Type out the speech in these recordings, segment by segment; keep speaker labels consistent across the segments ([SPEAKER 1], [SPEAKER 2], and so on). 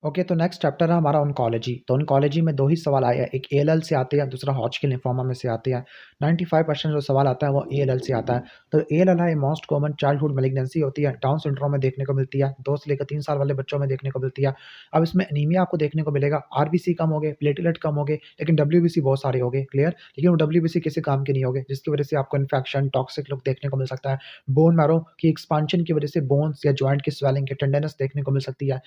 [SPEAKER 1] Okay, तो next chapter है हमारा ऑन्कोलॉजी। तो ऑन्कोलॉजी में 2 ही सवाल आए हैं, एक एएलएल से आते हैं, दूसरा हॉजकिन लिम्फोमा में से आते हैं। 95% जो सवाल आता है वो एएलएल से आता है। तो एएलएल है मोस्ट कॉमन चाइल्डहुड मैलिग्नेंसी होती है, डाउन सिंड्रोम में देखने को मिलती है, 2 से लेकर 3 साल वाले बच्चों में देखने को मिलती है। अब इसमें एनीमिया आपको देखने को मिलेगा, आरबीसी कम हो गए, प्लेटलेट कम हो गए, लेकिन डब्ल्यूबीसी बहुत सारे हो गए, क्लियर? लेकिन वो डब्ल्यूबीसी किसी काम के नहीं होंगे, जिसकी वजह से आपको इन्फेक्शन, टॉक्सिक लुक देखने को मिल सकता है। बोन मैरो की एक्सपांशन की वजह से बोन्स या जॉइंट की स्वेलिंग, की टेंडरनेस देखने को मिल सकती है।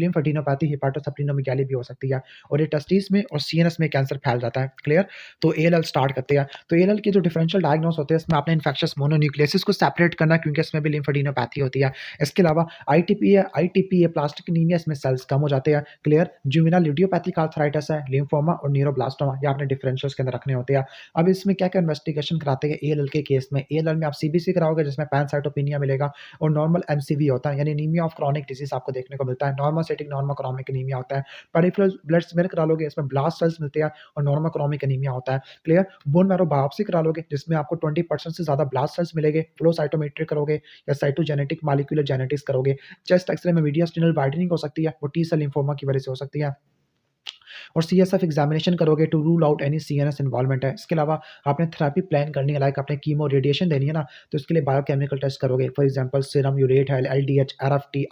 [SPEAKER 1] लिम्फेडिनोपैथी हेपाटोसप्लिनोमेगाली भी हो सकती है और ये टेस्टिस में और सीएनएस में कैंसर फैल जाता है, क्लियर? तो एएलएल स्टार्ट करते हैं। तो एएलएल के जो डिफरेंशियल डायग्नोस होते हैं इसमें आपने इन्फेक्शियस मोनोन्यूक्लियोसिस को सेपरेट करना, क्योंकि इसमें भी लिम्फेडिनोपैथी होती है। इसके अलावा आईटीपी है प्लास्टिक एनीमिया, इसमें सेल्स कम हो जाते हैं, क्लियर? जुवेनाइल इडियोपैथिक आर्थराइटिस है, लिम्फोमा और न्यूरोब्लास्टोमा, ये आपने डिफरेंशियल्स के अंदर रखने होते हैं। अब इसमें क्या क्या इन्वेस्टिगेशन कराते हैं एएलएल के केस में? एएलएल में आप सीबीसी कराओगे जिसमें पैनसाइटोपिनिया मिलेगा और नॉर्मल एमसीवी होता है, यानी एनीमिया ऑफ क्रॉनिक डिजीज आपको देखने को मिलता है। नॉर्मोसाइटिक नॉर्मोक्रोमिक एनीमिया होता है। पेरिफेरल ब्लड स्मेयर करा लोगे, इसमें ब्लास्ट सेल्स मिलते हैं और नॉर्मोक्रोमिक एनीमिया होता है, क्लियर? बोन मैरो बायोप्सी करा लोगे जिसमें आपको 20% से ज़्यादा ब्लास्ट सेल्स मिलेंगे। फ्लो साइटोमेट्री करोगे या साइटोजेनेटिक मॉलिक्यूलर जेनेटिक्स करोगे। चेस्ट एक्सरे में मीडियास्टिनल वाइडनिंग हो सकती है, वो टी सेल लिम्फोमा की वजह से हो सकती है। और सीएसएफ एग्जामिनेशन करोगे to rule out any CNS involvement है। इसके अलावा आपने थेरेपी प्लान करनी है, लाइक आपने कीमो रेडिएशन देनी है ना, तो इसके लिए बायोकेमिकल टेस्ट करोगे। फॉर एग्जांपल सीरम यूरेट है, एलडीएच, आरएफटी,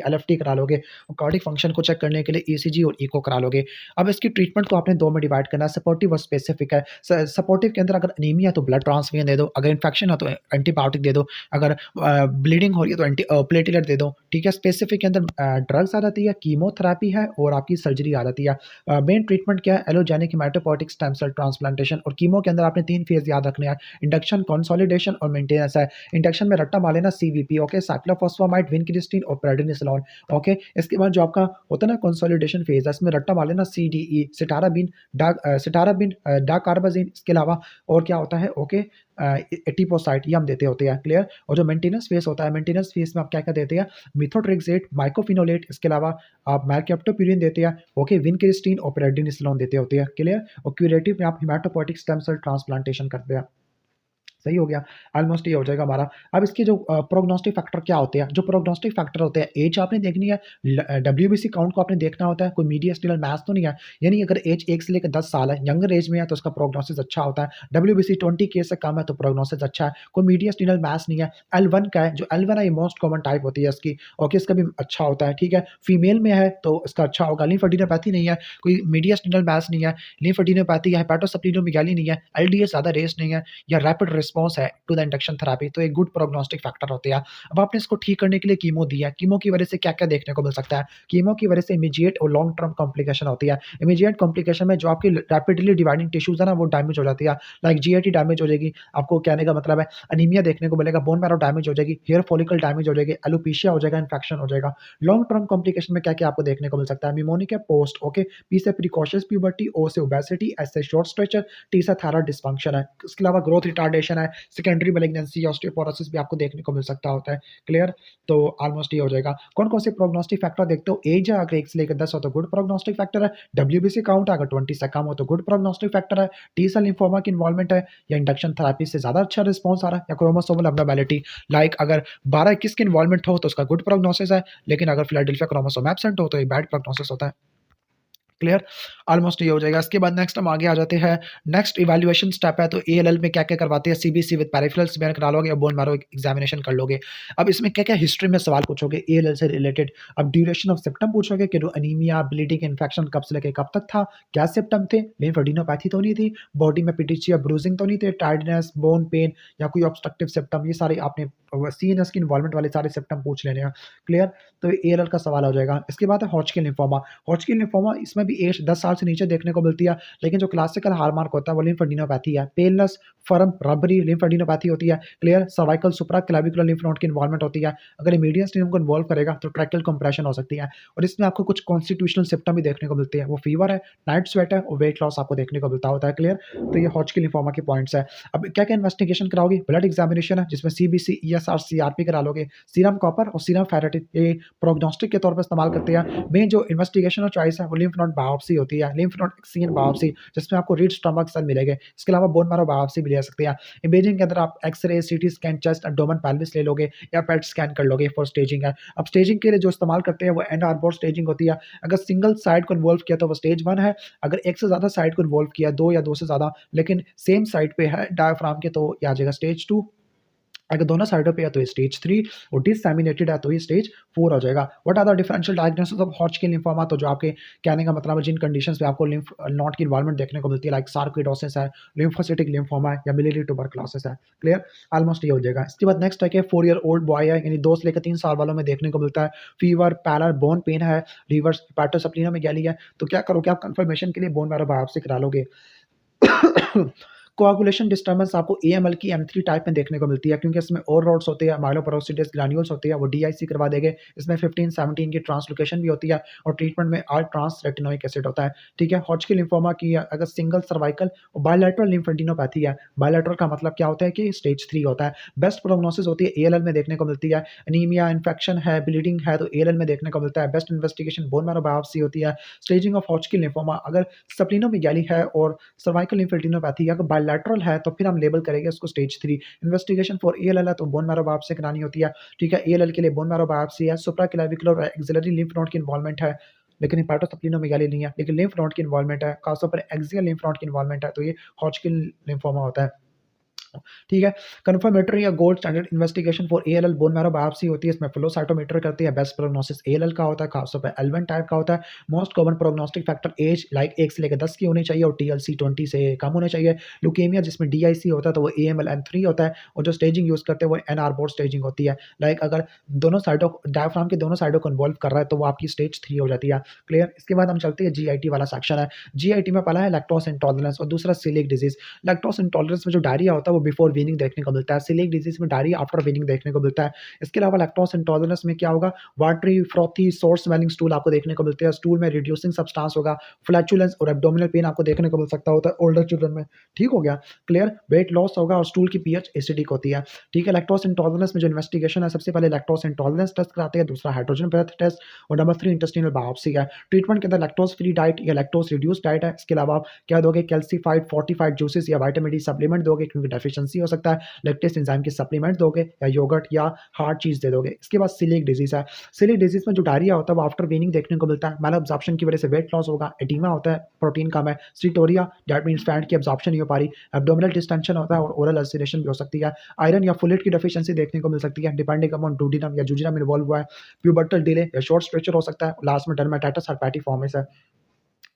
[SPEAKER 1] एलएफटी करा लोगे और कार्डिक फंक्शन को चेक करने के लिए ईसीजी और इको करा लोगे। अब इसकी ट्रीटमेंट को आपने 2 में डिवाइड करना है, सपोर्टिव और स्पेसिफिक है। सपोर्टिव के अंदर अगर एनीमिया है तो ब्लड ट्रांसफ्यूजन दे दो, अगर इन्फेक्शन है तो एंटीबायोटिक दे दो, अगर ब्लीडिंग हो रही है तो प्लेटलेट दे दो, ठीक है? स्पेसिफिक के अंदर ड्रग्स आ जाती है, कीमोथेरेपी है और आपकी सर्जरी आ जाती है। मेन ट्रीटमेंट क्या है? Allogeneic haematopoietic stem cell transplantation. और कीमो के अंदर आपने 3 फेज याद रखने हैं, इंडक्शन, कंसोलिडेशन और मेंटेनेंस है। इंडक्शन में रट्टा मार लेना सीवीपी, ओके, साइक्लोफॉस्फामाइड, विनक्रिस्टिन और प्रेडनिसोलोन, ओके। इसके बाद जो आपका होता है ना कंसोलिडेशन फेज है, इसमें रट्टा मार लेना सीडीई, सिटाराबिन, डाकार्बाजिन। इसके अलावा और क्या होता है? ओके, एटिपोसाइट, ये हम देते होते हैं, क्लियर? और जो मेंटेनेंस फेज होता है, मेंटेनेंस फेज में आप क्या क्या देते हैं? मिथोट्रेक्सेट, माइकोफिनोलेट, इसके अलावा आप मैरकैप्टोप्यूरिन देते हैं, ओके, विनक्रिस्टिन और प्रेडनिसोलोन देते होते हैं, क्लियर? और क्यूरेटिव में आप हेमाटोपोइटिक स्टेम सेल ट्रांसप्लांटेशन करते हैं। सही हो गया, ऑलमोस्ट ये हो जाएगा हमारा। अब इसके जो प्रोग्नोस्टिक फैक्टर क्या होते हैं? जो प्रोग्नोस्टिक फैक्टर होते हैं, एज आपने देखनी है, डब्ल्यूबीसी काउंट को आपने देखना होता है, कोई मीडियस्टिनल मास तो नहीं है, यानी अगर एज 1 से लेकर 10 साल है, यंगर एज में है तो उसका प्रोग्नोसिस अच्छा होता है। डब्ल्यूबीसी 20 के से कम है तो प्रोग्नोसिस अच्छा है। कोई मीडियस्टिनल मास नहीं है, L1 का है, जो L1 है ये मोस्ट कॉमन टाइप होती है इसकी, ओके, इसका भी अच्छा होता है, ठीक है? फीमेल में है तो इसका अच्छा होगा। लिम्फेडिनोपैथी नहीं है, कोई मीडियस्टिनल मास नहीं है, लिम्फेडिनोपैथी या हेपाटोसप्लिनोमेगाली नहीं है, एलडीएच ज़्यादा रेस नहीं है, या रैपिड रिस्पॉन्स है टू द इंडक्शन थेरेपी, तो एक गुड प्रोग्नोस्टिक फैक्टर होते हैं। अब आपने इसको ठीक करने के लिए कीमो दी है, कीमो की वजह से क्या-क्या देखने को मिल सकता है? कीमो की वजह से इमीडिएट और लॉन्ग टर्म कॉम्प्लिकेशन होती है। इमीडिएट कॉम्प्लिकेशन में जो आपकी रैपिडली डिवाइडिंग टिश्यूज़ है ना, वो डैमेज हो जाती है, लाइक जीआईटी डैमेज हो जाएगी, आपको कहने का मतलब है एनीमिया देखने को मिलेगा, बोन मैरो डैमेज हो जाएगी, हेयर फॉलिकल डैमेज हो जाएगी, एलोपेशिया हो जाएगा, इन्फेक्शन हो जाएगा। लॉन्ग टर्म कॉम्प्लिकेशन में क्या-क्या आपको देखने को मिल सकता है? निमोनिक है, पोस्ट, ओके, पी से प्रिकॉशियस प्यूबर्टी, ओ से ओबेसिटी, एस से शॉर्ट स्ट्रेचर, टी से थायराइड डिस्फंक्शन है। इसके अलावा ग्रोथ रिटार्डेशन है, सेकेंडरी मैलिग्नेंसी, ऑस्टियोपोरोसिस भी आपको देखने को मिल सकता होता है, क्लियर? तो ऑलमोस्ट ये हो जाएगा। कौन-कौन से प्रोग्नोस्टिक फैक्टर देखते हो? एज है, अगर 1 से लेकर 10 हो तो गुड प्रोग्नोस्टिक फैक्टर है। डब्ल्यूबीसी काउंट है, अगर 20 से कम हो तो गुड प्रोग्नोस्टिक फैक्टर है। टी सेल लिम्फोमा की इन्वॉल्वमेंट है, या इंडक्शन थेरेपी से ज़्यादा अच्छा रिस्पॉन्स आ रहा है, या क्रोमोसोमल एब्नॉर्मैलिटी, लाइक अगर 12-21 की इन्वॉल्वमेंट हो तो उसका गुड प्रोग्नोसिस है, लेकिन अगर फिलाडेल्फिया क्रोमोसोम एब्सेंट हो तो ये बैड प्रोग्नोसिस होता है, क्लियर? ऑलमोस्ट ये हो जाएगा। इसके बाद नेक्स्ट हम आगे आ जाते हैं। नेक्स्ट इवैल्यूएशन स्टेप है, तो एएलएल में क्या-क्या करवाते हैं? सीबीसी विद पेरिफेरल स्मेयर करा लोगे और बोन मैरो एग्जामिनेशन कर लोगे। अब इसमें क्या-क्या हिस्ट्री में सवाल पूछोगे एएलएल से रिलेटेड? अब ड्यूरेशन ऑफ सिम्पटम पूछोगे कि जो एनीमिया, ब्लीडिंग, इन्फेक्शन कब से लेके कब तक था? क्या सिम्पटम थे? लिम्फेडिनोपैथी तो नहीं थी? बॉडी में पिटिचिया, ब्रूजिंग तो नहीं थे? टायर्डनेस, बोन पेन या कोई ऑब्स्ट्रक्टिव सिम्पटम? ये सारे आपने सीएनएस की इन्वॉल्वमेंट वाले सारे सिम्पटम पूछ लेने हैं, क्लियर? तो एएलएल का सवाल हो जाएगा। इसके बाद है हॉजकिन लिम्फोमा। हॉजकिन लिम्फोमा, इसमें भी एज 10 साल से नीचे देखने को मिलती है, लेकिन जो क्लासिकल हॉलमार्क होता है वो लिम्फेडिनोपैथी है। पेलनेस, फर्म, रबरी लिम्फेडिनोपैथी होती है, क्लियर? सर्वाइकल सुप्रा क्लेविकुलर लिम्फ नोड की इन्वॉल्वमेंट होती है। अगर मीडियन स्टीनम को इन्वॉल्व करेगा तो ट्रैक्टल कंप्रेशन हो सकती है, और इसमें आपको कुछ कॉन्स्टिट्यूशनल सिम्पटम भी देखने को मिलते हैं। वो फीवर है, नाइट स्वेट है और वेट लॉस आपको देखने को मिलता होता है, क्लियर? तो ये हॉजकिन लिम्फोमा के पॉइंट्स है। अब क्या-क्या इन्वेस्टिगेशन कराओगे? ब्लड एग्जामिनेशन है जिसमें सीबीसी, ईएसआर, सीआरपी करा लोगे। सीरम कॉपर और सीरम फेरेटिन ये प्रोग्नोस्टिक के तौर पर इस्तेमाल करते हैं। मेन जो इन्वेस्टिगेशन और चॉइस है वो लिम्फ नोड बायोप्सी होती है, लिम्फ नोड एक्सचेंज बायोप्सी जिसमें आपको रीड स्टमक सेल मिलेंगे। इसके अलावा बोन मैरो बायोप्सी भी ले सकते हैं। इमेजिंग के अंदर आप x-ray, CT scan, chest, abdomen, pelvis ले लोगे या पेट स्कैन कर लोगे फॉर स्टेजिंग है। अब स्टेजिंग के लिए जो इस्तेमाल करते हैं वो एंड आर्बोर स्टेजिंग होती है। अगर सिंगल साइड को इन्वॉल्व किया तो वो स्टेज 1 है, अगर एक से ज़्यादा साइड को इन्वॉल्व किया 2 या 2 से ज़्यादा लेकिन सेम साइड पे है डायाफ्राम के तो ये आ जाएगा स्टेज 2। अगर दोनों साइडों पे है तो ये स्टेज 3 और डिससेमिनेटेड है तो ये स्टेज 4 हो जाएगा। What are the differential diagnosis of Hodgkin lymphoma? तो जो आपके कहने का मतलब है जिन कंडीशंस पे आपको लिम्फ नोड की इन्वॉल्वमेंट देखने को मिलती है लाइक सार्कोइडोसिस है, लिम्फोसिटिक लिम्फोमा है या मिलियरी ट्यूबरकुलोसिस है। क्लियर? ऑलमोस्ट ये हो जाएगा। इसके बाद नेक्स्ट है कि 4 ईयर ओल्ड बॉय है यानी 2 से लेकर 3 साल वालों में देखने को मिलता है। फीवर, पैलर, बोन पेन है, रिवर्स हेपेटोसेप्टिनोमेगाली है। तो क्या करोगे आप कन्फर्मेशन के लिए बोन मैरो बायोप्सी करा लोगे। कोआगुलेशन डिस्टर्बेंस आपको एएमएल की M3 टाइप में देखने को मिलती है क्योंकि इसमें और रोड्स होते हैं, माइलोपोरोसिडेस ग्रैन्यूल्स होते हैं, वो डीआईसी करवा देंगे। इसमें 15-17 की ट्रांसलोकेशन भी होती है और ट्रीटमेंट में आल ट्रांस रेटिनोइक एसिड होता है। ठीक है, हॉजकिन लिम्फोमा की अगर सिंगल सर्वाइकल और बायलैटरल लिम्फेडिनोपैथी है। बायलैटरल का मतलब क्या होता है कि स्टेज 3 होता है। बेस्ट प्रोग्नोसिस होती है एएलएल में देखने को मिलती है। एनीमिया, इन्फेक्शन है, ब्लीडिंग है तो एएलएल में देखने को मिलता है। Best investigation bone marrow biopsy होती है। स्टेजिंग ऑफ हॉजकिन लिम्फोमा अगर स्प्लीनोमेगाली है और सर्वाइकल लिम्फेडिनोपैथी अगर बायलैटरल है तो फिर हम लेबल करेंगे उसको स्टेज 3। इन्वेस्टिगेशन फॉर एएलएल है तो बोन मैरो बायोप्सी करानी होती है। ठीक है, एएलएल के लिए बोन मैरो बायोप्सी है। सुप्राक्लेविकुलर और एक्सिलरी लिम्फ नोड की इन्वॉल्वमेंट है लेकिन हेपेटोसेप्टिनोमेगाली नहीं है, लेकिन लिम्फ नोड की इन्वॉल्वमेंट है, खासतौर पर एक्सियल लिम्फ नोड की इन्वॉल्वमेंट है तो ये हॉजकिन लिम्फोमा होता है। ठीक है, कंफर्मेटरी या gold standard investigation for ALL bone marrow biopsy होती है। इसमें फ्लो साइटोमीटर करती है। बेस्ट प्रोग्नोसिस एएलएल का होता है, खासतौर पे L1 टाइप का होता है। Most common prognostic factor age like 1 से लेकर 10 की होनी चाहिए और टीएलसी 20 से कम होने चाहिए। ल्यूकेमिया जिसमें डीआईसी होता है तो वो एएमएल M3 होता है और जो स्टेजिंग यूज करते हैं वो एन आर्बोर स्टेजिंग होती है। लाइक अगर दोनों साइडों डायफ्राम के दोनों साइडों को इन्वॉल्व कर रहा है तो वो आपकी स्टेज 3 हो जाती है। क्लियर? इसके बाद हम चलते हैं जीआईटी वाला सेक्शन है। जीआईटी में पहला है लैक्टोज इंटॉलरेंस और दूसरा सीलिक डिजीज। लैक्टोज इंटॉलरेंस में जो डायरिया होता है वो बिफोर वीनिंग देखने को मिलता है। सीलिक डिजीज में डायरिया आफ्टर वीनिंग देखने को मिलता है। इसके अलावा लैक्टोज इंटॉलरेंस में क्या होगा, वाटरी, फ्रॉथी, सोर स्मेलिंग स्टूल आपको देखने को मिलते हैं। स्टूल में रिड्यूसिंग सब्सटेंस होगा। फ्लैचुलेंस और एब्डोमिनल पेन आपको देखने को मिल सकता होता है ओल्डर चिल्ड्रन में। ठीक हो गया? क्लियर? वेट लॉस होगा और स्टूल की पीएच एसिडिक होती है। ठीक है, लैक्टोज इंटॉलरेंस में जो इन्वेस्टिगेशन है सबसे पहले लैक्टोज इंटॉलरेंस टेस्ट कराते हैं, दूसरा हाइड्रोजन ब्रेथ टेस्ट और नंबर 3 इंटेस्टिनल बायोप्सी है। ट्रीटमेंट के अंदर लैक्टोज फ्री डाइट या लैक्टोज रिड्यूस्ड डाइट है। इसके अलावा आप क्या दोगे, कैल्सिफाइड फोर्टिफाइड जूसेस या विटामिन डी सप्लीमेंट दोगे क्योंकि डेफिशिएंसी हो सकता है। लैक्टेज एंजाइम की सप्लीमेंट दोगे या योगर्ट या हार्ड चीज़ दे दोगे। इसके बाद सीलिक डिजीज़ है। सीलिक डिजीज़ में जो डायरिया होता है वो आफ्टर वीनिंग देखने को मिलता है। मैल अब्जॉर्प्शन की वजह से वेट लॉस होगा। एडीमा होता है, प्रोटीन कम है। स्टीटोरिया दैट मीन्स फैट की अब्जॉर्प्शन नहीं हो पा रही। एब्डोमिनल डिस्टेंशन होता है और ओरल अल्सरेशन भी हो सकती है। आयरन या फोलेट की डेफिशिएंसी देखने को मिल सकती है डिपेंडिंग अपॉन डुओडेनम या जुजिनम इन्वॉल्व हुआ है। प्यूबर्टल डिले या शॉर्ट स्ट्रेचर हो सकता है। लास्ट में डर्मेटाइटिस हर्पेटिफॉर्मिस है।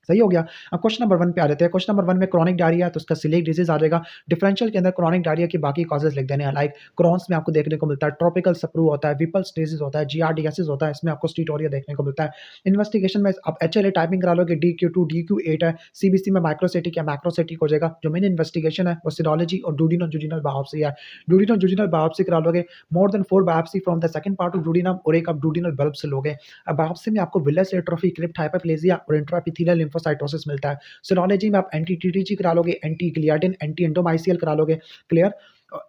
[SPEAKER 1] सही हो गया। अब क्वेश्चन नंबर 1 पे आ जाते हैं। क्वेश्चन नंबर 1 में क्रॉनिक डायरिया है तो उसका सीलिक डिजीज आ जाएगा। डिफरेंशियल के अंदर क्रॉनिक डायरिया की बाकी कॉजेज लिख देने हैं लाइक क्रॉन्स में आपको देखने को मिलता है, ट्रॉपिकल सप्रू होता है, विपल्स डिजीज होता है, जीआरडीएसिस होता है, इसमें आपको स्टीटोरिया देखने को मिलता है। इन्वेस्टिगेशन में आप एचएलए टाइपिंग करा लोगे, DQ2 DQ8 है। सीबीसी में माइक्रोसेटिक या मैक्रोसेटिक हो जाएगा। जो मेन इन्वेस्टिगेशन है वो सिरोलॉजी और डुओडेनो जुजिनल बायोप्सी है। डुओडेनो जुजिनल बायोप्सी करा लोगे, more than 4 biopsy from the second part of duodenum और एक आप डुओडेनल बल्ब से लोगे। अब बायोप्सी में आपको विलस एट्रोफी, क्रिप्ट हाइपरप्लेजिया और इंट्राएपिथेलियल लिम्फोसाइटोसिस मिलता है। सिरोलॉजी में आप एंटी टीटीजी करा लोगे, एंटी ग्लियाटिन, एंटी एंडोमाइसियल करा लोगे। क्लियर?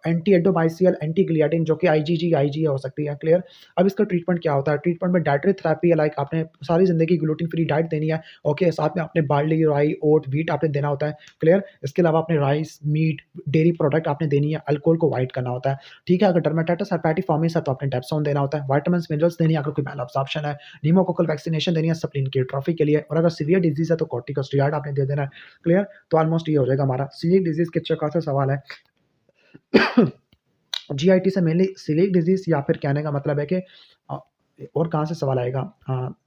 [SPEAKER 1] एंटी एंडोमाइसियल, एंटी ग्लियाटिन जो कि आईजीजी आईजीए हो सकती है। क्लियर? अब इसका ट्रीटमेंट क्या होता है? ट्रीटमेंट में डाइटरी थेरेपी है लाइक आपने सारी जिंदगी ग्लूटेन फ्री डाइट देनी है। ओके, साथ में आपने बार्ली, राई, ओट, व्हीट आपने देना होता है। क्लियर? इसके अलावा आपने राइस, मीट, डेयरी प्रोडक्ट आपने देनी है। अल्कोहल को अवॉइड करना होता है। ठीक है, अगर डर्मेटाइटिस हर्पेटिफॉर्मिस है तो आपने डेप्सोन देना होता है। विटामिन्स, मिनरल्स देनी है अगर कोई मैल अब्जॉर्प्शन है। न्यूमोकोकल वैक्सीनेशन देनी है स्प्लीन की एट्रोफी के लिए और अगर सीवियर डिजीज है तो कॉर्टिकोस्टेरॉइड आपने दे देना है। क्लियर? तो ऑलमोस्ट ये हो जाएगा हमारा सीलिक डिजीज के अच्छा खासा सवाल है। जीआईटी से मेनली सीलिक डिजीज या फिर कहने का मतलब है कि अ, और कहाँ से सवाल आएगा,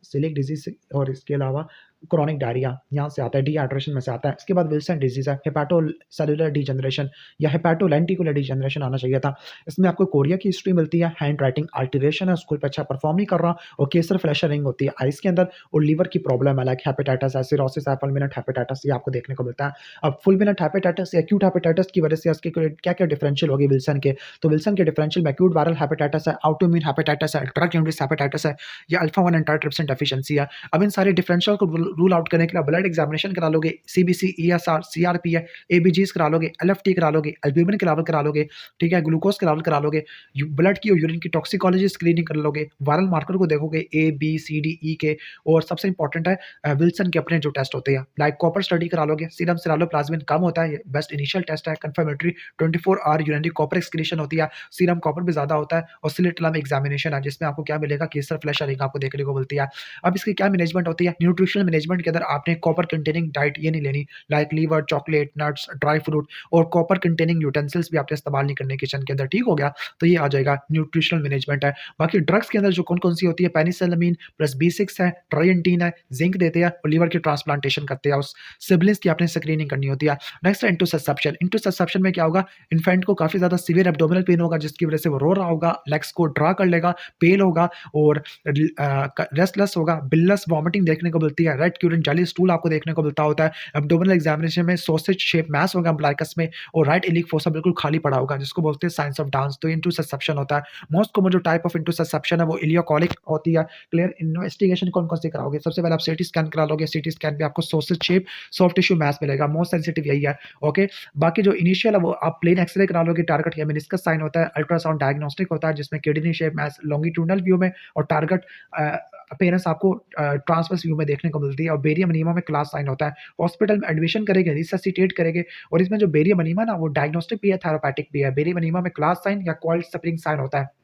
[SPEAKER 1] सीलिक डिजीज और इसके अलावा क्रॉनिक डायरिया यहाँ से आता है, डिहाइड्रेशन में से आता है। इसके बाद विल्सन डिजीज है, हेपाटो सेलुलर डिजनरेशन या हेपाटोलेंटिकुलर डिजनरेशन आना चाहिए था। इसमें आपको कोरिया की हिस्ट्री मिलती है, हैंड राइटिंग अल्टरेशन है, स्कूल पे अच्छा परफॉर्म नहीं कर रहा और केसर फ्लैशर रिंग होती है आइस के अंदर और लीवर की प्रॉब्लम है like hepatitis, cirrhosis, fulminant hepatitis ये आपको देखने को मिलता है। अब फुलमिनेंट हेपेटाइटिस या एक्यूट हेपेटाइटिस की वजह से इसके क्या क्या डिफरेंशियल होगी विल्सन के, तो विल्सन के डिफरेंशियल में एक्यूट वायरल हेपेटाइटिस है, ऑटोइम्यून हेपेटाइटिस है, ड्रग इंड्यूस्ड हेपेटाइटिस है या अल्फा 1 एंटीट्रिप्सिन डेफिशिएंसी है। अब इन सारे डिफरेंशियल को रूल आउट करने के लिए ब्लड एग्जामिनेशन करा लोगे, सीबीसी, ईएसआर, सीआरपी है, एबीजीज करा लोगे, एलएफटी करा लोगे, एल्ब्यूमिन करा लोगे, ठीक है, ग्लूकोज करा लोगे, ब्लड की और यूरिन की टॉक्सिकोलॉजी स्क्रीनिंग कर लोगे, वायरल मार्कर को देखोगे A B C D E के, और सबसे इंपॉर्टेंट है विल्सन के अपने जो टेस्ट होते हैं लाइक कॉपर स्टडी करा लोगे, सीरम सेरालोप्लाज्मिन कम होता है, बेस्ट इनिशियल टेस्ट है, confirmatory 24 hour urinary copper excretion होती है, सीरम कॉपर भी ज्यादा होता है, और स्लिट लंग एग्जामिनेशन है जिसमें आपको क्या मिलेगा, केसर फ्लैश रिंग आपको देखने को मिलती है। अब इसकी क्या मैनेजमेंट होती है, न्यूट्रिशनल मैनेजमेंट के अंदर आपने कॉपर कंटेनिंग डाइट ये नहीं लेनी, like liver, chocolate, nuts, dry fruit, और कॉपर कंटेनिंग यूटेंसिल्स भी आपने इस्तेमाल नहीं करने किचन के अंदर, ठीक हो गया। तो ये आ जाएगा न्यूट्रिशनल मैनेजमेंट है। बाकी ड्रग्स के अंदर जो कौन कौन सी होती है, पेनिसिलिन प्लस B6 है, ट्राइएंटीन है, जिंक देते हैं, और लीवर की ट्रांसप्लांटेशन करते हैं, उस सिबलिंग्स की आपने स्क्रीनिंग करनी होती है। नेक्स्ट है इंटुससेप्शन। इंटुससेप्शन में क्या होगा, इन्फेंट को काफी ज्यादा सीवियर एब्डोमिनल पेन होगा जिसकी वजह से वो रो रहा होगा, लेग्स को ड्रा कर लेगा, पेल होगा और रेस्टलेस होगा, बिलस वॉमिटिंग देखने को मिलती है, रेड क्यूरिन जेली स्टूल आपको देखने को मिलता होता है, एब्डोमिनल एग्जामिनेशन में सॉसेज शेप मैस होगा अम्बिलिकस में, और राइट इलिक फोसा बिल्कुल खाली पड़ा होगा जिसको बोलते हैं साइंस ऑफ डांस। तो इंटुससेप्शन होता है। मोस्ट कॉमन जो टाइप ऑफ इंटुससेप्शन है वो इलियोकोलिक होती है। क्लियर। इन्वेस्टिगेशन कौन कौन से कराओगे, सबसे पहले आप सीटी स्कैन करा लोगे, सीटी स्कैन पे आपको sausage shape soft tissue mass मिलेगा, मोस्ट सेंसिटिव यही है। ओके, बाकी जो इनिशियल है वो आप प्लेन एक्सरे करा लोगे, टारगेट या मेनिस्कस साइन होता है, अल्ट्रासाउंड डायग्नोस्टिक होता है जिसमें kidney shape mass longitudinal view में, और टारगेट अपीयरेंस आपको ट्रांसवर्स व्यू में देखने को मिलती है, और बेरियम अनीमा में क्लास साइन होता है। हॉस्पिटल में एडमिशन करेंगे, रिससिटेट करेंगे, और इसमें जो बेरियम अनीमा ना वो डायग्नोस्टिक भी है, थेरापेटिक भी है। बेरियम अनीमा में क्लास साइन या कॉल्ड स्प्रिंग साइन होता है।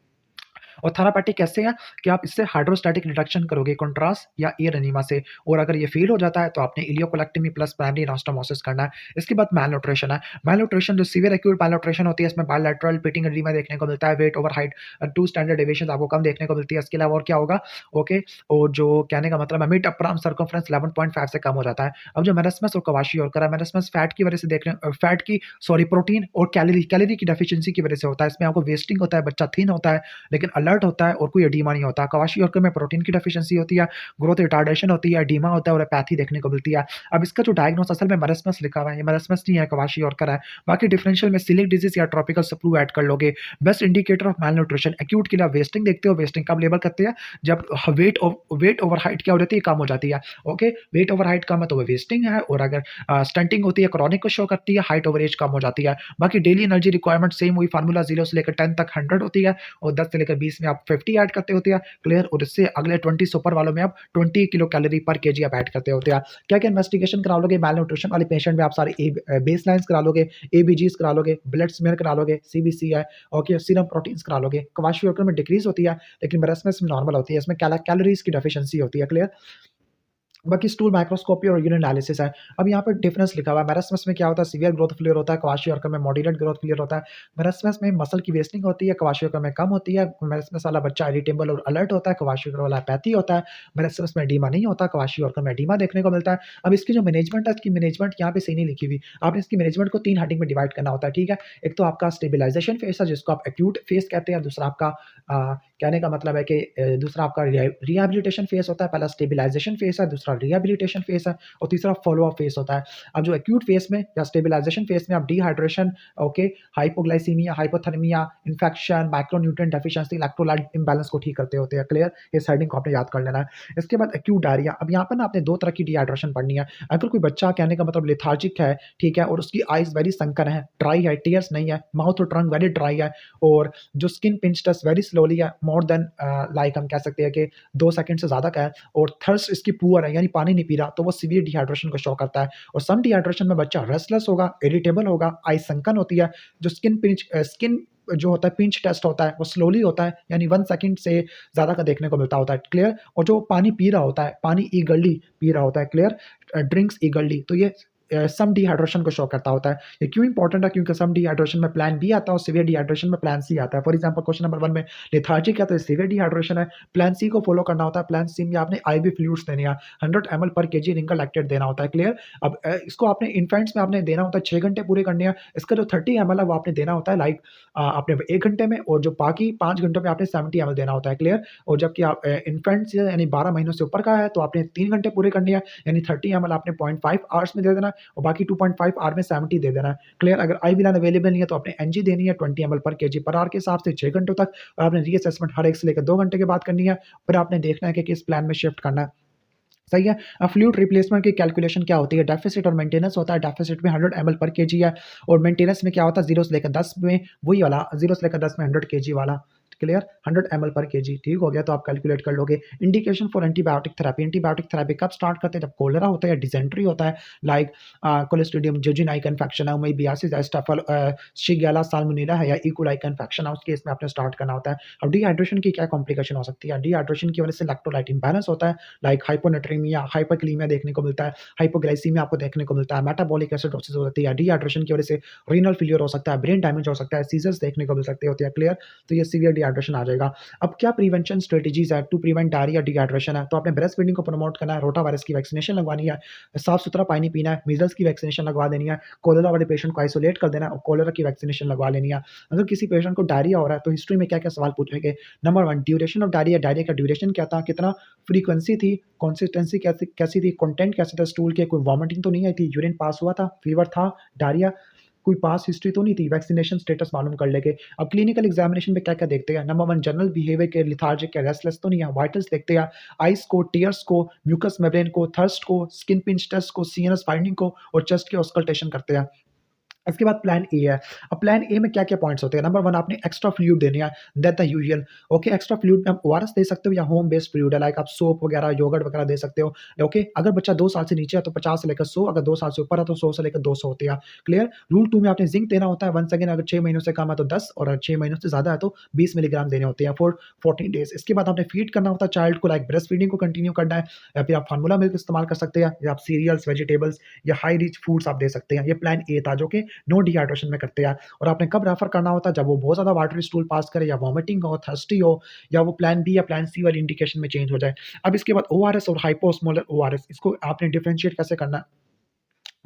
[SPEAKER 1] और थेरापेटिक कैसे है कि आप इससे हाइड्रोस्टैटिक रिडक्शन करोगे कंट्रास्ट या एयर एनीमा से, और अगर ये फेल हो जाता है तो आपने इलियोकोलेक्टमी प्लस प्राइमरी एनास्टोमोसिस करना है। इसके बाद मैल न्यूट्रिशन है। मैल न्यूट्रिशन जो सीवियर एक्यूट मैल न्यूट्रिशन होती है, इसमें बायलैटरल पिटिंग एडीमा देखने को मिलता है, weight over height, 2 standard deviation आपको कम देखने को मिलती है। इसके अलावा और क्या होगा, ओके, और जो कहने का मतलब है मिड अपर आर्म सर्कमफ्रेंस 11.5 से कम हो जाता है। अब जो मेरस्मस और कवाशी और करा, मेरस्मस फैट की वजह से फैट की प्रोटीन और कैलोरी की डेफिशिएंसी की वजह से होता है। इसमें आपको वेस्टिंग होता है, बच्चा थिन होता है लेकिन अलर्ट होता है, और कोई एडीमा नहीं होता। कवाशी में प्रोटीन की डेफिशिएंसी होती है, ग्रोथ रिटार्डेशन होती है, एडीमा होता है, और एपैथी देखने को मिलती है। अब इसका जो डायग्नोस असल में मरस्मस लिखा हुआ है, ये मरस्मस नहीं है, कवाशी है। बाकी डिफरेंशियल में सिलिक डिजीज या ट्रॉपिकल सप्लू ऐड कर लोगे। Best indicator of malnutrition acute के लिए वेस्टिंग देखते हो। वेस्टिंग कब लेबल करते हैं, जब वेट ओवर हाइट क्या हो जाती है, कम हो जाती है। ओके, वेट ओवर हाइट कम है तो वो वेस्टिंग है, और अगर स्टंटिंग होती है, क्रॉनिक को शो करती है, हाइट ओवर एज कम हो जाती है। बाकी डेली एनर्जी रिक्वायरमेंट सेम वही फार्मूला 0 से लेकर 10 तक 100 होती है, और 10 से लेकर 20 में आप 50 ऐड करते होते हैं। क्लियर। और इससे अगले 20 सुपर वालों में आप 20 किलो कैलोरी पर केजी आप ऐड करते होते हैं। क्या क्या इन्वेस्टिगेशन करा लोगे, मैल न्यूट्रिशन वाले पेशेंट में आप सारे बेस लाइन्स करा लोगे, एबीजीज करा लोगे, ब्लड स्मेयर करा लोगे, सीबीसी है, ओके, सीरम प्रोटीन्स करा लोगे। क्वाशी में डिक्रीज होती है लेकिन मेरस्मस में नॉर्मल होती है, इसमें कैलोरीज की डेफिशिएंसी होती है। क्लियर। बाकी स्टूल माइक्रोस्कोपी और यूरिन एनालिसिस है। अब यहाँ पर डिफरेंस लिखा हुआ है। मेरस्मस में क्या होता है, सीवियर ग्रोथ फेलियर होता है, क्वाशियोरकर में मॉडरेट ग्रोथ फेलियर होता है। मेरस्मस में मसल की वेस्टिंग होती है, क्वाशियोरकर में कम होती है। मेरस्मस वाला बच्चा इरिटेबल और अलर्ट होता है, क्वाशियोरकर वाला पैथी होता है। मेरस्मस में एडीमा नहीं होता, क्वाशियोरकर में एडीमा देखने को मिलता है। अब इसकी जो मैनेजमेंट है, इसकी मैनेजमेंट यहाँ पे सही नहीं लिखी हुई। आपने इसकी मैनेजमेंट को 3 हेडिंग में डिवाइड करना होता है, ठीक है। एक तो आपका स्टेबिलाइजेशन फेस है जिसको आप एक्यूट फेस कहते हैं, दूसरा आपका कहने का मतलब है कि दूसरा आपका रिहैबिलिटेशन फेस होता है। पहला स्टेबिलाइजेशन फेस है, दूसरा रिहैबिलिटेशन फेस है, और तीसरा फॉलो अप फेस होता है। अब जो एक्यूट फेस में या स्टेबिलाइजेशन फेस में आप dehydration, okay, hypoglycaemia, hypothermia, infection, micronutrient deficiency, electrolyte imbalance को ठीक करते होते हैं। क्लियर। इस हेडिंग को आपने याद कर लेना है। इसके बाद एक्यूट डायरिया। अब यहाँ पर ना आपने 2 तरह की डिहाइड्रेशन पढ़नी है। अगर कोई बच्चा कहने का मतलब लेथार्जिक है, ठीक है, और उसकी आइज वेरी संकन है, ड्राई है, टीयर्स नहीं है, माउथ और ट्रंक वेरी ड्राई है, और जो स्किन पिंच वेरी स्लोली है, मोर देन लाइक हम कह सकते हैं कि 2 सेकंड से ज़्यादा का है, और थर्स्ट इसकी पुअर है यानी पानी नहीं पी रहा, तो वो सीवियर डिहाइड्रेशन को शो करता है। और सम डिहाइड्रेशन में बच्चा रेस्टलेस होगा, इरिटेबल होगा, आई संकन होती है, जो स्किन जो होता है पिंच टेस्ट होता है वो स्लोली होता है, यानी 1 सेकंड से ज़्यादा का देखने को मिलता होता है। क्लियर। और जो पानी पी रहा होता है, पानी ईगरली पी रहा होता है। क्लियर। ड्रिंक्स ईगरली, तो ये सम डिहाइड्रेशन को शो करता होता है। ये क्यों इंपॉर्टेंट है, क्योंकि सम डिहाइड्रेशन में प्लान बी आता है और सीवियर डिहाइड्रेशन में प्लान सी आता है। फॉर एग्जांपल क्वेश्चन नंबर 1 में लेथार्जिक है तो सीवियर डिहाइड्रेशन है, प्लान सी को फॉलो करना होता है। प्लान सी में आपने आईवी फ्लूइड्स देने हैं, 100 ml पर केजी रिंकल लैक्टेट देना होता है। क्लियर। अब इसको आपने इन्फेंट्स में आपने देना होता है 6 घंटे पूरे करने हैं। इसका जो 30 ml है वो आपने देना होता है लाइक आपने 1 घंटे में, और जो बाकी 5 घंटों में आपने 70 ml देना होता है। क्लियर। और जबकि आप इन्फेंट्स यानी 12 महीनों से ऊपर का है तो आपने 3 घंटे पूरे करने हैं, यानी 30 ml आपने 0.5 आवर्स में दे देना, और बाकी 2.5 आवर में 70 दे देना है। क्लियर। अगर आई विलान अवेलेबल नहीं है तो आपने एनजी देनी है 20 ml पर केजी पर आवर के हिसाब से 6 घंटों तक, और आपने रीअसेसमेंट हर एक से लेकर 2 घंटे के बाद करनी है। फिर आपने देखना है कि किस प्लान में शिफ्ट करना है। सही है। अब फ्लूइड रिप्लेसमेंट की कैलकुलेशन क्या होती है? डेफिसिट और मेंटेनेंस होता है। डेफिसिट में 100 ml पर केजी है और मेंटेनेंस में क्या होता है 0 से लेकर 10 में वही वाला 0 से लेकर 10 में 100 केजी वाला। क्लियर? 100 ml पर केजी ठीक हो गया, तो आप कैलकुलेट कर लोगे। Indication for antibiotic therapy. Antibiotic therapy कब स्टार्ट करते हैं? जब कोलेरा होता है या डिसेंट्री होता है, लाइक क्लोस्ट्रीडियम जेजुनाई का इन्फेक्शन है, मेबियासिस है, स्टेफल शिगेला साल्मोनेला है या ई कोलाई का इन्फेक्शन है, उस केस में आपने स्टार्ट करना होता है। अब डिहाइड्रेशन की क्या कॉम्प्लिकेशन हो सकती है? डिहाइड्रेशन की वजह से इलेक्ट्रोलाइट इम्बैलेंस होता है, लाइक हाइपोनेट्रीमिया, हाइपरकैलेमिया देखने को मिलता है, हाइपोग्लाइसीमिया आपको देखने को मिलता है, मेटाबॉलिक एसिडोसिस हो सकती है, डिहाइड्रेशन की वजह से रीनल फेलियर हो सकता है, ब्रेन डैमेज हो सकता है, सीजर्स देखने को मिल सकते होते हैं। क्लियर? तो ये सीवियर डिहाइड्रेशन आ जाएगा। अब क्या प्रिवेंशन स्ट्रेटजीज है टू प्रिवेंट डायरिया डिहाइड्रेशन है? तो आपने ब्रेस्ट फीडिंग को प्रमोट करना है, रोटा वायरस की वैक्सीनेशन लगवानी है, साफ सुथरा पानी पीना है, मीजल्स की वैक्सीनेशन लगवा देनी है, कोलेरा वाले पेशेंट को आइसोलेट कर देना है और कोलेरा की वैक्सीनेशन लगवा लेनी है। अगर किसी पेशेंट को डायरिया हो रहा है तो हिस्ट्री में क्या क्या सवाल पूछेंगे? Number one, duration of diarrhoea. Diarrhoea का ड्यूरेशन क्या था, कितना फ्रीक्वेंसी थी, कंसिस्टेंसी कैसी कैसी थी, कंटेंट कैसे था स्टूल के, कोई वॉमिटिंग तो नहीं आई थी, यूरिन पास हुआ था, फीवर था, डायरिया, कोई पास हिस्ट्री तो नहीं थी, वैक्सीनेशन स्टेटस मालूम कर लेंगे। अब क्लिनिकल एग्जामिनेशन में क्या क्या देखते हैं? नंबर वन, जनरल बिहेवियर के, लिथार्जिक या रेस्टलेस तो नहीं है, वाइटल्स देखते हैं, आइस को, टीयर्स को, म्यूकस मेम्ब्रेन को, थर्स्ट को, स्किन पिंच टेस्ट को, सीएनएस फाइंडिंग को और चेस्ट की ऑस्कल्टेशन करते हैं। इसके बाद प्लान ए है। अब प्लान ए में क्या-क्या पॉइंट्स होते हैं? नंबर 1, आपने एक्स्ट्रा फ्लूइड देनी है than the usual. Okay, extra fluid में आप ओआरएस दे सकते हो या होम बेस्ड फ्लूइड है, लाइक आप सोप वगैरह, योगर्ट वगैरह दे सकते हो। ओके, अगर बच्चा 2 साल से नीचे है तो 50 से लेकर 100, अगर 2 साल से ऊपर है तो 100 से लेकर 200 होते हैं। क्लियर? रूल 2 में आपने ज़िंक देना होता है, वंस अगेन अगर 6 महीनों से कम है तो 10 और 6 महीनों से ज़्यादा है तो 20 मिलीग्राम देने होते हैं फॉर 14 डेज़। इसके बाद आपने फीड करना होता है चाइल्ड को, लाइक ब्रेस्ट फीडिंग को कंटिन्यू करना है या फिर आप फार्मूला मिल्क इस्तेमाल कर सकते हैं या आप सीरियल्स, वेजिटेबल्स या हाई रिच फूड्स आप दे सकते हैं। ये प्लान ए था जो कि नो डिहाइड्रेशन में करते हैं। और आपने कब रेफर करना होता है? जब वो बहुत ज़्यादा वाटरी स्टूल पास करे या वॉमिटिंग हो, थर्स्टी हो या वो प्लान बी या प्लान सी वाली इंडिकेशन में चेंज हो जाए। अब इसके बाद ओआरएस और हाइपोस्मोलर ओआरएस, इसको आपने डिफरेंशिएट कैसे करना है?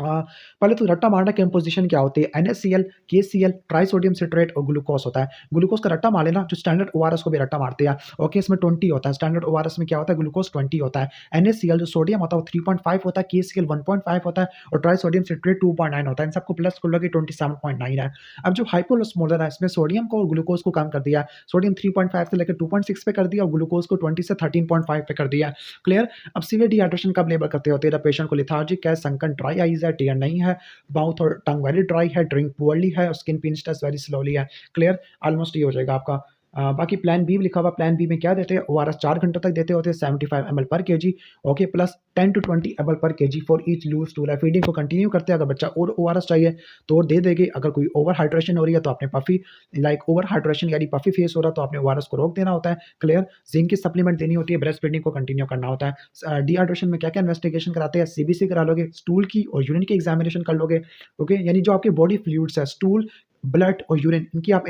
[SPEAKER 1] पहले तो रट्टा मारना कंपोजिशन क्या होती है? NaCl, KCl, ट्राइसोडियम सिट्रेट और ग्लूकोज होता है। ग्लूकोज का रट्टा मार लेना, जो स्टैंडर्ड ओआरएस को भी रट्टा मारते हैं। ओके, इसमें 20 होता है, स्टैंडर्ड ओआरएस में क्या होता है? ग्लूकोज 20 होता है। NaCl जो सोडियम होता है वो 3.5 होता है, KCl 1.5 होता है और ट्राइसोडियम सिट्रेट 2.9 होता है। इन सबको प्लस कर लोगे 27.9 है। अब जो हाइपोस्मोलर है इसमें सोडियम को और ग्लूकोज को कम कर दिया। सोडियम 3.5 से लेकर 2.6 पे कर दिया और ग्लूकोज को 20 से 13.5 पे कर दिया। क्लियर? अब सीवियर डिहाइड्रेशन कब लेबल करते होते हैं? जब पेशेंट को लेथार्जिक है, संकन ड्राई आईज है, टीयर नहीं है, माउथ और टंग वेरी ड्राई है, ड्रिंक पुअरली है और skin pinch test very slowly है। क्लियर? ऑलमोस्ट ये हो जाएगा आपका। बाकी प्लान बी भी लिखा हुआ, प्लान बी में क्या देते हैं? ओआरएस 4 घंटे तक देते होते हैं, 75 ml पर KG. Okay, plus 10 to 20 ml पर KG for each loose stool है। फीडिंग को कंटिन्यू करते हैं, अगर बच्चा और ओआरएस चाहिए तो और दे देंगे। अगर कोई ओवर हाइड्रेशन हो रही है तो आपने पफी, लाइक ओवर हाइड्रेशन यानी पफी फेस हो रहा है तो आपने ओआरएस को रोक देना होता है। क्लियर? जिंक की सप्लीमेंट देनी होती है, ब्रेस्ट फीडिंग को कंटिन्यू करना होता है। डिहाइड्रेशन में क्या क्या इन्वेस्टिगेशन कराते हैं? सीबीसी करा लोगे, स्टूल की और यूरिन की एग्जामिनेशन कर लोगे। ओके, यानी जो आपके बॉडी फ्लूइड्स है, स्टूल, ब्लड और यूरिन, इनकी आप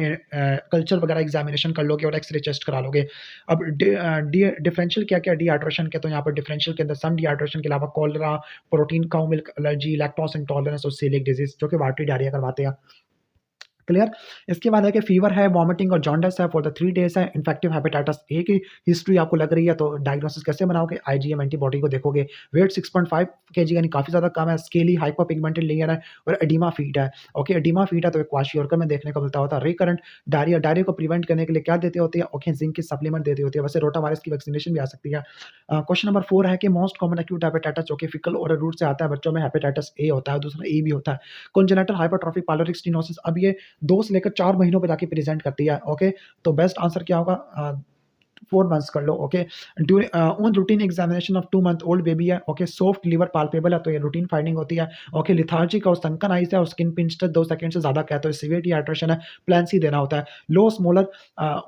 [SPEAKER 1] कल्चर वगैरह एग्जामिनेशन कर लोगे और एक्सरे टेस्ट करा लोगे। अब डिफरेंशियल क्या क्या डिहाइड्रेशन के? तो यहाँ पर डिफरेंशियल के अंदर सम डिहाइड्रेशन के अलावा cholera, protein cow milk allergy, lactose intolerance और सीलिक डिजीज जो कि वाटरी डायरिया करवाते हैं। क्लियर? इसके बाद है कि फीवर है, वॉमिटिंग और जॉन्डिस है फॉर द 3 डेज़ है, इन्फेक्टिव हेपेटाइटिस ए की हिस्ट्री आपको लग रही है तो डायग्नोसिस कैसे बनाओगे? आईजीएम एंटीबॉडी को देखोगे। वेट 6.5 केजी यानी काफ़ी ज़्यादा कम है, स्केली हाइपोपिगमेंटेड लेयर है और एडिमा फीट है। ओके, एडिमा फीट है तो क्वाशियोरकर में देखने को मिलता होता है। रिकरेंट डायरिया, डायरिया को प्रिवेंट करने के लिए क्या देते होते हैं? ओके, जिंक की सप्लीमेंट देती होती है। वैसे रोटा वायरस की वैक्सीनेशन भी आ सकती है। क्वेश्चन नंबर 4 है कि मोस्ट कॉमन एक्यूट हेपेटाइटिस जो कि फीकल ओरल रूट से आता है बच्चों में, हेपेटाइटिस ए होता है, दूसरा ए भी होता है। कॉन्जेनिटल हाइपरट्रॉफिक पायलोरिक स्टेनोसिस, अब ये 2 से लेकर 4 महीनों पे जाके प्रेजेंट करती है। ओके, तो बेस्ट आंसर क्या होगा? 4 मंथ्स कर लो। Okay, on routine examination of 2 month old baby है। ओके, सॉफ्ट लिवर पाल्पेबल है तो ये रूटीन फाइंडिंग होती है। ओके, लिथार्जिक और सनकन आइज है और स्किन पिंच 2 सेकंड से ज़्यादा का है तो सीवियर डिहाइड्रेशन है, प्लान सी देना होता है। लो स्मोलर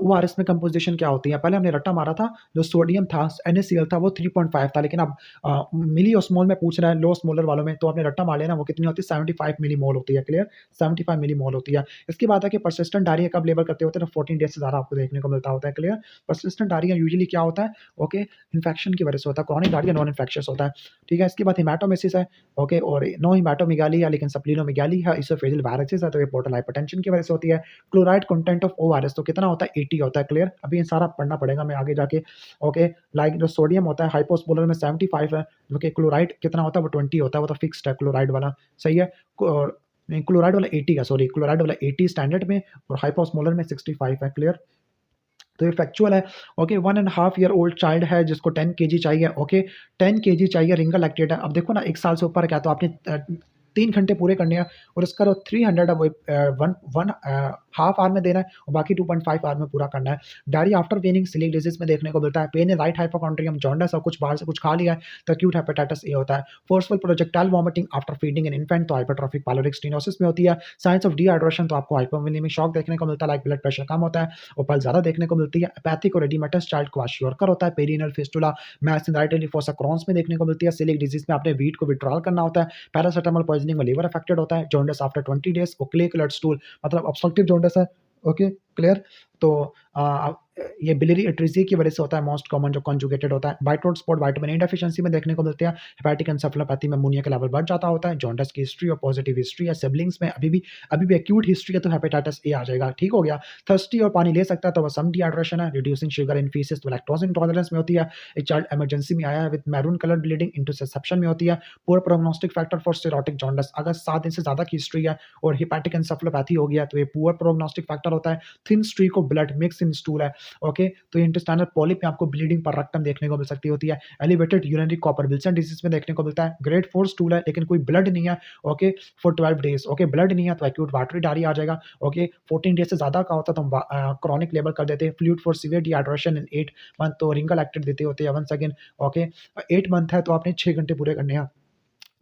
[SPEAKER 1] ओआरएस में कंपोजिशन क्या होती है? पहले हमने रट्टा मारा था, जो सोडियम था, NaCl था, वो 3.5 था, लेकिन अब मिली ऑस्मोल में पूछ रहा है लो स्मोलर वालों में, तो आपने रट्टा मार लेना, वो कितनी होती है? 75 मिलीमोल होती है। क्लियर? 75 मिलीमोल होती है। इसके बाद है कि परसिस्टेंट डायरिया कब लेबल करते होते हैं? तो 14 डेज से ज़्यादा आपको देखने को मिलता होता है। क्लियर? परसिस्टेंट डायरिया यूजुअली क्या होता है? ओके, इन्फेक्शन की वजह से होता है, क्रॉनिक डायरिया नॉन इन्फेक्शियस होता है। ठीक है? इसके बाद हेमाटोमेसिस है। ओके, और नो हेमाटोमेगाली है लेकिन स्प्लीनोमेगाली है, इसोफेजियल वायरसेस है तो ये पोर्टल हाइपरटेंशन की वजह से होती है। क्लोराइड कंटेंट ऑफ ओआरएस तो कितना होता है? 80 होता है। क्लियर? अभी ये सारा पढ़ना पड़ेगा हमें आगे जाके। ओके, लाइक जो सोडियम होता है हाइपोस्मोलर में 75 है, जो कि क्लोराइड कितना होता है? वो 20 होता है, वो तो फिक्स्ड है क्लोराइड वाला। सही है? और नहीं, क्लोराइड वाला 80 है, सॉरी, क्लोराइड वाला 80 स्टैंडर्ड में और हाइपोस्मोलर में 65 है। क्लियर? तो ये फैक्चुअल है। Okay, 1 and half year old child है जिसको 10 केजी चाहिए। ओके, 10 केजी चाहिए, रिंगल लैक्टेट है। अब देखो ना 1 साल से ऊपर क्या, तो आपने 3 घंटे पूरे करने हैं और उसका जो 300 है वो 1 हाफ आवर में देना है और बाकी 2.5 आवर में पूरा करना है। डायरी आफ्टर वीनिंग सिलिक डिजीज में देखने को मिलता है। Pain in right hypochondrium, jaundice और कुछ बाहर से कुछ खा लिया है तो एक्यूट हेपेटाइटिस ए होता है। Forceful projectile vomiting after feeding इन इन्फेंट तो हाइपरट्रॉफिक पायलोरिक स्टेनोसिस में होती है। साइंस ऑफ डिहाइड्रेशन तो आपको हाइपोवोलेमिक शॉक देखने को मिलता है, लाइक ब्लड प्रेशर कम होता है और पल्स ज़्यादा देखने को मिलती है। एपैथिक और एडिमेटस चाइल्ड को क्वाशियोरकर होता है। Perianal fistula mass in right iliac fossa Crohn's में देखने को मिलती है। सिलिक डिजीज में आपने वीट को विड्रॉल करना होता है। पैरासिटामोल पॉइजनिंग में लीवर अफेक्टेड होता है। जॉन्डिस आफ्टर 20 डेज और क्ले कलर्ड स्टूल मतलब ऑब्स्ट्रक्टिव जॉन्डिस है। Okay, clear. तो ये बिलियरी एट्रीजी की वजह से होता है, मोस्ट कॉमन जो कॉन्जुगेटेड होता है। White spot vitamin A deficiency में देखने को मिलते हैं। हेपेटिक एन्सेफेलोपैथी में अमोनिया का लेवल बढ़ जाता होता है। जॉन्डिस की हिस्ट्री और पॉजिटिव हिस्ट्री है। सिबलिंग्स में अभी भी एक्यूट हिस्ट्री है तो हेपेटाइटिस ए आ जाएगा। ठीक हो गया। थर्स्टी और पानी ले सकता है तो वह सम डिहाइड्रेशन है। रिड्यूसिंग शुगर इन फीसेस तो लैक्टोज इंटॉलरेंस में होती है। एक चाइल्ड इमरजेंसी में आया है with maroon colour bleeding into susception में होती है। Poor prognostic factor for cirrhotic jaundice, अगर 7 दिन से ज़्यादा की हिस्ट्री है और हेपेटिक एन्सेफेलोपैथी हो गया तो ये पुअर प्रोग्नोस्टिक फैक्टर होता है। Thin streak of blood mix in stool है। ओके, तो इंटेस्टाइनल पॉलिप में आपको ब्लीडिंग पर रक्तम देखने को मिल सकती होती है। Elevated urinary copper Wilson disease में देखने को मिलता है। ग्रेड 4 स्टूल है लेकिन कोई ब्लड नहीं है। Okay, for 12 days. Okay, blood नहीं है तो एक्यूट वाटरी डायरिया आ जाएगा। ओके, 14 डेज से ज़्यादा का होता है तो हम क्रॉनिक लेबल कर देते हैं। Fluid for severe dehydration in 8 month तो रिंगल एक्टेड देते होते हैं। वंस अगेन ओके, 8 मंथ है तो आपने 6 घंटे पूरे करने हैं।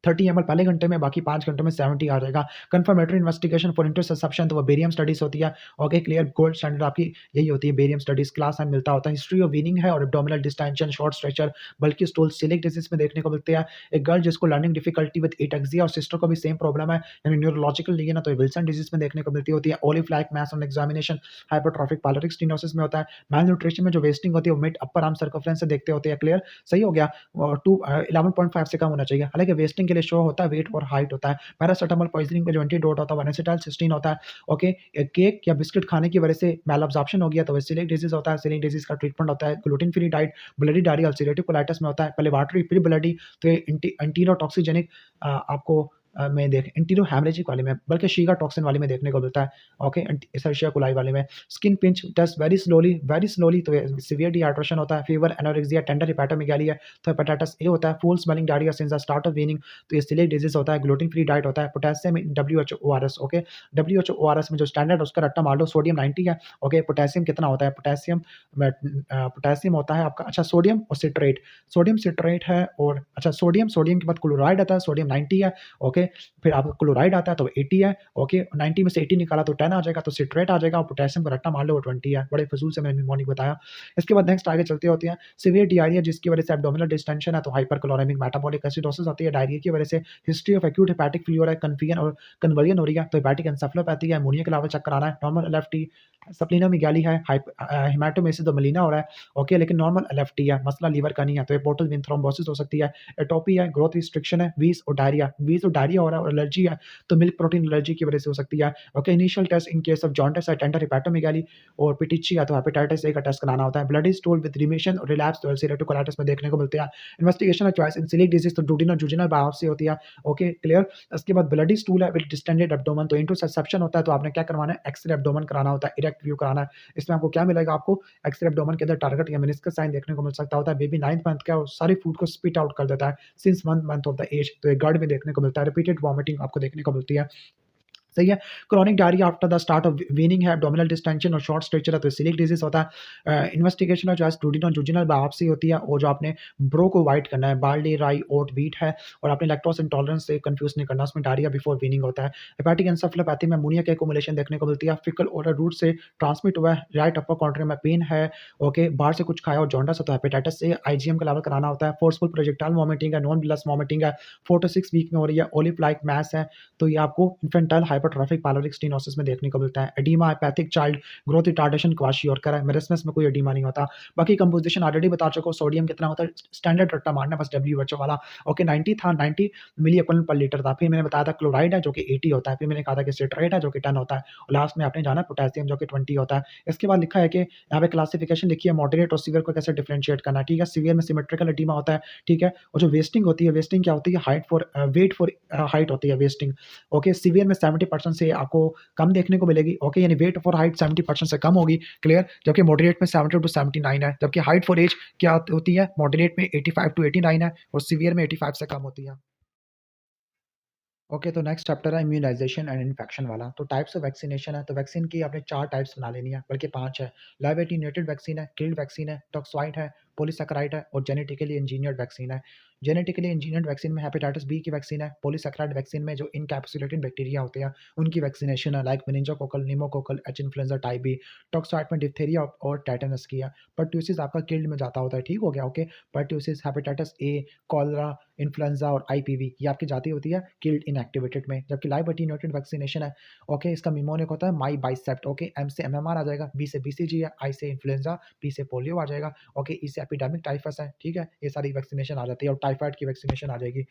[SPEAKER 1] 30 ml पहले घंटे में, बाकी 5 घंटे में 70 आ जाएगा। कंफर्मेटरी इन्वेस्टिगेशन फॉर इंटरसेप्शन तो वो बेरियम स्टडीज होती है। Okay, clear. गोल्ड स्टैंडर्ड आपकी यही होती है, बेरियम स्टडीज क्लास में मिलता होता है। हिस्ट्री ऑफ वीनिंग है और एब्डोमिनल डिस्टेंशन, शॉर्ट स्ट्रेचर, बल्कि स्टूल, सिलिक डिजीज में देखने को मिलते हैं। एक गर्ल जिसको लर्निंग डिफिकल्टी विद एटेक्सिया और सिस्टर को भी सेम प्रॉब्लम है यानी न्यूरोलॉजिकल नहीं है ना, तो विल्सन डिजीज में देखने को मिलती होती है। Olive like mass on examination hypertrophic pyloric stenosis में होता है। मैल न्यूट्रिशन में जो वेस्टिंग होती है वो मिड अपर आर्म सर्कमफ्रेंस से देखते होते हैं। क्लियर, सही हो गया। 11.5 से कम होना चाहिए। हालांकि वेस्टिंग के लिए शो होता है वेट और हाइट होता है। पैरासिटामोल पॉइजनिंग में जो एंटीडोट होता है वो एसिटाइलसिस्टीन होता है। ओके, केक या बिस्किट खाने की वजह से मैल एब्जॉर्प्शन हो गया तो सिलिक डिजीज होता है। सिलिक डिजीज का ट्रीटमेंट होता है gluten free diet. Bloody diarrhoea ulcerative colitis में होता है। पहले वाटरी फिर ब्लडी, तो ये एंटीरोटॉक्सिजेनिक आपको में देख एंटीरो हैमरेजिक वाले में, बल्कि शीगा टॉक्सिन वाले में देखने को मिलता है। ओके, एसर्शिया कोलाई वाले में। Skin pinch test very slowly तो सीवियर डिहाइड्रेशन होता है। फीवर, एनोरेक्सिया, टेंडर हिपैटोमेगाली है तो हेपेटाइटिस ए होता है। Full smelling diarrhoea since the start of weaning तो ये सिलिक डिजीज होता है। ग्लूटेन फ्री डाइट होता है। Potassium in WHO ORS। Okay, WHO ORS में जो स्टैंडर्ड उसका रट्टा मार लो, सोडियम 90 है। ओके, पोटेशियम कितना होता है? पोटेशियम होता है आपका, अच्छा, सोडियम और सिट्रेट, सोडियम सिट्रेट है और अच्छा सोडियम के बाद क्लोराइड आता है, सोडियम 90 है। ओके, फिर आपका क्लोराइड आता है तो 80 है। ओके, 90 में से 80 निकाला तो 10 आ जाएगा, तो सिट्रेट आ जाएगा और पोटेशियम का रट्टा मान लो वो 20 है। बड़े फजूल से मैंने मॉर्निंग बताया। इसके बाद नेक्स्ट आगे चलते होते हैं। सिवियर डायरिया जिसकी वजह से एब्डोमिनल डिस्टेंशन है तो हाइपरक्लोरेमिक मेटाबॉलिक एसिडोसिस होती है डायरिया की वजह से। History of acute hepatic fever है, कन्फ्यूजन और कन्वर्जन हो रही है तो हेपेटिक एन्सेफेलोपैथी है। अमोनिया के अलावा चक्कर आना है। नॉर्मल एलएफटी, सप्लीनोमेगाली है। हेमाटोमेसिस तो मलीना हो रहा है। ओके, लेकिन नॉर्मल एलएफटी है, मसला लीवर का नहीं है तो पोर्टल वेन थ्रोम्बोसिस हो सकती है। एटोपी है, ग्रोथ रिस्ट्रिक्शन है। वीज और डायरिया हो रहा है और एलर्जी है तो मिल्क प्रोटीन एलर्जी की वजह से हो सकती है। Okay, initial test in case of jaundice है, टेंडर हिपैटोमेगाली और पिटिची है तो हेपेटाइटिस ए का टेस्ट कराना होता है। ब्लडी स्टूल विद रिमिशन और रिलैप्स तो अल्सरेटिव कोलाइटिस में देखने को मिलते हैं। इन्वेस्टिगेशन ऑफ चॉइस इन सिलिक डिजीज तो डूडिनल जुजिनल बायोप्सी होती है। Okay, clear. इसके बाद ब्लडी स्टूल है विद डिस्टेंडेड एब्डोमेन तो इंटरसेप्शन होता है तो आपने क्या करवाना है? एक्सरे एब्डोमेन कराना होता है, इरेक्ट व्यू कराना है। इसमें आपको क्या मिलेगा? आपको एक्सरे एब्डोमेन के अंदर टारगेट या मेनिस्कस साइन देखने को मिल सकता होता है। बेबी 9th मंथ का सारी फूड को स्पिट आउट कर देता है since 1 month of the age तो एक गार्ड में देखने को मिलता है। रिपीटेड वॉमिटिंग आपको देखने को मिलती है। सही है। Chronic diarrhoea after the start of weaning है, एब्डोमिनल डिस्टेंशन और शॉर्ट स्ट्रेचर है तो सिलिक डिजीज होता है। इन्वेस्टिगेशन ऑफ जो डूडिनल जुजिनल बायोप्सी होती है और जो आपने ब्रो को वाइट करना है, बार्ली, राई, ओट, व्हीट है और आपने लैक्टोज इंटॉलरेंस से कंफ्यूज नहीं करना, उसमें डायरिया बिफोर वीनिंग होता है। हेपेटिक एन्सेफेलोपैथी में अमोनिया के एक्युमुलेशन देखने को मिलती है। फिकल ओरल रूट से ट्रांसमिट हुआ है। राइट अपर कॉन्ट्री में पेन है। ओके, बाहर से कुछ खाया और जॉन्डिस है तो हेपेटाइटिस से आईजीएम का लेवल कराना होता है। फोर्सफुल प्रोजेक्टाइल वॉमिटिंग है, नॉन ब्लस वॉमिटिंग है, 4 to 6 वीक में हो रही है। ओलिव लाइक मैस है तो ये आपको इन्फेंटाइल हाइपरट्रॉफिक पायलोरिक स्टेनोसिस में देखने को मिलता है। Edema, apathetic child growth retardation, kwashiorkor है। मेरिस्मस में कोई एडीमा नहीं होता। बाकी कंपोजिशन ऑलरेडी बता चुका हूं। सोडियम कितना होता है? स्टैंडर्ड रट्टा मारना बस WHO वाला। ओके, 90 था, 90 मिली एक्विवेलेंट पर लीटर था। फिर मैंने बताया था क्लोराइड है जो कि 80 होता है। फिर मैंने कहा था कि सिट्रेट है जो कि 10 होता है और लास्ट में आपने जाना पोटेशियम जो कि 20 होता है। इसके बाद लिखा है कि यहाँ पे क्लासिफिकेशन लिखी है मॉडरेट और सीवियर को कैसे डिफरेंशिएट करना है। ठीक है, सीवियर में सिमेट्रिकल एडीमा होता है। ठीक है, और जो वेस्टिंग होती है, वेस्टिंग क्या होती है? Height for wait for height होती है वेस्टिंग। ओके, सीवियर में 70 70% से आपको कम देखने को मिलेगी, ओके, यानी वेट फॉर हाइट 70% से कम होगी, क्लियर। जबकि मॉडरेट में 70 टू 79 है, जबकि हाइट फॉर एज क्या होती है, मॉडरेट में 85 टू 89 है और सीवियर में 85 से कम होती है। ओके, तो नेक्स्ट चैप्टर है इम्यूनाइजेशन एंड इन्फेक्शन वाला। तो टाइप्स ऑफ वैक्सीनेशन है, तो वैक्सीन की आपने 4 टाइप्स बना लेनी है, बल्कि 5 है। लाइव एटीन्यूएटेड वैक्सीन है, किल्ड वैक्सीन है, टॉक्सॉइड है, पॉलीसैकेराइड है और जेनेटिकली इंजीनियर्ड वैक्सीन है। जेनेटिकली इंजीनियर्ड वैक्सीन में हेपेटाइटिस बी की वैक्सीन है, पॉलीसैकेराइड वैक्सीन में जो इनकैप्सुलेटेड बैक्टीरिया होते हैं उनकी वैक्सीनेशन है, like meningococcal, pneumococcal, H influenza type B. Toxoid में डिप्थीरिया और टेटनस की है। पर्ट्यूसिस आपका किल्ड में जाता होता है, ठीक हो गया, okay. Pertussis, hepatitis A, cholera, influenza और आईपीवी ये आपकी जाती होती है किल्ड इनएक्टिवेटेड में। जबकि लाइव एटीन्यूएटेड वैक्सीनेशन है, ओके, इसका मिमोनिक होता है माई बाइसेप्ट, ओके। एम से एमएमआर आ जाएगा, बी से बीसीजी है, आई से इन्फ्लुएंजा, पी से पोलियो आ जाएगा, ओके। ई से एपिडेमिक टाइफस है, ठीक है। ये सारी वैक्सीनेशन आ जाती है और टाइफाइड की वैक्सीनेशन आ जाएगी,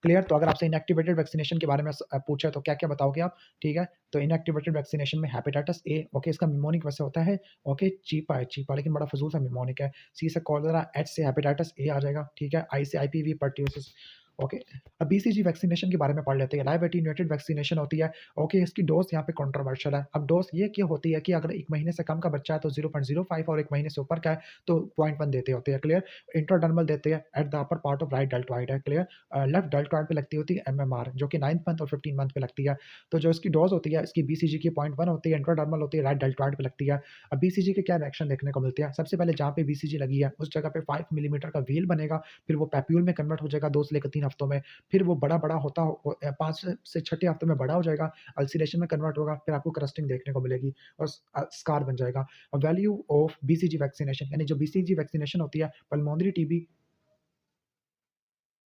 [SPEAKER 1] क्लियर। तो अगर आपसे इनएक्टिवेटेड वैक्सीनेशन के बारे में पूछे तो क्या क्या बताओगे आप, ठीक है। तो इनएक्टिवेटेड वैक्सीनेशन में हेपेटाइटिस ए, ओके, इसका मिमोनिक वैसे होता है, ओके, चीपा है, चीपा लेकिन बड़ा फजूल सा मिमोनिक है। सी से कॉलरा, एच से हेपेटाइटिस ए आ जाएगा, ठीक है। आई से आईपीवी, पर्ट्यूसिस, ओके। अब बीसीजी वैक्सीनेशन के बारे में पढ़ लेते हैं। लाइव एटीन्यूएटेड वैक्सीनेशन होती है, ओके। इसकी डोज यहाँ पे कंट्रोवर्शियल है। अब डोज ये क्या होती है कि अगर 1 महीने से कम का बच्चा है तो 0.05 और 1 महीने से ऊपर का है तो 0.1 देते होते हैं, क्लियर। इंट्राडर्मल देते हैं at the upper part of right deltoid है, क्लियर। लेफ्ट डेल्टॉइड पे लगती होती है एमएमआर, जो कि 9th मंथ और 15 मंथ पे लगती है। तो जो इसकी डोज होती है इसकी बीसीजी की 0.1 होती है, इंट्राडर्मल होती है, राइट डेल्टॉइड पे लगती है। अब बीसीजी के क्या रिएक्शन देखने को मिलती है, सबसे पहले जहाँ पे बीसीजी लगी है उस जगह पे 5 मिलीमीटर का व्हील बनेगा, फिर वो पैप्यूल में कन्वर्ट हो जाएगा 2 से लेकर 3 हफ्तों में। फिर वो बड़ा-बड़ा होता हो 5 से छठे हफ्ते में बड़ा हो जाएगा, अल्सीरेशन में कन्वर्ट होगा, फिर आपको क्रस्टिंग देखने को मिलेगी और स्कार बन जाएगा। और वैल्यू ऑफ बीसीजी वैक्सीनेशन, यानी जो बीसीजी वैक्सीनेशन होती है पल्मोनरी टीबी,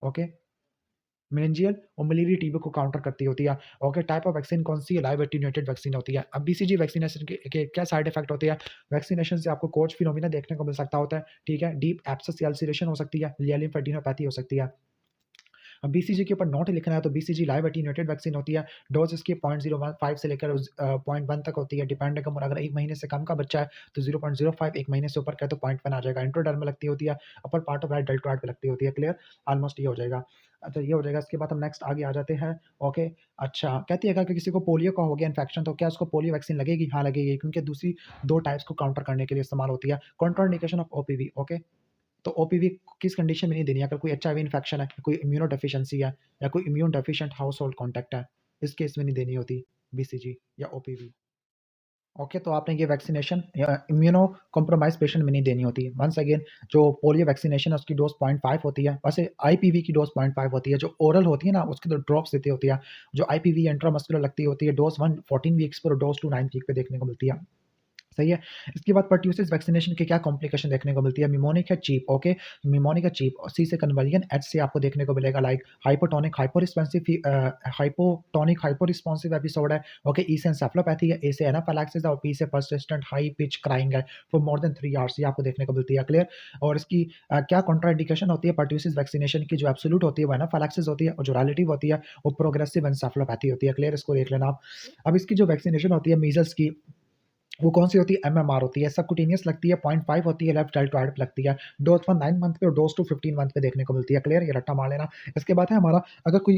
[SPEAKER 1] ओके, मेनिंजियल और मलेरिया टीबी को काउंटर करती होती है, ओके। टाइप ऑफ वैक्सीन कौन सी है, लाइव एटीन्यूएटेड वैक्सीन होती है। अब बीसीजी वैक्सीनेशन के क्या साइड इफेक्ट होते हैं, वैक्सीनेशन से आपको कोच फिनोमिना देखने को मिल सकता होता है, ठीक है। डीप एब्सेस या अल्सरेशन हो सकती है, लिम्फेडिनोपैथी हो सकती है। अब बीसीजी के ऊपर नोट लिखना है तो बीसीजी लाइव एटीन्यूएटेड वैक्सीन होती है, डोज इसकी 0.015 से लेकर 0.1 तक होती है, डिपेंड कम। अगर 1 महीने से कम का बच्चा है तो 0.05, 1 महीने से ऊपर का है तो 0.1 आ जाएगा। इंट्रोडर्म में लगती होती है, upper part of right deltoid पे लगती होती है, क्लियर। ऑलमोस्ट ये हो जाएगा। अच्छा, ये हो जाएगा। इसके बाद हम नेक्स्ट आगे आ जाते हैं, ओके। अच्छा, कहती है अगर किसी को पोलियो का हो गया इन्फेक्शन तो क्या उसको पोलियो वैक्सीन लगेगी? हाँ, लगेगी, क्योंकि दूसरी 2 टाइप्स को काउंटर करने के लिए इस्तेमाल होती है। Contraindication of OPV, okay. तो ओपीवी किस कंडीशन में नहीं देनी है, अगर कोई एचआईवी इन्फेक्शन है, कोई इम्यूनो डेफिशिएंसी है या कोई इम्यून डेफिशिएंट हाउसहोल्ड कॉन्टैक्ट है, इस केस में नहीं देनी होती बीसीजी या ओपीवी, ओके। तो आपने ये वैक्सीनेशन या इम्यूनो कॉम्प्रोमाइज़ पेशेंट में नहीं देनी होती। वंस अगेन, जो पोलियो वैक्सीनेशन है उसकी डोज़ 0.5 होती है, वैसे आईपीवी की डोज़ 0.5 होती है। जो ओरल होती है ना उसकी तो ड्रॉप्स देती होती है। जो आईपीवी इंट्रामस्कुलर लगती होती है, डोज़ 1 14 वीक्स पर और डोज़ 2 9 वीक पे देखने को मिलती है, सही है। इसके बाद पर्ट्यूसिस वैक्सीनेशन की क्या कॉम्प्लिकेशन देखने को मिलती है, निमोनिक है, चीप, ओके। निमोनिक है, चीप, और सी से कन्वर्जन, एच से आपको देखने को मिलेगा like hypotonic hyper responsive episode है, ओके। ई से एन्सेफलोपैथी है, ए से एनाफिलैक्सिस है और पी से पर्सिस्टेंट हाई पिच क्राइंग है फॉर मोर देन 3 आवर्स, ये आपको देखने को मिलती है, क्लियर। और इसकी क्या कॉन्ट्राइंडिकेशन होती है पर्ट्यूसिस वैक्सीनेशन की, जो एब्सोल्यूट होती है वो एनाफिलैक्सिस होती है और जो रिलेटिव होती है वो प्रोग्रेसिव एन्सेफलोपैथी होती है, क्लियर। इसको देख लेना आप। अब इसकी जो वैक्सीनेशन होती है मीजल्स की, वो कौन-सी होती है? एमएमआर होती है, सबक्यूटेनियस लगती है, 0.5 होती है, लेफ्ट डेल्टॉइड पे लगती है। डोज़ 1 9 मंथ पे और डोज़ 2 15 मंथ पे देखने को मिलती है, क्लियर? ये रट्टा मार लेना। इसके बाद है हमारा, अगर कोई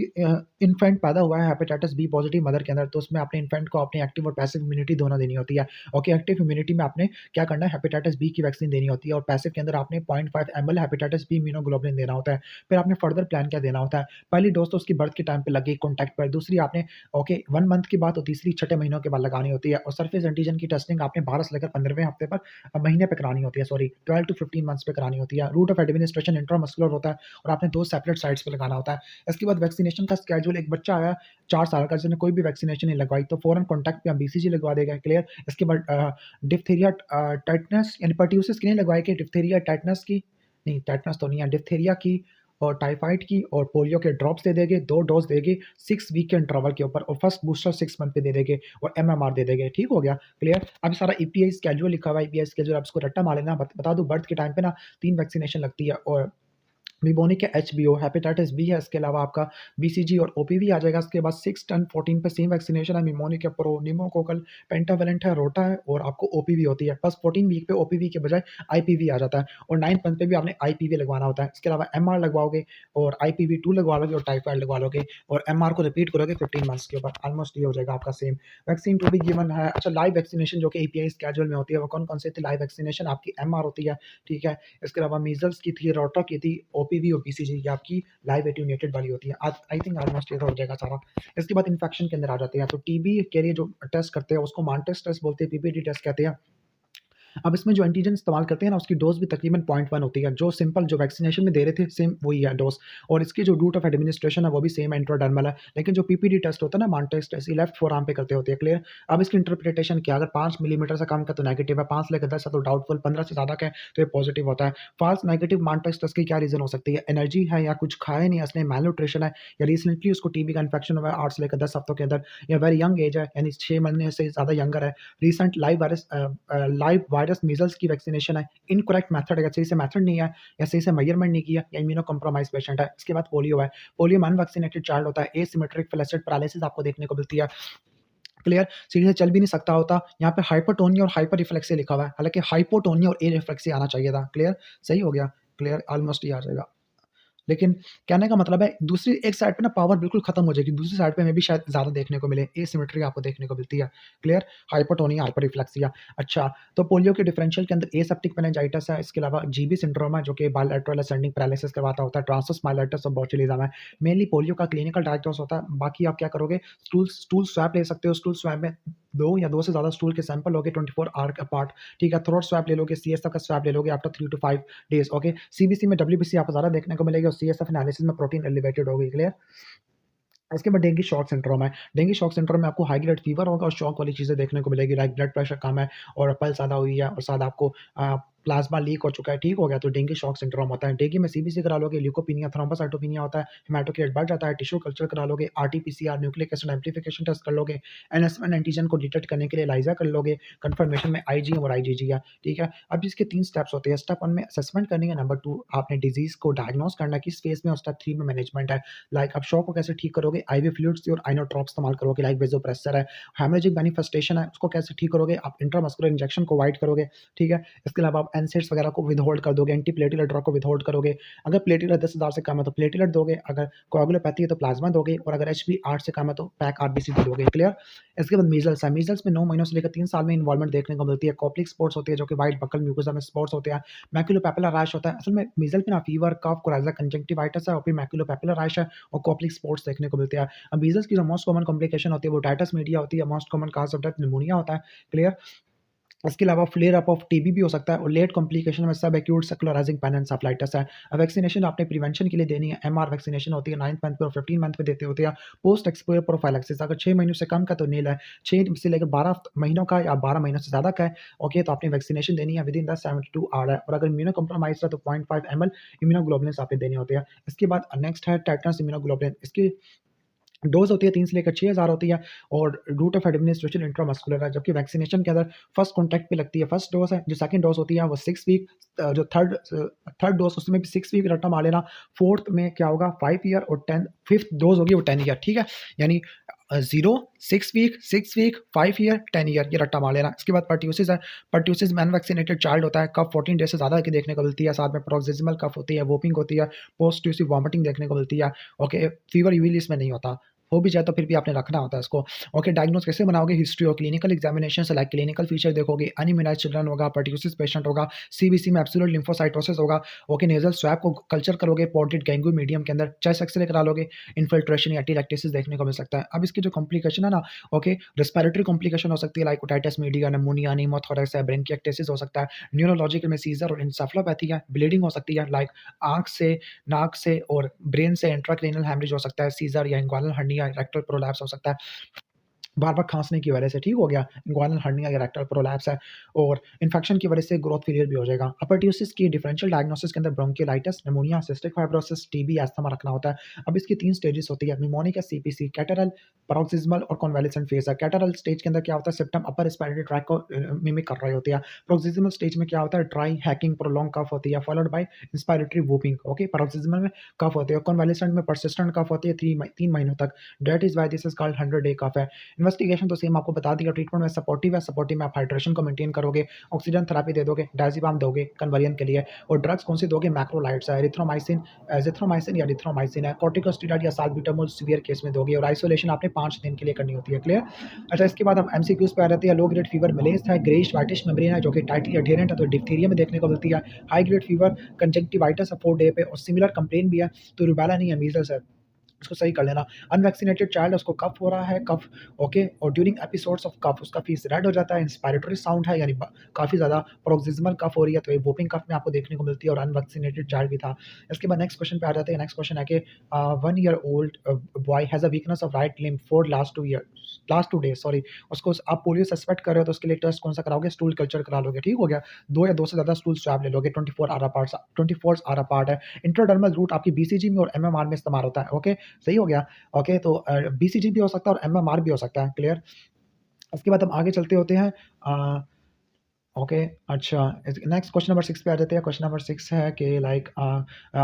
[SPEAKER 1] इन्फेंट पैदा हुआ है हेपेटाइटिस बी पॉज़िटिव मदर के अंदर, तो उसमें अपने इन्फेंट को अपनी एक्टिव और पैसिव इम्यूनिटी दोनों देनी होती है। ओके, एक्टिव इम्यूनिटी में आपने क्या करना है, हेपेटाइटिस बी की वैक्सीन देनी होती है और पैसिव के अंदर आपने 0.5 एमएल हेपेटाइटिस बी इम्यूनोग्लोबुलिन देना होता है। फिर आपने फर्दर प्लान क्या देना होता है? पहली डोज़ तो उसकी बर्थ के टाइम पे लगी कॉन्टैक्ट पर, दूसरी आपने, ओके, 1 मंथ के बाद और तीसरी छठे महीनों के बाद लगानी होती है। और सरफेस एंटीजन की टेस्टिंग आपने 12 से लेकर 15वें हफ्ते पर, महीने पे करानी होती है, सॉरी 12 टू 15 मंथ्स पे करानी होती है। रूट ऑफ एडमिनिस्ट्रेशन इंट्रामस्कुलर होता है और आपने 2 सेपरेट साइट्स पे लगाना होता है। इसके बाद वैक्सीनेशन का शेड्यूल, एक बच्चा आया 4 साल का जिसने कोई भी वैक्सीनेशन नहीं लगवाई तो फौरन कॉन्टैक्ट पे हम बीसीजी लगवा देगा, क्लियर। इसके बाद डिप्थीरिया टेटनस यानी पर्ट्यूसिस की नहीं लगवाई कि डिप्थीरिया टेटनस की, नहीं टेटनस तो नहीं है, डिप्थीरिया की और टाइफाइड की और पोलियो के ड्रॉप्स दे देंगे, 2 डोज़ देंगे 6 वीक के इंटरवल के ऊपर और फर्स्ट बूस्टर 6 मंथ पे दे देंगे और एमएमआर दे देंगे, ठीक हो गया, क्लियर। अब सारा ईपीआई स्केड्यूल लिखा हुआ है, ईपीआई स्केड्यूल आप इसको रट्टा मार लेना। बता दूँ बर्थ के टाइम पे ना 3 वैक्सीनेशन लगती है और निमोनिक है एचबीओ, हेपेटाइटिस बी है, इसके अलावा आपका बीसीजी और ओपीवी आ जाएगा। इसके बाद 6, 10, 14 पे सेम वैक्सीनेशन है, निमोनिक है, प्रो, निमोकोकल, पेंटावेलेंट है, रोटा है और आपको ओपीवी होती है। बस 14 वीक पे ओपीवी के बजाय आईपीवी आ जाता है और 9th मंथ पे भी आपने आईपीवी लगवाना होता है। इसके अलावा एमआर लगवाओगे और आईपीवी 2 लगवा लोगे और टाइफाइड लगवा लोगे और एमआर को रिपीट करोगे 15 मंथ्स के ऊपर। ऑलमोस्ट ये हो जाएगा आपका same. Vaccine to be given है। अच्छा, लाइव वैक्सीनेशन जो कि एपीआई स्केड्यूल में होती है, वो कौन-कौन सी थी लाइव वैक्सीनेशन? आपकी एमआर होती है, ठीक है? इसके अलावा मीज़ल्स की थी, रोटा की थी, ओपीवी और बीसीजी की आपकी लाइव एटेन्यूएटेड वाली होती है। आज आई थिंक ऑलमोस्ट ये तो हो जाएगा सारा। इसके बाद इन्फेक्शन के अंदर आ जाते हैं। तो टीबी के लिए जो टेस्ट करते हैं उसको मार्टेस टेस्ट बोलते हैं, पीपीटी टेस्ट कहते हैं। अब इसमें जो एंटीजन इस्तेमाल करते हैं ना, उसकी डोज़ भी तकरीबन 0.1 होती है। जो सिंपल जो वैक्सीनेशन में दे रहे थे, सेम वही है डोज़ और इसकी जो रूट ऑफ एडमिनिस्ट्रेशन है, वो भी सेम इंट्राडर्मल है। लेकिन जो पीपीडी टेस्ट होता है ना, मार्टेस टेस्ट, ये लेफ्ट फोरआर्म पे करते होते हैं, क्लियर? अब इसकी इंटरप्रिटेशन क्या है? अगर 5 मिलीमीटर से कम का तो नेगेटिव है, 5 से लेकर 10 है तो डाउटफुल, 15 से ज़्यादा का है तो ये पॉजिटिव होता है। फ़ॉल्स नेगेटिव मार्टेस टेस्ट की क्या रीज़न हो सकती है? एनर्जी है या कुछ खाया नहीं है इसने, मैलन्यूट्रिशन है या रिसेंटली उसको टीबी का इन्फेक्शन हुआ है 8 से लेकर 10 हफ्तों के अंदर या वेरी यंग एज है, यानी 6 महीने से ज़्यादा यंगर है। रिसेंट लाइव वायरस मीज़ल्स की वैक्सीनेशन है, इनकरेक्ट मेथड है, या सही से मेथड नहीं है या सही से मेजरमेंट नहीं किया या इम्यूनो कॉम्प्रोमाइज़ पेशेंट है। इसके बाद पोलियो है। पोलियो में अनवैक्सीनेटेड चाइल्ड होता है, एसिमेट्रिक फ्लैसिड पैरालिसिस आपको देखने को मिलती है। क्लियर? सीधे चल भी नहीं सकता होता। यहाँ पे हाइपरटोनिया और हाइपर रिफ्लेक्सिया लिखा हुआ है, हालाँकि हाइपोटोनिया और ए रिफ्लेक्सिया आना चाहिए था। क्लियर? सही हो गया? क्लियर? ऑलमोस्ट ये आ जाएगा। लेकिन कहने का मतलब है दूसरी एक साइड पे ना पावर बिल्कुल खत्म हो जाएगी, दूसरी साइड पे मे बी शायद ज़्यादा देखने को मिले, एसिमेट्री आपको देखने को मिलती है। क्लियर? Hypotonia, hyper reflexia. अच्छा, तो पोलियो के डिफरेंशियल के अंदर एसेप्टिक मेनिंजाइटिस है, इसके अलावा जीबी सिंड्रोम है जो कि बायलैटरल असेंडिंग पैरालिसिस करवाता होता है, ट्रांसवर्स माइलेटस और बोचुलिज्म है। मेनली पोलियो का क्लिनिकल डायग्नोस होता है, बाकी आप क्या करोगे, स्टूल स्टूल स्वैब ले सकते हो, स्टूल स्वैब में 2 या 2 से ज़्यादा स्टूल के सैंपल लोगे 24 आवर अपार्ट, ठीक है? थ्रोट स्वैब ले लोगे, सीएसएफ का स्वैब ले लोगे after 3 to 5 days, okay? CBC में डब्ल्यूबीसी आपको ज़्यादा देखने को मिलेगी और सीएसएफ एनालिसिस में प्रोटीन एलिवेटेड होगी, क्लियर? इसके बाद डेंगू शॉक सिंड्रोम है। डेंगू शॉक सिंड्रोम में आपको हाई ग्रेड फीवर होगा और शॉक वाली चीज़ें देखने को मिलेगी, लाइक ब्लड प्रेशर कम है और पल्स ज़्यादा हुई है और साथ आपको प्लाज़्मा लीक हो चुका है, ठीक हो गया, तो डेंगू शॉक सिंड्रोम होता है। डेंगू में सीबीसी करा लोगे, ल्यूकोपीनिया, थ्रोम्बोसाइटोपिनिया होता है, हेमाटोक्रिट बढ़ जाता है, टिश्यू कल्चर करा लोगे, RT PCR, nucleic acid amplification test कर लोगे, एनएसवन एंटीजन को डिटेक्ट करने के लिए एलाइज़ा कर लोगे, कन्फर्मेशन में आईजीएम और आईजीजी है, ठीक है? अब इसके 3 स्टेप्स होते हैं। स्टेप 1 में असेसमेंट करनी है, नंबर 2 आपने डिज़ीज़ को डायग्नोज़ करना है किस फेज़ में और स्टेप 3 में मैनेजमेंट है। लाइक आप शॉक को कैसे ठीक करोगे, आईवी फ्लूइड्स और आइनोट्रॉप इस्तेमाल करोगे, लाइक वेज़ोप्रेसर है, हेमरेजिक मैनिफेस्टेशन है, उसको कैसे ठीक करोगे, आप इंट्रामस्कुलर इंजेक्शन को अवॉइड करोगे, ठीक है? इसके अलावा आप एनसेड्स वगैरह को विथहोल्ड कर दोगे, एंटीप्लेटलेट ड्रग को विथहोल्ड करोगे। अगर प्लेटलेट 10,000 से कम है तो प्लेटलेट दोगे, अगर कोआगुलोपैथी है तो प्लाज़्मा दोगे और अगर एचबी 8 से कम है तो पैक आरबीसी दे दोगे, क्लियर? इसके बाद मीज़ल्स है, मीज़ल्स में 9 महीनों से लेकर 3 साल में इन्वॉल्वमेंट देखने को मिलती है। कॉप्लिक स्पॉट्स होती है जो कि व्हाइट बकल म्यूकोसा में स्पॉट्स होते हैं। मैक्युलोपैपुलर रैश होता है। असल में मीज़ल्स में ना फीवर, कफ, कोराज़ा कंजंक्टिवाइटिस है और फिर मैक्युलोपैपुलर रैश है और कॉप्लिक स्पॉट्स देखने को मिलते हैं। अब मीज़ल्स की जो मोस्ट कॉमन कॉम्प्लिकेशन होती है वो ओटाइटिस मीडिया होती है, most common cause of death pneumonia होता है, क्लियर? इसके अलावा फ्लेयर अप ऑफ टीबी भी हो सकता है और लेट कॉम्प्लिकेशन में सब एक्यूट स्क्लेरोसिस पेनिनसाइटिस है। वैक्सीनेशन आपने प्रिवेंशन के लिए देनी है, एमआर वैक्सीनेशन होती है 9th मंथ पे और 15 मंथ पे देते होते हैं। पोस्ट एक्सपोजर प्रोफाइलैक्सिस अगर 6 महीनों से कम का तो नील है, 6 से लेकर 12 महीनों का या 12 महीनों से ज़्यादा का है, ओके, तो आपने वैक्सीनेशन देनी है विदिन द 72 आवर है और अगर इम्यूनो कॉम्प्रोमाइज़ है तो 0.5 ml इम्यूनोग्लोबुलिन्स आपने देने होते हैं। इसके बाद नेक्स्ट है टेटनस इम्यूनोग्लोबुलिन, इसकी डोज़ होती है 3 से लेकर 6,000 होती है और रूट ऑफ एडमिनिस्ट्रेशन इंट्रामस्कुलर है, जबकि वैक्सीनेशन के अंदर फर्स्ट कॉन्टैक्ट पे लगती है, फर्स्ट डोज़ है, जो सेकंड डोज़ होती है वो 6 वीक, जो थर्ड डोज़ उसमें भी 6 वीक रट्टा मार लेना, फोर्थ में क्या होगा 5 ईयर और 10 फिफ्थ डोज़ होगी वो 10 ईयर, ठीक है? यानी 0, 6 वीक, 6 वीक, 5 ईयर, 10 ईयर ये रट्टा मार लेना। इसके बाद पर्ट्यूसिस है, पर्ट्यूसिस में अनवैक्सीनेटेड चाइल्ड होता है, कफ 14 डेज़ से ज़्यादा की देखने को मिलती है, साथ में paroxysmal कफ होती है, वोमिटिंग होती है, पोस्ट ट्यूसिव वॉमिटिंग देखने को मिलती है, ओके, फीवर यूजुअली इसमें नहीं होता। हो भी जाए तो फिर भी आपने रखना होता है इसको। ओके, डायग्नोज़ कैसे बनाओगे? हिस्ट्री और क्लिनिकल एग्जामिनेशन से लाइक क्लिनिकल फीचर देखोगे, अनइम्यूनाइज्ड चिल्ड्रन होगा, पर्ट्यूसिस पेशेंट होगा, सीबीसी में एब्सोल्यूट लिम्फोसाइटोसिस होगा, ओके, नेज़ल स्वैब को कल्चर करोगे, पोर्टेड डेंगू मीडियम के अंदर, चेस्ट एक्स-रे करा लोगे, इन्फिल्ट्रेशन या टेलेक्टेसिस देखने को मिल सकता है। अब इसकी जो कॉम्प्लिकेशन है ना, ओके, रेस्पिरेटरी कॉम्प्लिकेशन हो सकती है लाइक ओटाइटिस मीडिया, निमोनिया, निमोथोरेक्स है, ब्रोंकिएक्टेसिस हो सकता है, न्यूरोलॉजिकल में सीज़र और एन्सेफेलोपैथी है, ब्लीडिंग हो सकती है लाइक आँख से, नाक से और ब्रेन से इंट्राक्रैनियल हेमरेज हो सकता है, सीज़र या इंग्वानल हर्निया, रेक्टल प्रोलैप्स हो सकता है। बार-बार खाँसने की वजह से, ठीक हो गया? इंग्वायनल हर्निया या रेक्टल प्रोलैप्स है और इन्फेक्शन की वजह से ग्रोथ फेलियर भी हो जाएगा। अपर्ट्यूसिस की डिफरेंशियल डायग्नोसिस के अंदर bronchiolitis, pneumonia, cystic fibrosis, TB, asthma रखना होता है। अब इसकी 3 स्टेजेस होती है, निमोनिक या सीपीसी, कैटरल, पैरोक्सिस्मल और कन्वालेसेंट फेज़ है। कैटरल स्टेज के अंदर क्या होता है, सिम्पटम अपर रेस्पिरेटरी ट्रैक्ट को मिमिक कर रही होती है। पैरोक्सिस्मल स्टेज में क्या होता है, ड्राई, हैकिंग, प्रोलॉन्ग कफ होती है, followed by inspiratory whooping, okay? Paroxysmal में कफ होती है, कन्वालेसेंट में परसिस्टेंट कफ होती है 3 महीनों तक। That is why this is called 100 day cough है। इन्वेस्टिगेशन तो सेम आपको बता दिया, ट्रीटमेंट में सपोर्टिव है, सपोर्टिव में आप हाइड्रेशन को मेंटेन करोगे, ऑक्सीजन थेरेपी दे दोगे, डायज़ेपाम दोगे कन्वर्जन के लिए और ड्रग्स कौन-सी दोगे, मैक्रोलाइड्स है, एरिथ्रोमाइसिन एजिथ्रोमाइसिन या एरिथ्रोमाइसिन है, कॉर्टिकोस्टेरॉइड या साल्बुटामोल सीवियर केस में दोगे और आइसोलेशन आपने 5 दिन के लिए करनी होती है, क्लियर? अच्छा, इसके बाद हम एमसीक्यूज़ पे आ जाते हैं। लो ग्रेड फीवर मलेरिया है, ग्रेइश व्हाइटिश मेम्ब्रेन है जो कि टाइटली एडहेरेंट है तो डिप्थीरिया में देखने को मिलती है। हाई ग्रेड फीवर कंजंक्टिवाइटिस है 4 डे पे और सिमिलर कंप्लेन भी है, तो रूबेला नहीं है, मीज़ल्स है। उसको सही कर लेना। अनवैक्सीनेटेड चाइल्ड है, उसको कफ हो रहा है, कफ, ओके, और ड्यूरिंग एपिसोड्स ऑफ कफ उसका फेस रेड हो जाता है, इंस्पिरेटरी साउंड है यानी काफ़ी ज़्यादा प्रोक्सिमल कफ हो रही है, तो ये वोपिंग कफ में आपको देखने को मिलती है और अनवैक्सीनेटेड चाइल्ड भी था। इसके बाद नेक्स्ट क्वेश्चन पे आ जाते हैं। नेक्स्ट क्वेश्चन है कि 1 year old boy has a weakness of right limb for last 2 days, sorry, उसको आप पोलियो सस्पेक्ट कर रहे हो तो उसके लिए टेस्ट कौन-सा कराओगे? स्टूल कल्चर करा लोगे, ठीक हो गया? 2 या 2 से ज़्यादा स्टूल स्वैब ले लोगे, 24 आवर अपार्ट है। इंट्राडर्मल रूट आपकी बीसीजी में और एमएमआर में इस्तेमाल होता है, ओके? सही हो गया? ओके, तो बीसीजी भी हो सकता है और एमएमआर भी हो सकता है, क्लियर? उसके बाद हम आगे चलते होते हैं। अ ओके, अच्छा, नेक्स्ट क्वेश्चन नंबर 6 पे आ जाते हैं। क्वेश्चन नंबर 6 है कि like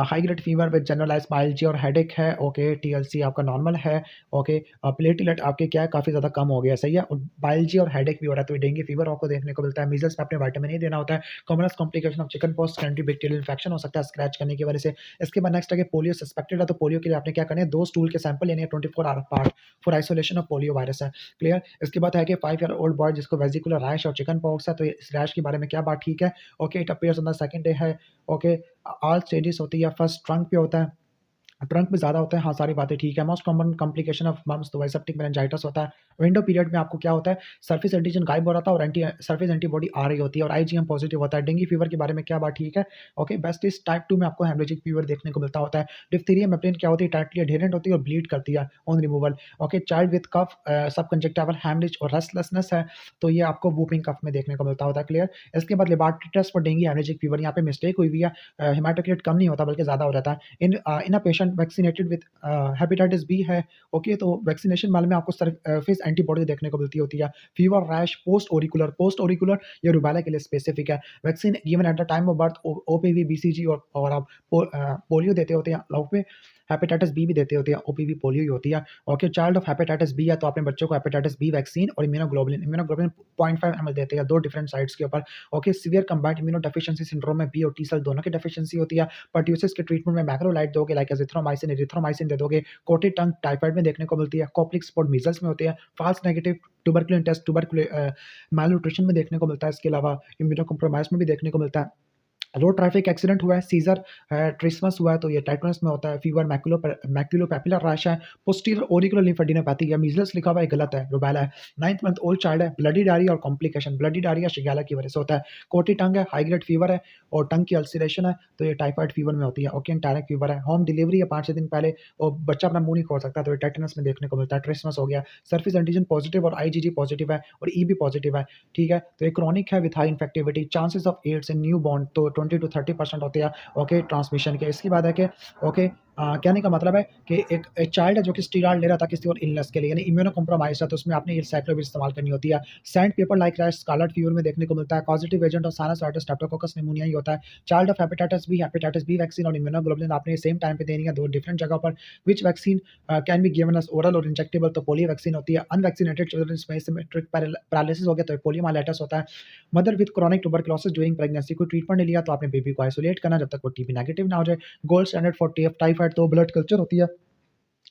[SPEAKER 1] high grade fever with generalized myalgia और हेडेक है, ओके, टीएलसी आपका नॉर्मल है, ओके, प्लेटलेट आपके क्या है, काफ़ी ज़्यादा कम हो गया, सही है, और माइल्जी और हेडेक भी हो रहा है, तो डेंगू फीवर आपको देखने को मिलता है। मीजल्स में आपने विटामिन ए देना होता है। Commonest complication of chicken pox कैंटी बैक्टीरियल इन्फेक्शन हो सकता है स्क्रैच करने की वजह से। इसके बाद नेक्स्ट है कि पोलियो सस्पेक्टेड है, तो पोलियो के लिए आपने क्या करना है, 2 स्टूल के सैंपल लेने हैं 24 hour apart for isolation of polio virus है, क्लियर? इसके बाद है कि 5 ईयर ओल्ड बॉय जिसको वेसिकुलर रैश और चिकन पॉक्स है, तो इस रैश के बारे में क्या बात ठीक है? Okay, it appears on the second day है, ओके, ऑल स्टेजेस होती है, फर्स्ट ट्रंक पे होता है, ट्रंक में ज़्यादा होता है, हाँ, सारी बातें ठीक है। Most common complication of mumps तो एसेप्टिक मेनिंजाइटिस होता है। विंडो पीरियड में आपको क्या होता है, सरफेस एंटीजन गायब हो रहा था और सरफेस एंटीबॉडी आ रही होती है और आईजीएम पॉजिटिव होता है। डेंगू फीवर के बारे में क्या बात ठीक है? ओके, बेस्ट इज़ टाइप 2 में आपको हेमरेजिक फीवर देखने को मिलता होता है। डिप्थीरिया मेम्ब्रेन क्या होती है, टाइटली एडहेरेंट होती है और ब्लीड करती है on removal. Okay, child with cough, subconjunctival hemorrhage और रेस्टलेसनेस है, तो ये आपको वूपिंग कफ में देखने को मिलता होता है, क्लियर? इसके बाद laboratory test for dengue haemorrhagic fever, यहाँ पे मिस्टेक हुई हुई है, हेमाटोक्रिट कम नहीं होता बल्कि ज़्यादा हो जाता है। In a patient vaccinated with hepatitis B है, ओके, तो वैक्सीनेशन वाले में आपको सरफेस एंटीबॉडी देखने को मिलती होती है। फीवर, रैश, पोस्ट ओरिकुलर ये रूबेला के लिए स्पेसिफिक है। Vaccine given at the time of birth OPV, BCG और आप पोलियो देते होते हैं, लोग पे हेपेटाइटिस बी भी देते होते हैं, ओपीवी पोलियो ही होती है। Okay, child of hepatitis B है तो अपने बच्चों को हेपेटाइटिस बी वैक्सीन और इम्यूनोग्लोबुलिन 0.5 ml देते हैं, 2 डिफरेंट साइट्स के ऊपर। Okay, severe combined immunodeficiency syndrome में बी और टी सेल दोनों की डेफिशिएंसी होती है। पर्ट्यूसिस के ट्रीटमेंट में मैक्रोलाइड दोगे, लाइक एजिथ्रोमाइसिन, एरिथ्रोमाइसिन दे दोगे। कोटेड टंग टाइफाइड में देखने को मिलती है। कॉप्लिक स्पॉट मीजल्स में होते हैं। False negative tuberculin test malnutrition में देखने को मिलता है। इसके अलावा इम्यूनो कॉम्प्रोमाइज़ में भी देखने को मिलता है। रोड ट्रैफिक एक्सीडेंट हुआ है, सीज़र है, ट्रिस्मस हुआ है तो ये टेटनस में होता है। फीवर, मैक्युलोपैपुलर रैश है, पोस्टीरियर ऑरिकुलर लिम्फेडेनोपैथी है, मीज़ल्स लिखा हुआ है गलत है, रूबेला है। 9th मंथ ओल्ड चाइल्ड है, ब्लडी डायरिया और कॉम्प्लिकेशन, ब्लडी डायरिया शिगेला की वजह से होता है। कोटी टंग है, हाई ग्रेड फीवर है और टंग की अल्सरेशन है, तो ये टाइफाइड फीवर में होती है। ओके, टायरिक फीवर है, होम डिलीवरी है 5 दिन पहले और बच्चा अपना मुँह नहीं खोल सकता तो ये टेटनस में देखने को मिलता है। ट्रिस्मस हो गया, सरफेस एंटीजन पॉजिटिव और आईजीजी पॉजिटिव है और ई भी पॉजिटिव है, ठीक है? तो ये क्रॉनिक है with high infectivity, chances of AIDS in newborn तो 20 to 30% होते हैं, ओके, ट्रांसमिशन के। इसके बाद है कि ओके, कहने का मतलब है कि एक चाइल्ड है जो कि स्टीरॉइड ले रहा था किसी और इलनेस के लिए यानी इम्यूनो कॉम्प्रोमाइज़ है तो उसमें आपने एसाइक्लोविर इस्तेमाल करनी होती है। Sandpaper like rash scarlet fever में देखने को मिलता है। Positive agent of sinusitis streptococcus pneumoniae ही होता है। Child of hepatitis B vaccine और इम्यूनोग्लोबुलिन आपने सेम टाइम पे देनी है 2 डिफरेंट जगह पर। Which vaccine can be given as oral और इंजेक्टेबल, तो पोलियो वैक्सीन होती है। अनवैक्सीनेटेड चिल्ड्रन में सिमेट्रिक पैरालिसिस हो गया तो पोलियोमाइलाइटिस होता है। Mother with chronic tuberculosis during pregnancy, कोई ट्रीटमेंट नहीं लिया तो आपने बेबी को आइसोलेट करना जब तक वो टीबी नेगेटिव ना हो जाए। गोल्ड स्टैंडर्ड फॉर टाइफाइड तो ब्लड कल्चर होती है,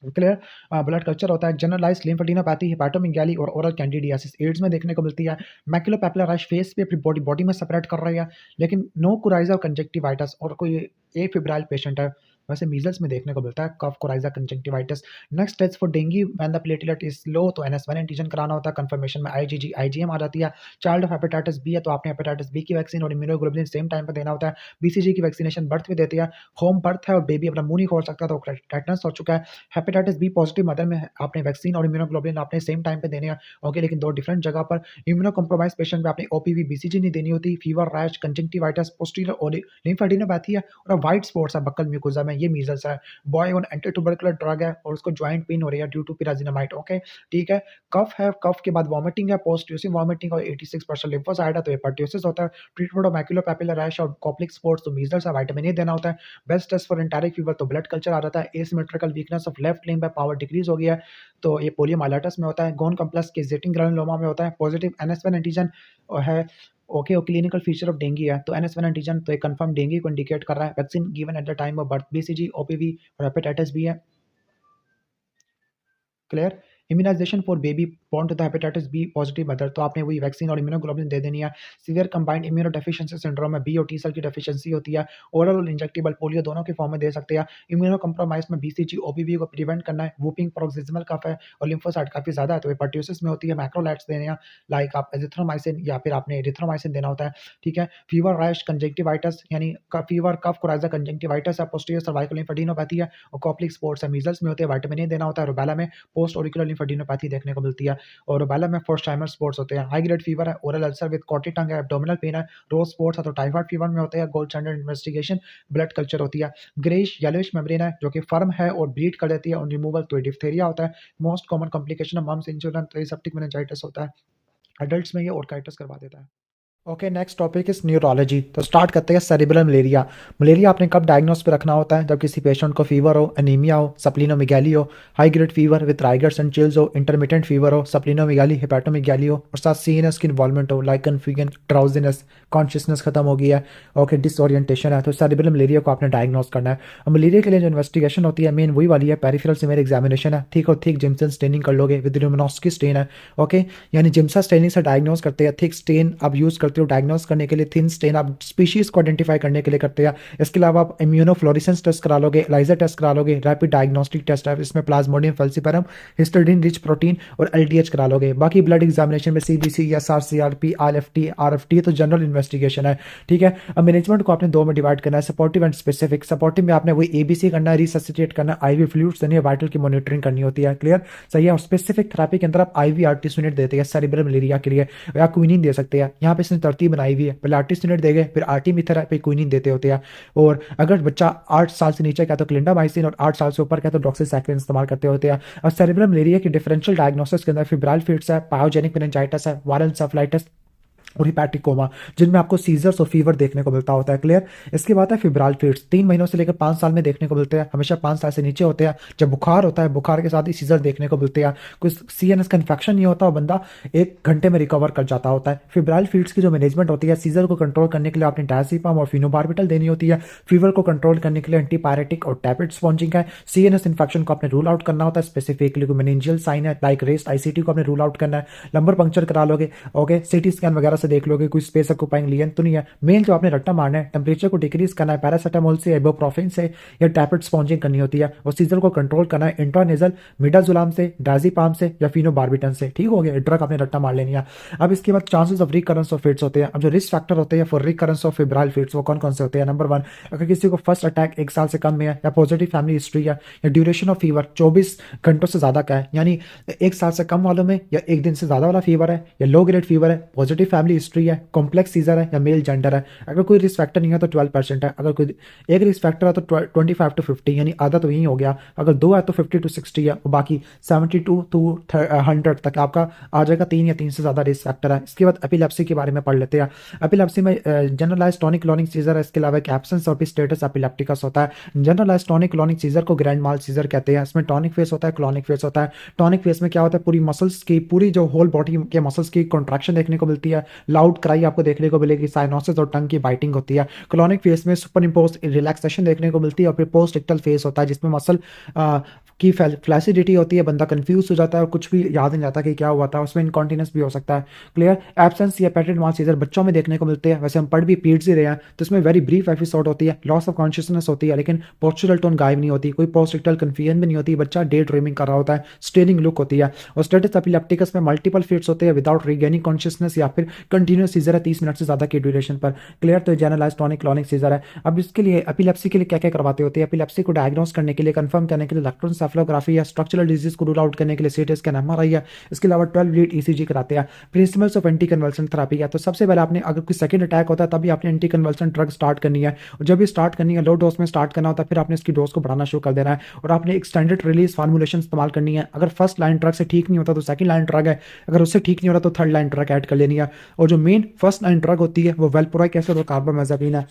[SPEAKER 1] क्लियर? ब्लड कल्चर होता है। जनरलाइज्ड लिम्फेडेनोपैथी, हेपाटोमेगाली और ओरल कैंडिडियासिस एड्स में देखने को मिलती है। मैक्युलोपैपुलर रश फेस पे अपनी बॉडी में स्प्रेड कर रही है, लेकिन नो कोराइज़ा और कंजक्टिवाइटिस और कोई एफिब्राइल पेशेंट है, वैसे मीजल्स में देखने को मिलता है cough, coryza, conjunctivitis. Next test for dengue when the platelet is low तो NS1 एंटीजन कराना होता है। कंफर्मेशन में IgG, IgM आ जाती है। चाइल्ड ऑफ हेपेटाइटिस बी है तो आपने हेपेटाइटिस बी की वैक्सीन और इम्यूनोग्लोबुलिन सेम टाइम पे देना होता है। BCG की वैक्सीनेशन बर्थ में देती है। होम बर्थ है और बेबी अपना मुंह नहीं खोल सकता तो टेटनस हो चुका है। हेपेटाइटिस बी पॉजिटिव मदर में आपने वैक्सीन और इम्यूनोग्लोबुलिन आपने सेम टाइम पे देने हैं। ओके, लेकिन दो डिफरेंट जगह पर। इम्यूनो कॉम्प्रोमाइज पेशेंट में आपने OPV, BCG नहीं देनी होती। Fever, rash, conjunctivitis, posterior lymphadenopathy है और व्हाइट स्पॉट्स है बक्कल म्यूकोजा में, ये मीजल्स है। Boy on anti tubercular drug है और उसको जॉइंट पेन हो रही है ड्यू टू पिराजिनामाइड। ओके, ठीक है। कफ है, कफ के बाद वॉमिटिंग है, पोस्ट वॉमिटिंग और 86% लिम्फोसाइट है तो हेपेटियोसिस होता है। ट्रीटमेंट ऑफ मैक्यूलोपैपुलर रैश और कॉप्लिक स्पॉट्स तो मीजल्स है, विटामिन ए देना होता है। Best test for enteric fever तो ब्लड कल्चर आ जाता है। Asymmetrical weakness of left limb है, पावर डिक्रीज हो गया है तो ये पोलियोमाइलाइटिस में होता है। गोन कॉम्प्लेक्स केजेटिंग ग्रानुलोमा में होता है। पॉजिटिव NS1 एंटीजन है। ओके, और क्लिनिकल फीचर ऑफ डेंगू है तो NS1 एंटीजन तो एक कंफर्म डेंगू को इंडिकेट कर रहा है। Vaccine given at the time of birth, BCG, OPV और हेपेटाइटिस बी है। Clear. Immunization for baby born to the hepatitis B positive mother तो आपने वही वैक्सीन और इम्यूनोग्लोबुलिन दे देनी है। Severe combined immunodeficiency syndrome में B और T सेल की डेफिशिएंसी होती है। ओरल और इंजेक्टेबल पोलियो दोनों के फॉर्म में दे सकते हैं। इम्यूनो कॉम्प्रोमाइज में BCG, OPV को प्रिवेंट करना है। वूपिंग, paroxysmal कफ है और लिम्फोसाइट काफी ज्यादा है तो हेपेटियोसिस में होती है। मैक्रोलाइट्स देने हैं लाइक आप एजिथ्रोमाइसिन या फिर आपने एरिथ्रोमाइसिन देना होता है। ठीक है। फीवर, रैश, कंजंक्टिवाइटिस यानी फीवर, कफ, कोराइजा, कंजंक्टिवाइटिस है। पोस्टीरियर सर्वाइकल लिम्फेडिनोपैथी है और कॉप्लिक स्पॉट्स है। मीजल्स में होते हैं, विटामिन ए देना होता है। रूबेला में पोस्ट ऑरिकुलर लिम्फेडिनोपैथी देखने को मिलती है और रूबेला में फोर्स्टाइमर स्पॉट्स होते हैं। हाई ग्रेड फीवर है, ओरल अल्सर विद कॉटी टंग है, एब्डोमिनल पेन है, रोज स्पॉट्स है तो टाइफाइड फीवर में होते हैं। Gold standard investigation blood culture होती है। ग्रेइश येलोइश मेम्ब्रेन है जो कि फर्म है और ब्लीड कर देती है और रिमूवल तो डिप्थेरिया होता है। Most common complication of mumps insurance तो एसेप्टिक मेनिंजाइटिस होता है। एडल्ट्स में ये ऑर्काइटिस करवा देता है। Okay, next topic is neurology. तो स्टार्ट करते हैं सेरिब्रल मलेरिया। मलेरिया आपने कब डायग्नोस पे रखना होता है? जब किसी पेशेंट को फीवर हो, एनीमिया हो, सप्लीनोमेगाली हो, high grade fever with rigors and chills हो, इंटरमिटेंट फीवर हो, सप्लीनोमेगाली, हेपेटोमेगाली हो और साथ सीएनएस की इन्वॉल्वमेंट हो लाइक कन्फ्यूजन, ड्राउजीनेस, कॉन्शियसनेस खत्म हो गया है, ओके, डिसओरिएंटेशन है तो सेरिब्रल मलेरिया को आपने डायग्नोस करना है। और मलेरिया के लिए जो इन्वेस्टिगेशन होती है मेन वही वाली है, पेरिफेरल सिमेर एग्जामिनेशन है। ठीक और थिक जिम्सन स्टेनिंग कर लोगे विद ल्यूमिनोस्की स्टेन है। ओके, यानी जिम्सा स्टेनिंग से डायग्नोस करते हैं। थिक स्टेन आप यूज करते हो डायग्नोस करने के लिए, थिन स्टेन आप स्पीशीज को आइडेंटिफाई करने के लिए करते हैं। इसके अलावा आप इम्यूनोफ्लोरेसेंस टेस्ट करा लोगे, एलाइजा टेस्ट करा लोगे, रैपिड डायग्नोस्टिक टेस्ट है इसमें प्लाज्मोडियम फैल्सिपारम, हिस्टडीन रिच प्रोटीन और LDH करा लोगे। बाकी ब्लड एग्जामिनेशन में CBC, SR, CRP, ILFT, RFT तो जनरल इन्वेस्टिगेशन है। ठीक है। अब मैनेजमेंट को आपने दो में डिवाइड करना है, सपोर्टिव एंड स्पेसिफिक। सपोर्टिव में आपने वही ABC करना है, रिससिटेट करना है, IV फ्लूइड्स देनी है, वाइटल की मॉनिटरिंग करनी होती है। क्लियर, सही है। और स्पेसिफिक थेरेपी के अंदर आप IV आर्टिस यूनिट देते हैं सेरिब्रल मलेरिया के लिए या क्विनिन दे सकते हैं। यहाँ पे इसने तरतीब बनाई हुई है, पहले आर्टिस यूनिट देंगे फिर आर्टिमिथर फिर क्विनिन देते होते हैं। और अगर बच्चा 8 साल से नीचे का तो क्लिंडामाइसिन और 8 साल से ऊपर का तो डॉक्सीसाइक्लिन इस्तेमाल करते होते हैं। और सेरिब्रल मलेरिया की डिफरेंशियल डायग्नोसिस के अंदर फिब्राइल फिट्स है, पायोजेनिक मेनिंजाइटिस है, वायरल एन्सेफेलाइटिस और हिपैटिक कोमा जिनमें आपको सीजर्स और फीवर देखने को मिलता होता है। क्लियर। इसके बाद है फिब्राइल फिट्स, 3 महीनों से लेकर 5 साल में देखने को मिलते हैं, हमेशा 5 साल से नीचे होते हैं। जब बुखार होता है, बुखार के साथ ही सीजर देखने को मिलते हैं। कुछ CNS का इन्फेक्शन नहीं होता और बंदा 1 घंटे में रिकवर कर जाता होता है। फिब्राइल फिट्स की जो मैनेजमेंट होती है, सीजर को कंट्रोल करने के लिए आपने डायज़ेपाम और फिनोबार्बिटल देनी होती है। फीवर को कंट्रोल करने के लिए एंटीपायरेटिक और टैबलेट स्पॉन्जिंग है। CNS इन्फेक्शन को आपने रूल आउट करना होता है, स्पेसिफिकली कोई मेनिंजियल साइन है लाइक रेस्ट ICT को आपने रूल आउट करना है। लंबर पंक्चर करा लोगे, ओके, CT स्कैन वगैरह से देख लोगे कोई स्पेस ऑक्यूपाइंग लियन तो नहीं है। मेन जो आपने रट्टा मारना है, टेम्परेचर को डिक्रीज करना है, पैरासीटामोल से, इबुप्रोफेन से या टैबलेट स्पॉन्जिंग करनी होती है। और सीजर को कंट्रोल करना है इंट्रानेजल मिडाजोलाम से, डायज़ेपाम से या फिनोबार्बिटन से। ठीक हो गया, ड्रग आपने रट्टा मार लेनी है। अब इसके बाद chances of recurrence of fits होते हैं। अब जो रिस्क फैक्टर होते हैं for recurrence of febrile fits वो कौन कौन से होते हैं? नंबर 1, अगर किसी को फर्स्ट अटैक 1 साल से कम में है या पॉजिटिव फैमिली हिस्ट्री है या ड्यूरेशन ऑफ फीवर 24 घंटों से ज्यादा का है, यानी 1 साल से कम वालों में या 1 दिन से ज्यादा वाला फीवर है या लो ग्रेड फीवर है, पॉजिटिव फैमिली हिस्ट्री है, कॉम्प्लेक्स सीजर है या मेल जेंडर है। अगर कोई रिस्क फैक्टर नहीं है तो 12% है। अगर कोई एक रिस्क फैक्टर है तो 25 to 50 यानी आधा तो यही हो गया। अगर 2 है तो 50 to 60 है और बाकी 72 to 100 तक आपका आ जाएगा। 3 या 3 से ज्यादा रिस्क फैक्टर है। इसके बाद एपिलेप्सी के बारे में पढ़ लेते हैं। एपिलेप्सी में जनरलाइज टॉनिक क्लॉनिक सीजर है, इसके अलावा एक एब्सेंस ऑफ स्टेटस एपिलेप्टिकस होता है। जनरलाइज टॉनिक क्लॉनिक सीजर को ग्रैंड माल सीजर कहते हैं। इसमें टॉनिक फेस होता है, क्लॉनिक फेस होता है। टॉनिक फेस में क्या होता है, पूरी मसल्स की, पूरी जो होल बॉडी के मसल्स की कॉन्ट्रैक्शन देखने को मिलती है, लाउड क्राई आपको देखने को मिलेगी, साइनोसिस और टंग की बाइटिंग होती है। क्लॉनिक फेस में सुपर इम्पोज रिलैक्सेशन देखने को मिलती है और फिर पोस्ट इक्टल फेस होता है जिसमें मसल की फ्लैसिडिटी होती है, बंदा कंफ्यूज हो जाता है और कुछ भी याद नहीं रहता कि क्या हुआ था, उसमें इनकॉन्टिनेंस भी हो सकता है। क्लियर। एब्सेंस या पेटेंट मास सीजर बच्चों में देखने को मिलते हैं, वैसे हम पढ़ भी पीड्स ही रहे हैं, तो इसमें वेरी ब्रीफ एपिसोड होती है, लॉस ऑफ कॉन्शियसनेस होती है, लेकिन पोस्चरल टोन गायब नहीं होती, कोई पोस्टिकल कन्फ्यूजन भी नहीं होती, बच्चा डे ड्रीमिंग कर रहा होता है, स्टेरिंग लुक होती है। और स्टेटस एपिलेप्टिकस में मल्टीपल फिट्स होते हैं विदाउट रीगेनिंग कॉन्शियसनेस या फिर कंटिन्यूस सीजर है 30 मिनट से ज्यादा की ड्यूरेशन पर। क्लियर। तो जनरलाइज्ड टॉनिक क्लॉनिक सीजर है। अब इसके लिए एपिलेप्सी के लिए क्या क्या करवाते होते हैं, एपिलेप्सी को डायग्नोस करने के लिए, कंफर्म करने के लिए इलेक्ट्रोएन्सेफेलोग्राफी या स्ट्रक्चरल डिजीज को रूल आउट करने के लिए सीटी स्कैन, एमआरआई है। इसके अलावा 12 लीड ईसीजी कराते हैं। Principles of anti convulsion therapy है। तो सबसे पहले आपने अगर कोई सेकंड अटैक होता है तभी आपने एंटी कन्वल्सन ड्रग स्टार्ट करनी है, और जब भी स्टार्ट करनी है लो डोज में स्टार्ट करना होता है, फिर आपने इसकी डोज को बढ़ाना शुरू कर देना है, और आपने एक्सटेंडेड रिलीज फार्मुलेशन इस्तेमाल करनी है। अगर फर्स्ट लाइन ड्रग से ठीक नहीं होता तो सेकंड लाइन ड्रग है, अगर उससे ठीक नहीं हो रहा तो थर्ड लाइन ड्रग ऐड कर लेनी है। और जो मेन फर्स्ट लाइन ड्रग होती है वो वेलपोराइक एसिड और कार्बामेज़ापिन है।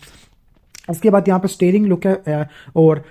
[SPEAKER 1] इसके बाद यहाँ पे स्टेरिंग लुक है, और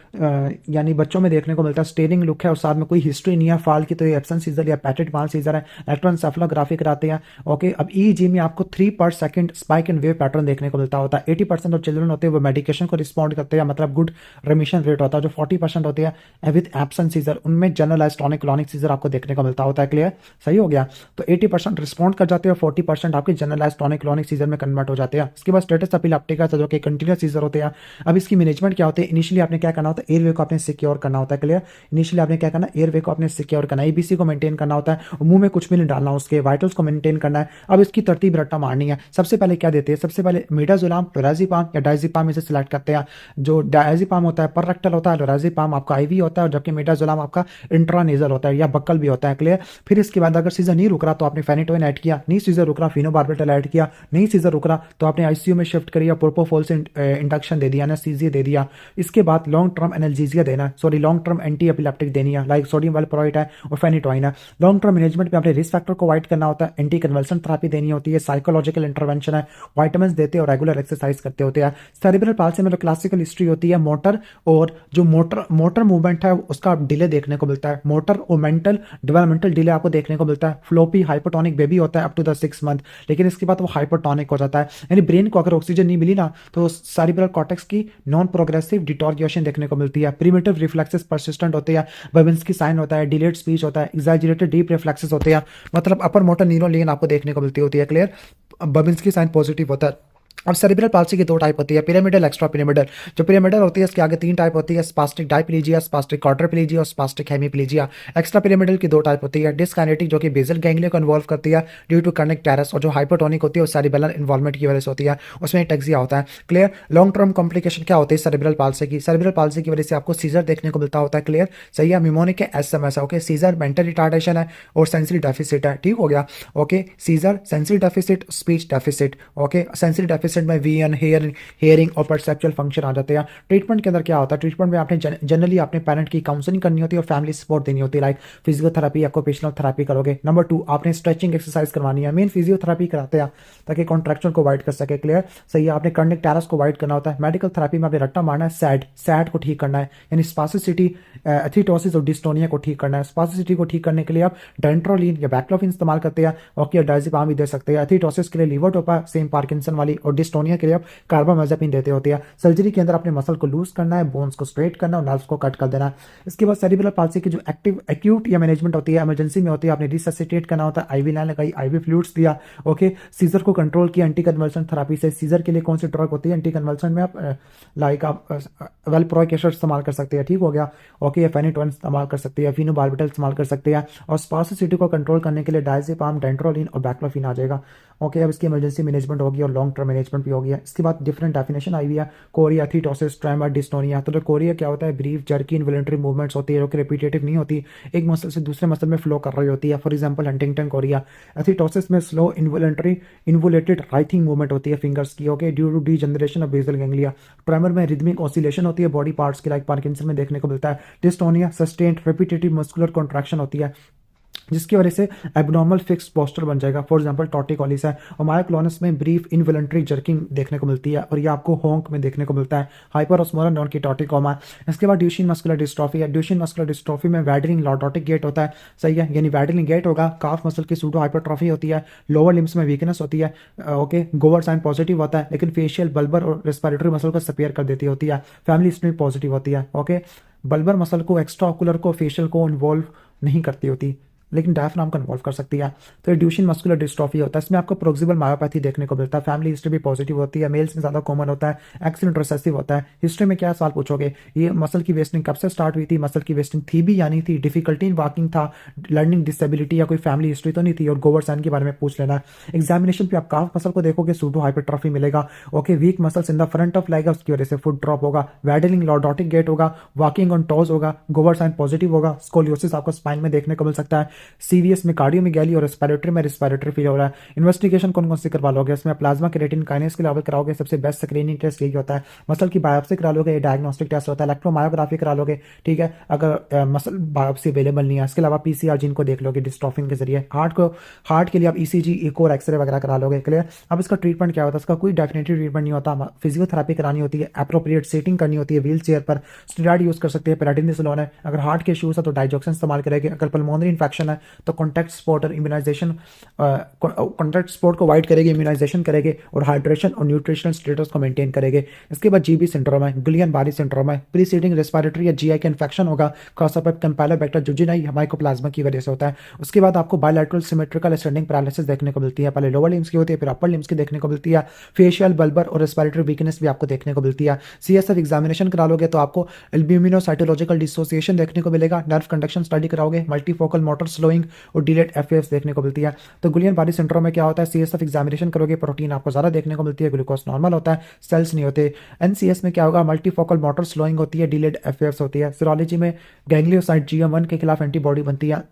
[SPEAKER 1] यानी बच्चों में देखने को मिलता है स्टेरिंग लुक है, और साथ में कोई हिस्ट्री नहीं है फाल की, तो ये एब्सेंस सीजर या पैटेट माल सीजर है। इलेक्ट्रोएन्सेफेलोग्राफी कराते हैं। ओके। अब ईईजी में आपको 3 पर second spike and wave pattern देखने को मिलता होता है। 80% ऑफ चिल्ड्रन होते हैं वो मेडिकेशन को रिस्पॉन्ड करते हैं, मतलब गुड रेमिशन रेट होता है। जो 40% होते हैं विद एब्सेंस सीजर, उनमें जनरलाइज्ड टॉनिक क्लॉनिक सीजर आपको देखने को मिलता होता है। क्लियर। सही हो गया। तो 80% रिस्पॉन्ड कर जाते हैं और 40% आपके जनरलाइज्ड टॉनिक क्लॉनिक सीजर में कन्वर्ट हो जाते हैं। इसके बाद स्टेटस एपिलेप्टिका जो कि कंटिन्यूस सीजर होते हैं। अब इसकी मैनेजमेंट क्या होते हैं, इनिशियली आपने क्या करना होता है, एयरवे को आपने सिक्योर करना होता है। क्लियर। इनिशियली आपने क्या करना है, एयरवे को आपने सिक्योर करना है, एबीसी को मेंटेन करना होता है, और मुंह में कुछ भी नहीं डालना, उसके वाइटल्स को मेंटेन करना है। अब इसकी तरतीब रट्टा मारनी है। सबसे पहले क्या देते हैं, सबसे पहले मिडाजोलाम, लोराज़ेपाम या डायज़ेपाम इसे सिलेक्ट करते हैं। जो डायज़ेपाम होता है पर रेक्टल होता है, लोराज़ेपाम आपका आईवी होता है, और जबकि मिडाजोलाम आपका इंट्रानेजल होता है या बक्कल भी होता है। क्लियर। फिर इसके बाद अगर सीजर नहीं रुक रहा तो आपने फेनिटोइन ऐड किया, नहीं सीजर रुक रहा फिनोबार्बिटल ऐड किया, नहीं सीजर रुक रहा तो आपने आईसीयू में शिफ्ट करिया, प्रोपोफोल से इंडक्शन दे दिया, एनेस्थीसिया दे दिया। इसके बाद लॉन्ग टर्म एनाल्जेसिया देना है, sorry long term anti epileptic देनी है, लाइक सोडियम वेलप्रोइट है और फेनिटोइन है। लॉन्ग टर्म मैनेजमेंट में आपने रिस्क फैक्टर को अवॉइड करना होता है, एंटी कन्वल्सन थेरेपी देनी होती है, साइकोलॉजिकल इंटरवेंशन है, विटामिन्स देते हैं और रेगुलर एक्सरसाइज करते होते हैं। सेरेब्रल पाल्सी में जो क्लासिकल हिस्ट्री होती है मोटर, और जो मोटर मूवमेंट है उसका डिले देखने को मिलता है, मोटर और मेंटल डेवलपमेंटल डिले आपको देखने को मिलता है। फ्लोपी हाइपोटोनिक बेबी होता है अप टू द 6 मंथ, लेकिन इसके बाद वो हाइपोटोनिक हो जाता है, यानी ब्रेन को अगर ऑक्सीजन नहीं मिली ना तो सेरेब्रल कॉर्टेक्स की नॉन प्रोग्रेसिव डिटोरिएशन देखने को मिलती है। प्रिमिटिव रिफ्लेक्सेस परसिस्टेंट होते हैं, बबिन्स्की साइन होता है, डिलेड स्पीच होता है, एग्जैजरेटेड डीप रिफ्लेक्सेस होते हैं, मतलब अपर मोटर न्यूरल लेन आपको देखने को मिलती होती है। क्लियर। बबिन्स्की साइन पॉजिटिव होता है। अब सेरेब्रल पाल्सी की 2 टाइप होती है, पिरामिडल, एक्स्ट्रा पिरामिडल। जो पिरामिडल होती है इसके आगे 3 टाइप होती है, स्पास्टिक डाइप्लीजिया, स्पास्टिक क्वाड्रिप्लीजिया और स्पास्टिक हेमीप्लीजिया। एक्स्ट्रा पिरामिडल की 2 टाइप होती है, डिस्काइनेटिक जो कि बेसल गैंग्लिया को इन्वॉल्व करती है ड्यू टू कर्निक टेरस, और जो हाइपोटोनिक होती है वो सेरिबेलर इन्वॉल्वमेंट की वजह से होती है, उसमें टैक्सिया होता है। क्लियर। लॉन्ग टर्म कॉम्प्लिकेशन क्या होती है सेरेब्रल पाल्सी की, सेरेब्रल पाल्सी की वजह से आपको सीजर देखने को मिलता होता है। क्लियर। सही है। मिमोनिक है, एसएमएस है। ओके। सीजर मेंटल रिटार्डेशन है और सेंसरी डेफिसिट है। ठीक हो गया। Okay. Seizure, sensory deficit, speech deficit. Okay. Sensory deficit में वीएन, हेयरिंग और परसेप्चुअल फंक्शन आ जाते हैं। ट्रीटमेंट के अंदर क्या होता है, ट्रीटमेंट में आपने जनरली आपने पेरेंट की काउंसलिंग करनी होती है और फैमिली सपोर्ट देनी होती है, लाइक फिजियोथेरेपी, ऑक्यूपेशनल थेरेपी करोगे। नंबर 2 आपने स्ट्रेचिंग एक्सरसाइज करवानी है, मेन फिजियोथेरेपी कराते हैं ताकि कॉन्ट्रैक्शन को अवॉइड कर सके। क्लियर। सही है। आपने कर्निक टेरस को अवॉइड करना होता है। मेडिकल थेरेपी में आपने रट्टा मारना है, सैड को ठीक करना है, यानी स्पास्टिसिटी, एथिटोसिस और डिस्टोनिया को ठीक करना है। स्पास्टिसिटी को ठीक करने के लिए आप डेंट्रोलिन या बैक्लोफिन इस्तेमाल करते हैं, और डायज़ेपाम भी दे सकते हैं। एथिटोसिस के लिए लीवोटोपा, सेम पार्किंसन वाली, और डिस्टोनिया के लिए आप कार्बामेज़ापिन देते होते हैं। सर्जरी के अंदर अपने मसल को लूज करना है, बोन्स को स्ट्रेट करना है और नर्व्स को कट कर देना है। इसके बाद सेरिब्रल पाल्सी की जो एक्यूट या मैनेजमेंट होती है, इमरजेंसी में होती है, आपने रिससिटेट करना होता है, आईवी लाइन लगाई, आईवी फ्लूइड्स दिया। ओके। सीजर को कंट्रोल किया एंटी कन्वल्सन थेरेपी से। सीजर के लिए कौन सी ड्रग होती है एंटी कन्वल्सन में, आप लाइक आप वेलप्रोइक एसिड इस्तेमाल कर सकते हैं। ठीक हो गया। ओके। फेनिटोइन इस्तेमाल कर सकते हैं, फिनोबार्बिटल इस्तेमाल कर सकते हैं, और स्पास्टिसिटी को कंट्रोल करने के लिए डायज़ेपाम, डेंट्रोलिन और बैक्लोफिन आ जाएगा। ओके। अब इसकी इमरजेंसी मैनेजमेंट होगी और लॉन्ग टर्म मैनेजमेंट भी होगी। इसके बाद डिफरेंट डेफिनेशन आई हुई है, कोरिया, एथिटोसिस, ट्रेमर, डिस्टोनिया। तो जो कोरिया क्या होता है, ब्रीफ, जर्की, इनवॉलंटरी मूवमेंट्स होती है जो कि रिपीटेटिव नहीं होती, एक मसल से दूसरे मसल में फ्लो कर रही होती है, for example Huntington chorea. Athetosis में slow involuntary involuted writhing movement होती है फिंगर्स की, okay, due to degeneration of basal ganglia. Tremor में रिदमिक ऑसिलेशन होती है बॉडी पार्ट्स की, लाइक पार्किंसन में देखने को मिलता है। Dystonia sustained repetitive muscular contraction होती है जिसकी वजह से एबनॉर्मल फिक्स पोस्टर बन जाएगा, फॉर एग्जांपल टॉर्टिकोलिस है। और मायोक्लोनस में ब्रीफ इनवॉलंटरी जर्किंग देखने को मिलती है, और ये आपको होंक में देखने को मिलता है। हाइपरओस्मोलर नॉन की टॉर्टिकोमा। इसके बाद ड्यूशेन मस्कुलर डिस्ट्रॉफी है। ड्यूशेन मस्कुलर डिस्ट्रॉफी में वैडलिंग लॉर्डोटिक गेट होता है। सही है। यानी वैडलिंग गेट होगा, काफ मसल की सूडो हाइपरट्रॉफी होती है, लोअर लिम्स में वीकनेस होती है। ओके। गोवर साइन पॉजिटिव होता है, लेकिन फेशियल, बल्बर और रेस्पिरेटरी मसल को सपेयर कर देती होती है। फैमिली हिस्ट्री पॉजिटिव होती है। ओके। बल्बर मसल को, एक्स्ट्रा ऑकुलर को, फेशियल को इन्वॉल्व नहीं करती होती, लेकिन डायफ्राम को इन्वॉल्व कर सकती है। तो ड्यूशिन मस्कुलर डिस्ट्रॉफी होता है, इसमें आपको प्रोक्सिबल मायोपैथी देखने को मिलता है। फैमिली हिस्ट्री भी पॉजिटिव होती है, मेल्स में ज़्यादा कॉमन होता है, एक्सीडेंट रिसेसिव होता है। हिस्ट्री में क्या सवाल पूछोगे, ये मसल की वेस्टिंग कब से स्टार्ट हुई थी, मसल की वेस्टिंग थी भी या नहीं थी, डिफिकल्टी इन वॉकिंग था, लर्निंग डिसेबिलिटी या कोई फैमिली हिस्ट्री तो नहीं थी, और गोवर साइन के बारे में पूछ लेना। एग्जामिनेशन पे आप काफ मसल को देखोगे, सूडो हाइपरट्रॉफी मिलेगा। Okay, week muscles in the front of leg, उसकी वजह से फुट ड्रॉप होगा, वैडलिंग लॉर्डोटिक गेट होगा, वॉकिंग ऑन टोज होगा, गोवर साइन पॉजिटिव होगा, स्कोलियोसिस आपको स्पाइन में देखने को मिल सकता है। सीवीएस में कार्डियो में गैली और रेस्पिरेटरी में रेस्पिरेटरी फील हो रहा है। इन्वेस्टिगेशन कौन कौन सी करवा लोगे, इसमें प्लाज्मा क्रिएटिन काइनेस के लेवल कराओगे, सबसे बेस्ट स्क्रीनिंग टेस्ट यही होता है। मसल की बायोप्सी करा लोगे, डायग्नोस्टिक टेस्ट होता है। इलेक्ट्रोमायोग्राफी करा लोगे, ठीक है, अगर मसल बायोप्सी अवेलेबल नहीं है। इसके अलावा पीसीआर जीन को देख लोगे डिस्ट्रोफिन के जरिए। हार्ट के लिए आप ईसीजी, इको और एक्सरे वगैरह करा लोगे, क्लियर। अब इसका ट्रीटमेंट क्या होता है, इसका कोई डेफिनेटिव ट्रीटमेंट नहीं होता। फिजियोथेरेपी करानी होती है, अप्रोप्रिएट सीटिंग करनी होती है, व्हील चेयर पर स्टेरॉइड यूज कर सकते हैं, पेराडिनिसोलोन है। अगर हार्ट के इश्यूज है तो डाइजोक्सिन इस्तेमाल करेंगे। अगर पल्मोनरी इन्फेक्शन है तो कॉन्टैक्ट स्पोर्ट और इम्यूनाइजेशन, कॉन्टैक्ट स्पोर्ट को अवॉइड करेंगे, इम्यूनाइजेशन करेंगे और हाइड्रेशन और न्यूट्रिशनल स्टेटस को मेंटेन करेंगे। इसके बाद जीबी सिंड्रोम है, गुलियन बारी सिंड्रोम है, प्रीसीडिंग रेस्पिरेटरी या जीआई का इन्फेक्शन होगा, खासतौर पर कैम्पेलोबैक्टर जुजिनाई माइकोप्लाज्मा की वजह से होता है। उसके बाद आपको बायलैटरल सिमेट्रिकल स्टैंडिंग पैरालिसिस देखने को मिलती है, पहले लोअर लिम्स की होती है, फिर अपर लिम्स की देखने को मिलती है। फेशियल, बल्बर और रेस्पिरेटरी वीकनेस भी आपको देखने को मिलती है। सीएसएफ एग्जामिनेशन करा लोगे तो आपको एल्ब्यूमिनोसाइटोलॉजिकल डिसोसिएशन देखने को मिलेगा। नर्व कंडक्शन स्टडी कराओगे, मल्टीफोकल मोटर स्लोइंग और डिलेड एफएएफ देखने को मिलती है। तो गुलियन बारी सिंड्रोम में क्या होता है, सीएसएफ एग्जामिनेशन करोगे, प्रोटीन आपको ज़्यादा देखने को मिलती है, ग्लूकोज नॉर्मल होता है, सेल्स नहीं होते। एनसीएस में क्या होगा, मल्टीफोकल मोटर स्लोइंग होती है, डिलेड एफएएफ होती है। सीरोलॉजी में गैंग्लियोसाइट जीएम1 के खिलाफ एंटीबॉडी बनती है।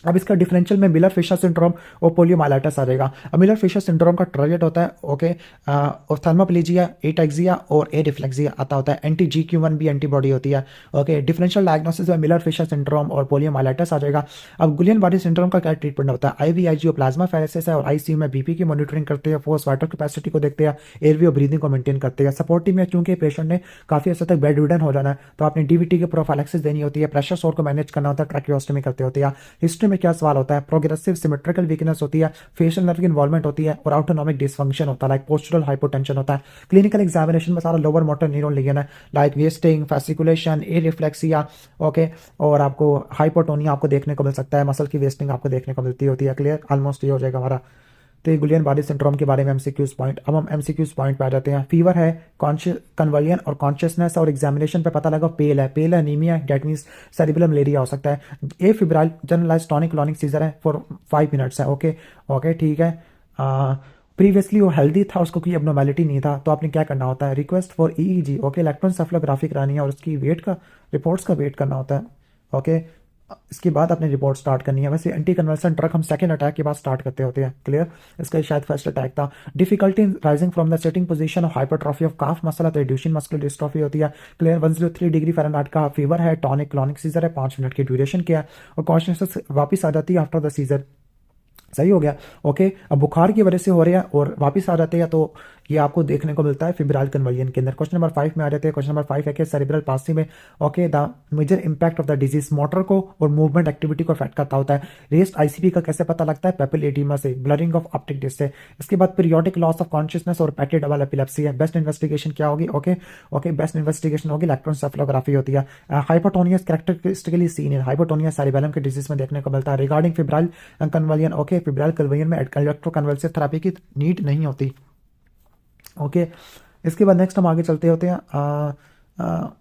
[SPEAKER 1] अब इसका डिफरेंशियल में मिलर फिशर सिंड्रोम और पोलियोमाइलाइटिस आ जाएगा। अब मिलर फिशर सिंड्रोम का ट्रायड होता है, ओके, ऑप्थेल्मोप्लेजिया, एटैक्सिया और एडिफ्लेक्सिया आता होता है। एंटी GQ1 भी एंटीबॉडी होती है, ओके। डिफरेंशियल डायग्नोसिस में मिलर फिशर सिंड्रोम और पोलियोमाइलाइटिस आ जाएगा। अब गुलियन बारी सिंड्रोम का क्या ट्रीटमेंट होता है, आईवीआईजी प्लाज्मा फेरेसिस है और आईसीयू में बीपी की मॉनिटरिंग करते हैं, फोर्स वाटर कैपेसिटी को देखते हैं, एयरवे और ब्रीदिंग को मेंटेन करते हैं। सपोर्टिव में चूंकि पेशेंट ने काफी हद तक बेड रिडन हो जाना है तो आपने डीवीटी की प्रोफाइलैक्सिस देनी होती है, प्रेशर सोर को मैनेज करना होता है, ट्रैकियोस्टोमी करते होते हैं। हिस्ट्री में क्या सवाल होता है, प्रोग्रेसिव सिमेट्रिकल वीकनेस होती है, फेशियल नर्व की इन्वॉल्वमेंट होती है और ऑटोनॉमिक डिसफंक्शन होता है, लाइक पोस्चरल हाइपोटेंशन होता है। क्लिनिकल एग्जामिनेशन में सारा लोअर मोटर न्यूरॉन लीजन है, लाइक वेस्टिंग, फैसिकुलेशन, ए रिफ्लेक्सिया, ओके, और आपको हाइपोटोनिया आपको देखने को मिल सकता है, मसल की वेस्टिंग आपको देखने को मिलती होती है, क्लियर। ऑलमोस्ट ये हो जाएगा हमारा। तो ये गुलियन बारी सिंड्रोम के बारे में एमसीक्यूज पॉइंट। अब हम एमसीक्यूज पॉइंट पे आ जाते हैं। फीवर है, कन्वर्जन और कॉन्शियसनेस, और एग्जामिनेशन पे पता लगा पेल है, pale anemia, that means cerebral malaria हो सकता है। A febrile generalized tonic clonic seizure है फॉर 5 मिनट्स है, ओके ओके, ठीक है। प्रीवियसली वो हेल्दी था, उसको कोई एबनॉर्मैलिटी नहीं था, तो आपने क्या करना होता है, request for EEG, okay, electroencephalography करानी है और उसकी वेट का, रिपोर्ट्स का वेट करना होता है, ओके। इसके बाद अपनी रिपोर्ट स्टार्ट करनी है। वैसे एंटी कन्वल्सन ड्रग हम सेकंड अटैक के बाद स्टार्ट करते होते हैं, क्लियर। इसका शायद फर्स्ट अटैक था। Difficulty in rising from the sitting position और हाइपरट्रॉफी ऑफ काफ मसला, तो ड्यूशिन मस्कुलर डिस्ट्रॉफी होती है, क्लियर। 103 डिग्री फ़ारेनहाइट का फीवर है, टॉनिक क्लॉनिक सीजर है, 5 मिनट की ड्यूरेशन किया और कॉन्शियसनेस वापस आ जाती है आफ्टर द सीजर, सही हो गया, ओके। अब बुखार की वजह से हो रहा है और वापस आ जाते हैं, तो ये आपको देखने को मिलता है फिब्राइल कन्वर्जन के अंदर। क्वेश्चन नंबर 5 में आ जाते हैं। क्वेश्चन नंबर 5 है कि सेरिब्रल पाल्सी में, okay, the major impact of the disease motor को और मूवमेंट एक्टिविटी को अफेक्ट करता होता है। रेस्ट आईसीपी का कैसे पता लगता है, पेपिल एडिमा से, ब्लरिंग ऑफ ऑप्टिक डिस्क से। इसके बाद पीरियोडिक लॉस ऑफ कॉन्शियसनेस और पैटेड डबल एपिलेप्सी है। बेस्ट इन्वेस्टिगेशन क्या होगी, ओके ओके, बेस्ट इन्वेस्टिगेशन होगी इलेक्ट्रोएन्सेफलोग्राफी होती है। हाइपोटोनियस कैरेक्टरिस्टिकली सीन है, हाइपोटोनिया सेरिबेलम के डिजीज में देखने को मिलता है। Regarding febrile conversion, okay, febrile conversion में इलेक्ट्रोकन्वल्सिव थेरेपी की नीड नहीं होती, ओके। इसके बाद नेक्स्ट हम आगे चलते होते हैं।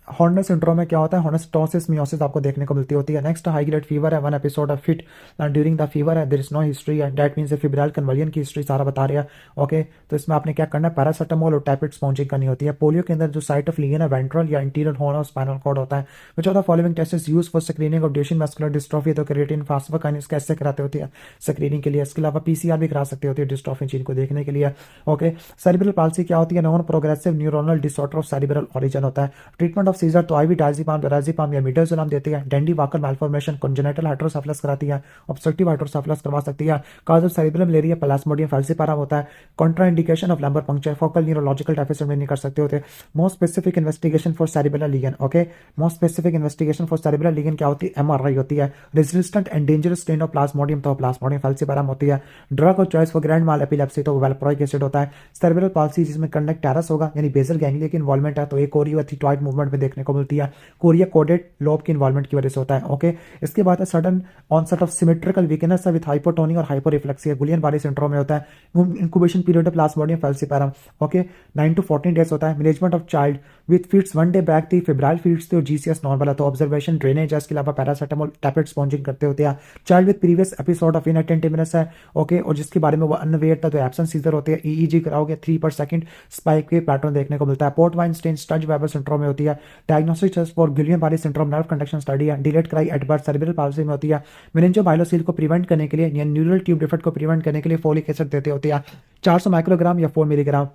[SPEAKER 1] हॉर्नर सिंड्रोम में क्या होता है, हॉर्नस्टोसिस मियोसिस आपको देखने को मिलती होती है। नेक्स्ट हाई ग्रेड फीवर है, 1 episode of fit during the fever है, देयर इज नो हिस्ट्री है, दैट मींस फिब्राइल कन्वर्जन की हिस्ट्री सारा बता रहा है, ओके। तो इसमें आपने क्या करना है, पैरासिटामोल और टैबलेट स्पॉन्जिंग करनी होती है। पोलियो के अंदर जो साइट ऑफ लीजन है वेंट्रल या इंटीरियर हॉर्न और स्पाइनल कॉर्ड होता है। Which of the following test is used for screening of Duchenne muscular dystrophy, तो क्रिएटिन फास्फोकाइनेस कैसे कराते होती है स्क्रीनिंग के लिए। इसके अलावा पीसीआर भी करा सकते होती है डिस्ट्रॉफी जीन को देखने के लिए, ओके। सेरिब्रल पाल्सी क्या होती है, non progressive neuronal disorder of cerebral origin होता है। ट्रीटमेंट ऑफ सीजर तो आईवी डायज़ेपाम या मिडाज़ोलम देती है। Dandy Walker malformation congenital hydrocephalus कराती है, ऑब्स्ट्रक्टिव हाइड्रोसेफलस करवा सकती है। Cause of cerebral malaria plasmodium falciparum होता है। Contraindication of lumbar puncture, focal neurological deficit में नहीं कर सकते होते। Most specific investigation for cerebral lesion, okay, most specific investigation for cerebral lesion क्या होती है, एमआरआई होती है। Resistant and dangerous strain of Plasmodium, तो प्लाज्मोडियम फैल्सिपारम होती है। ड्रग और choice for grand mall epilepsy, तो वेल्प्रोइक एसिड होता है। सेरिब्रल पाल्सी जिसमें कंडक्ट टेरस होगा यानी बेसल गैंग्लिया की इन्वॉल्वमेंट है, तो एक कोरियोथिटॉइड मूवमेंट में देखने को मिलती है, कोरिया कोडेड लोब की इन्वॉल्वमेंट की वजह से होता है। ओके, इसके बाद है sudden onset of symmetrical weakness with hypotonia और हाइपोरिफ्लेक्सिया, गुलियन बारी सिंड्रोम में होता है। Incubation period of plasmodium falciparum, okay, 9 to 14 days होता है। Management of child with fits 1 day back थी, फेब्राइल फीड्स थे और जीसीएस नॉर्मल है। तो ऑब्जर्वेशन ड्रेनेज है, इसके अलावा पैरासिटामोल टैबलेट स्पॉन्जिंग करते होते हैं। Child with previous episode of inattentiveness है, ओके, और जिसके बारे में वो अनअवेयर था, तो एब्सेंस सीजर होते हैं। ईईजी कराओगे 3/2 स्पाइक के पैटर्न देखने को मिलता है। Port wine stain Sturge Weber syndrome में होती है। Diagnostic test for Guillain Barre syndrome nerve conduction study है। Delayed cry at birth cerebral palsy में होती है। मेनिंजोमाइलोसिल को प्रिवेंट करने के लिए या न्यूरल ट्यूब डिफेक्ट को प्रिवेंट करने के लिए फोलिक एसिड देते होते हैं। 400 माइक्रोग्राम या 4 मिलीग्राम।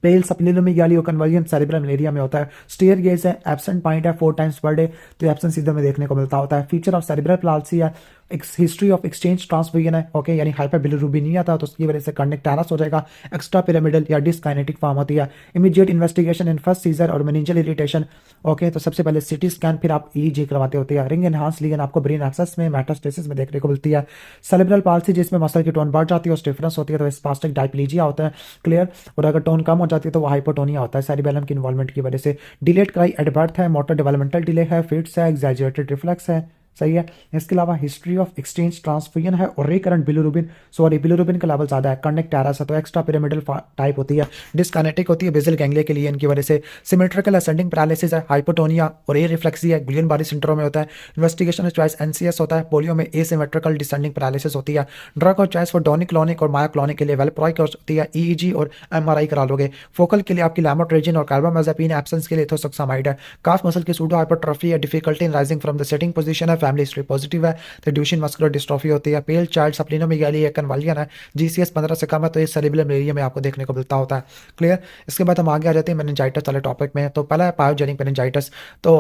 [SPEAKER 1] पेल सप्लीनोमेगाली और कन्वर्जन सेरेब्रल मलेरिया में होता है। स्टेयर गेज है, एब्सेंट पॉइंट है 4 टाइम्स पर डे, तो एब्सेंस सीधर में देखने को मिलता होता है। फीचर ऑफ सेरेब्रल पाल्सी है, हिस्ट्री ऑफ एक्सचेंज ट्रांसफ्यूजन है, ओके, यानी हाइपरबिलिरुबिनिया था तो उसकी वजह से कंडक्टारस हो जाएगा। एक्स्ट्रा पिरामिडल या डिसकाइनेटिक फॉर्म होती है। Immediate investigation in first seizure और मेनिंजल इरिटेशन, ओके, तो सबसे पहले सिटी स्कैन फिर आप ईईजी करवाते होते हैं। रिंग एनहांस लीगन आपको ब्रेन एक्सेस में मेटास्टेसिस में देखने को मिलती है। सेरेब्रल पाल्सी जिसमें मसल की टोन बढ़ जाती है और स्टिफनेस होती है तो स्पास्टिक डायप्लीजिया होता है, क्लियर, और अगर टोन कम हो जाती है तो वो हाइपोटोनिया होता है सेरिबेलम की इन्वॉल्वमेंट की वजह से। डिलेट क्राई एट बर्थ है, मोटर डेवलपमेंटल डिले है, फिट्स है, एग्जैजरेटेड रिफ्लेक्स है, सही है। इसके अलावा हिस्ट्री ऑफ एक्सचेंज ट्रांसफ्यूजन है और रिकरेंट बिलिरुबिन, सॉरी बिलिरुबिन का लेवल ज़्यादा है। कंडक्टारस है तो एक्स्ट्रा पिरामिडल टाइप होती है। डिस्काइनेटिक होती है बेसल गैंग्लिया के लिए इनकी वजह से। सिमेट्रिकल असेंडिंग पैरालिसिस है, हाइपोटोनिया और ए रिफ्लेक्सिया है, गुलियन बारी सिंड्रोम में होता है। इन्वेस्टिगेशन ऑफ चॉइस एनसीएस होता है। पोलियो में एसिमेट्रिकल डिसेंडिंग पैरालिसिस होती है। ड्रग और चॉइस फॉर डोनिक्लोनिक और मायोक्लोनिक के लिए वेलप्रोइक होती है। ईईजी और एमआरआई करा लोगे। फोकल के लिए आपकी लैमोट्रेजिन और कार्बामेज़ापिन, एब्सेंस के लिए इथोसक्सामाइड है। काफ मसल की सूडो हाइपरट्रॉफी है, difficulty in rising from the sitting position है, फैमिली हिस्ट्री पॉजिटिव है, तो ड्यूशेन मस्कुलर डिस्ट्रॉफी होती है। पेल चाइल्ड सप्लीनोमेगाली है, कन्वालियन है, जीसीएस 15 से कम है तो ये सेरेब्रल मलेरिया में आपको देखने को मिलता होता है, क्लियर। इसके बाद हम आगे आ जाते हैं मेनिंजाइटिस वाले टॉपिक में। तो पहला है पायोजेनिक मेनिंजाइटिस। तो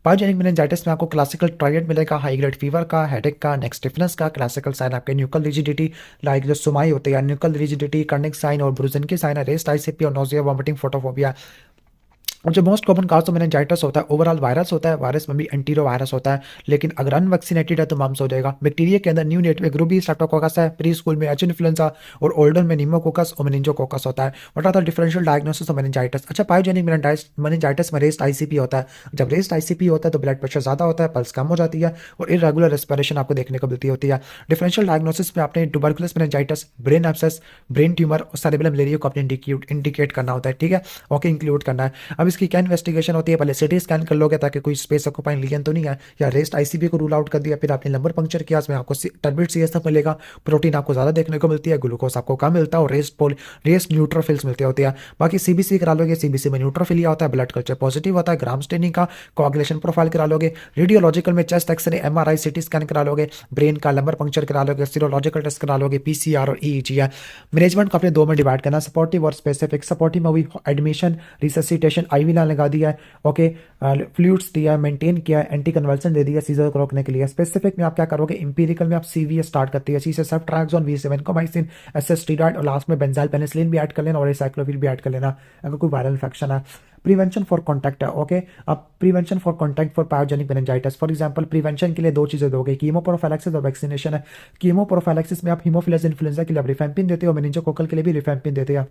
[SPEAKER 1] पायोजेनिक मेनिंजाइटिस में आपको क्लासिकल ट्रायड मिलेगा, हाई ग्रेड फीवर का, हेडेक का, नेक स्टिफनेस का। क्लासिकल साइन आपके न्यूकल रिजिडिटी लाइक जो सुमाई होती है, न्यूकल रिजिडिटी, कर्निक साइन और ब्रुजन की साइन है, रेस्ट आईसीपी और नोजिया वॉमिटिंग फोटोफोबिया। और जो most common cause of meningitis होता है ओवरऑल वायरस होता है, वायरस में भी एंटीरो वायरस होता है, लेकिन अगर अनवैक्सीनेटेड है तो मम्स हो जाएगा। बैक्टीरिया के अंदर न्यू नेट में ग्रुबी स्ट्रेप्टोकोकस है, प्री स्कूल में एच इन्फ्लुएंजा और ओल्डर में निमोकोकस और मेनिंजोकोकस होता है। What are the differential diagnosis of meningitis. अच्छा, पायोजेनिक मेनिंजाइटिस में रेस्ट आईसीपी होता है। जब रेस्ट आईसीपी होता है तो ब्लड प्रेशर ज़्यादा होता है, पल्स कम हो जाती है और इरेगुलर रेस्पिरेशन आपको देखने को मिलती होती है। डिफरेंशियल डायग्नोसिस में आपने tuberculous meningitis, brain abscess, brain tumour और सेरेब्रल मलेरिया को अपने इंडिकेट करना होता है, ठीक है, ओके, इंक्लूड करना है। अब इसकी क्या इन्वेस्टिगेशन होती है, पहले सिटी स्कैन कर लोगे ताकि कोई स्पेस ऑक्यूपाइंग लीजन तो नहीं है, या रेस्ट आईसीपी को रूल आउट कर दिया, फिर आपने लंबर पंक्चर किया, इसमें आपको टर्बिड सीएसएफ मिलेगा, प्रोटीन आपको ज़्यादा देखने को मिलती है, ग्लूकोज आपको कम मिलता है और रेस्ट न्यूट्रोफिल्स मिलते होते हैं। बाकी सीबीसी करा लोगे, सीबीसी में न्यूट्रोफिलिया होता है, ब्लड कल्चर पॉजिटिव होता है, ग्राम स्टेनिंग का कोआगुलेशन प्रोफाइल करा लोगे, रेडियोलॉजिकल में chest X ray, MRI, CT scan करा लोगे, ब्रेन का लंबर पंक्चर करा लोगे, सीरोलॉजिकल टेस्ट करा लोगे, पीसीआर और ईईजी है। मैनेजमेंट को अपने दो में डिवाइड करना, सपोर्टिव और स्पेसिफिक। सपोर्टिव में हुई एडमिशन, रिससिटेशन, आईवी लाइन लगा दिया है, ओके, फ्लूइड्स दिया, मेंटेन किया, एंटी कन्वल्सन दे दिया सीजर को रोकने के लिए। स्पेसिफिक में आप क्या करोगे, इंपीरिकल में आप सीवीए स्टार्ट करते हैं, सी से सब ट्रैक्सोन, वी से वेनकोमाइसिन, एसएस स्टीरॉइड और लास्ट में बेंजाइल पेनिसिलिन भी ऐड कर लेना और साइक्लोविर भी ऐड कर लेना अगर कोई वायरल इन्फेक्शन है। प्रिवेंशन फॉर कॉन्टैक्ट है, ओके, अब prevention for contact for pyogenic meningitis, for example prevention के लिए दो चीजें दोगे, कीमोप्रोफाइलैक्सिस और वैक्सीनेशन है। कीमोप्रोफाइलैक्सिस में आप हीमोफिलस इन्फ्लुएंजा के लिए रिफेम्पिन देते हो, मेनिंजोकोकल के लिए भी रिफेम्पिन देते हैं,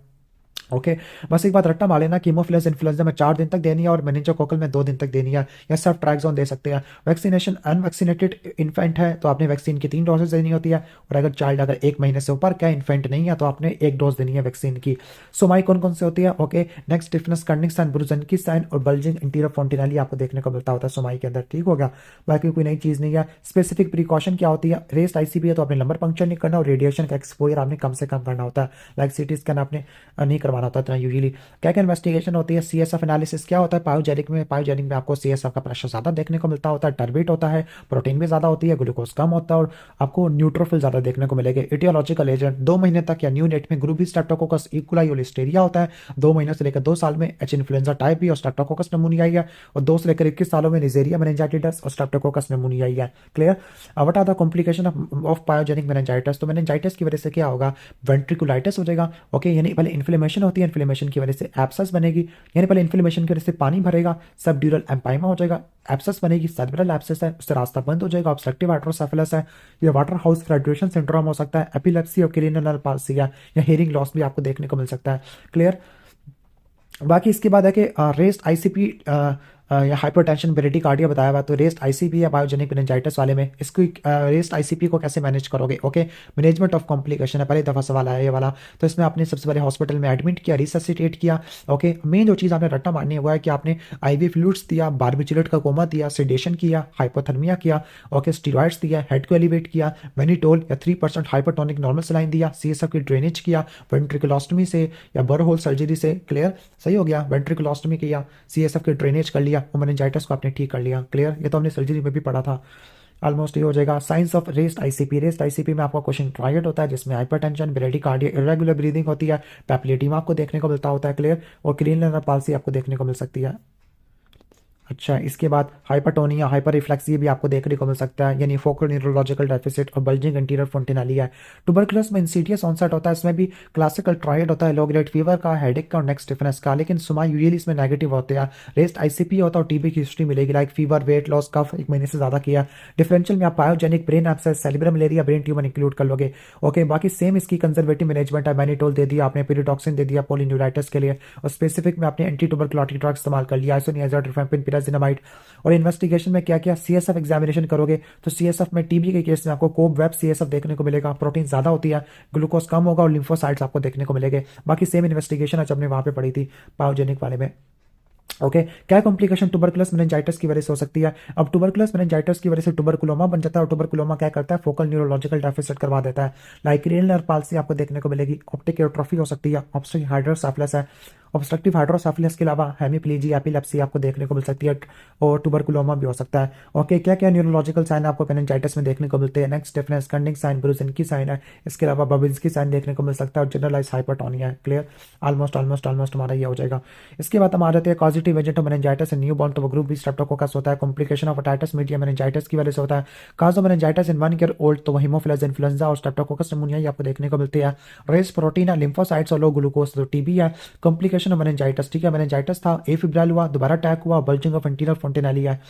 [SPEAKER 1] ओके। बस एक बात रट्टा मार लेना, कीमोफिलस इन्फ्लुएंजा में 4 दिन तक देनी है और मेनिंजोकोकल में 2 दिन तक देनी है, या सब ट्रैक्सोन दे सकते हैं। वैक्सीनेशन, अनवैक्सीनेटेड इन्फेंट है तो आपने वैक्सीन की 3 डोजेज देनी होती है, और अगर चाइल्ड अगर 1 महीने से ऊपर का इन्फेंट नहीं है तो आपने 1 डोज देनी है वैक्सीन की। सोमाई कौन कौन से होती है, okay, next stiffness, Kernig sign, Brudzinski sign और बल्जिंग इंटीरियर फोंटिनेली आपको देखने को मिलता होता है सोमाई के अंदर, ठीक होगा, बाकी कोई नई चीज़ नहीं है। स्पेसिफिक प्रिकॉशन क्या होती है, रेस्ट आईसीपी है तो आपने लंबर पंक्चर नहीं करना और रेडिएशन का एक्सपोजर आपने कम से कम करना होता है, लाइक सिटी स्कैन आपने नहीं करवाना होता इतना यूजुअली। क्या क्या इन्वेस्टिगेशन होती है, सीएसएफ एनालिसिस क्या होता है पायोजेनिक में, पायोजेनिक में आपको सीएसएफ का प्रेशर ज़्यादा देखने को मिलता होता है, टर्बिट होता है, प्रोटीन भी ज़्यादा होती है, ग्लूकोज कम होता है और आपको न्यूट्रोफिल ज़्यादा देखने को मिलेगा। इटियोलॉजिकल एजेंट 2 महीने तक या न्यू नेट में ग्रुप बी स्ट्रेप्टोकोकस इकोलाई और लिस्टेरिया होता है, 2 महीने से लेकर 2 साल में एच इन्फ्लुएंजा टाइप बी और स्ट्रेप्टोकोकस निमोनिया है, और 2 से लेकर 21 सालों में निजेरिया मेनिंजाइटिस और स्ट्रेप्टोकोकस निमोनिया है, clear. What are the complication of pyogenic meningitis, तो मेनिंजाइटिस की वजह से क्या होगा, वेंट्रिकुलाइटिस हो जाएगा, ओके, यानी पहले इन्फ्लेमेशन होती है, इन्फ्लेमेशन की वजह से एब्सेस बनेगी, यानी पहले इन्फ्लेमेशन की वजह से पानी भरेगा, सब ड्यूरल एम्पाइमा हो जाएगा, एब्सेस बनेगी, सेरेब्रल एब्सेस है, उससे रास्ता बंद हो जाएगा, ऑब्स्ट्रक्टिव हाइड्रोसेफेलस है, या वाटर हाउस फ्लड्रेशन सिंड्रोम हो सकता है, एपिलेप्सी और क्रेनियल पाल्सी या हेयरिंग लॉस भी आपको देखने को मिल सकता है, क्लियर। बाकी इसके बाद है कि रेस्ट आईसीपी या हाइपरटेंशन ब्रेडिकार्डिया बताया हुआ, तो रेस्ट आईसीपी या बायोजेनिक मेनिंजाइटिस वाले में इसको रेस्ट आईसीपी को कैसे मैनेज करोगे। ओके, मैनेजमेंट ऑफ कॉम्प्लिकेशन है, पहली दफ़ा सवाल आया ये वाला। तो इसमें आपने सबसे पहले हॉस्पिटल में एडमिट किया, रिससिटेट किया। ओके, मेन जो चीज़ आपने रट्टा मारनी हुआ है कि आपने आईवी फ्लूइड्स दिया, बारबिचुलेट का कोमा दिया, सेडेशन किया, हाइपोथर्मिया किया, ओके, स्टीरॉइड्स दिया, हेड को एलिवेट किया, मैनिटोल या 3% हाइपरटोनिक नॉर्मल सलाइन दिया, सीएसएफ की ड्रेनेज किया वेंट्रिकुलोस्टमी से या बरहोल सर्जरी से। क्लियर, सही हो गया, वेंट्रिकुलोस्टमी किया, सीएसएफ की ड्रेनेज कर लिया, और मेनिंजाइटिस को आपने ठीक कर लिया। क्लियर, ये तो हमने सर्जरी में भी पढ़ा था। ऑलमोस्ट ये हो जाएगा। Science of rest ICP, rest ICP में आपका क्वेश्चन ट्रायड होता है जिसमें हाइपरटेंशन, ब्रेडिकार्डिया, इरेगुलर ब्रीदिंग होती है, पैपिलिटीमा आपको देखने को मिलता होता है। क्लियर, और क्रीनल पाल्सी आपको देखने को मिल सकती है। अच्छा, इसके बाद हाइपरटोनिया, हाइपर रिफ्लेक्सिया भी आपको देखने को मिल सकता है, यानी फोकल न्यूरोलॉजिकल डेफिसिट और बल्जिंग एंटीरियर फोंटेनालिया है। ट्यूबरकुलोस में इंसीडियस ऑनसेट होता है, इसमें भी क्लासिकल ट्रायड होता है, लो ग्रेड फीवर का, हेडेक का और नेक स्टिफनेस का, लेकिन सुमा यूजुअली इसमें नेगेटिव होते हैं। रेस्ट आईसीपी होता है और टीबी की हिस्ट्री मिलेगी, लाइक फीवर, वेट लॉस, कफ 1 महीने से ज्यादा किया। डिफरेंशियल में आप biogenic brain abscess, cerebral malaria, brain tumour include कर लोगे। ओके, बाकी सेम इसकी कंजर्वेटिव मैनेजमेंट है, मैनिटोल दे दिया आपने, पीरिटॉक्सिन दे दिया पोलिन्यूराइटिस के लिए, और स्पेसिफिक में आपने एंटी ट्यूबरकुलोटिक ड्रग इस्तेमाल कर लिया, आइसोनियाजाइड, रिफेम्पिन, पिराजिनामाइड। और इन्वेस्टिगेशन में क्या किया, सीएसएफ एग्जामिनेशन करोगे तो सीएसएफ में टीबी के केस में आपको कोब वेब सीएसएफ देखने को मिलेगा, प्रोटीन ज्यादा होती है, ग्लूकोज कम होगा और लिम्फोसाइट्स आपको देखने को मिलेंगे। बाकी सेम इन्वेस्टिगेशन है जब हमने वहां पे पढ़ी थी पायोजेनिक वाले में। ओके, क्या कॉम्प्लिकेशन ट्यूबरकुलस मेनिंजाइटिस की वजह से हो सकती है। अब ट्यूबरकुलस मेनिंजाइटिस की वजह से ट्यूबरकुलोमा बन जाता है, और ट्यूबरकुलोमा क्या करता है, फोकल न्यूरोलॉजिकल डेफिसिट करवा देता है, लाइक रीनल पाल्सी आपको देखने को मिलेगी, ऑप्टिक एट्रोफी हो सकती है, ऑब्स्ट्रक्टिव हाइड्रोसेफलस है, ऑब्स्ट्रक्टिव हाइड्रोसेफलस के अलावा हेमीप्लीजिया, एपिलेप्सी आपको देखने को मिल सकती है, और ट्यूबरकुलोमा भी हो सकता है। ओके, क्या क्या न्यूरोलॉजिकल साइन आपको मेनिंजाइटिस में देखने को मिलते हैं, नेक स्टिफनेस, कंडिंग साइन, ब्रूजिनकी साइन है, इसके अलावा बबिन्स्की साइन देखने को मिल सकता है, और जनरलाइज हाइपरटोनिया है। क्लियर, ऑलमोस्ट ऑलमोस्ट ऑलमोस्ट हमारा ये हो जाएगा। इसके बाद हम आ जाते हैं causative agent of meningitis in newborn, तो वो ग्रुप बी स्ट्रेप्टोकोकस होता है, complication of otitis media meningitis की वजह से होता है। Cause of meningitis in 1 year old, तो वो हीमोफिलस इन्फ्लुएंजा और स्ट्रेप्टोकोकस निमोनिया ही आपको देखने को मिलती है। रेस प्रोटीन है, लिम्फोसाइट्स और लो ग्लूकोज, तो टीबी है। कॉम्प्लिकेशन ऑफ मेनिंजाइटिस, ठीक है, मेनिंजाइटिस था, एफिब्रिल हुआ, दोबारा अटैक हुआ, बल्जिंग ऑफ एंटीरियर फोंटेनालिया है,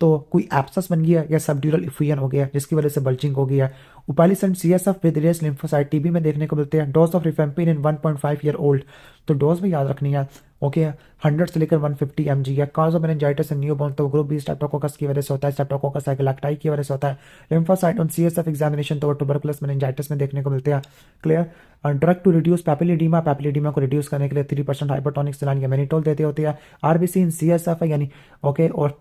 [SPEAKER 1] तो कोई एब्सेस बन गया या सबड्यूरल इफ्यूजन हो गया जिसकी वजह से बल्जिंग हो गया है। Opalescent CSF with raised lymphocyte TB में देखने को मिलते हैं। Dose of rifampin in 1.5 year old, तो डोज भी याद रखनी है। ओके, 100 से लेकर 150 mg है। Cause of meningitis in newborn, तो ग्रुप बी स्ट्रेप्टोकोकस की वजह से होता है, स्ट्रेप्टोकोकस साइक्लोलैक्टाई की वजह से होता है। लिम्फोसाइट ऑन सीएसएफ एग्जामिनेशन, तो वो ट्यूबरकुलस मेनिंजाइटिस में देखने को मिलते हैं। क्लियर, ड्रग टू रिड्यूस पैपिलिडीमा, पैपिलिडीमा को रिड्यूस करने के लिए 3% हाइपरटोनिक सलाइन या मेनिटोल देते होती है। आरबीसी इन सीएसएफ है, यानी ओके, और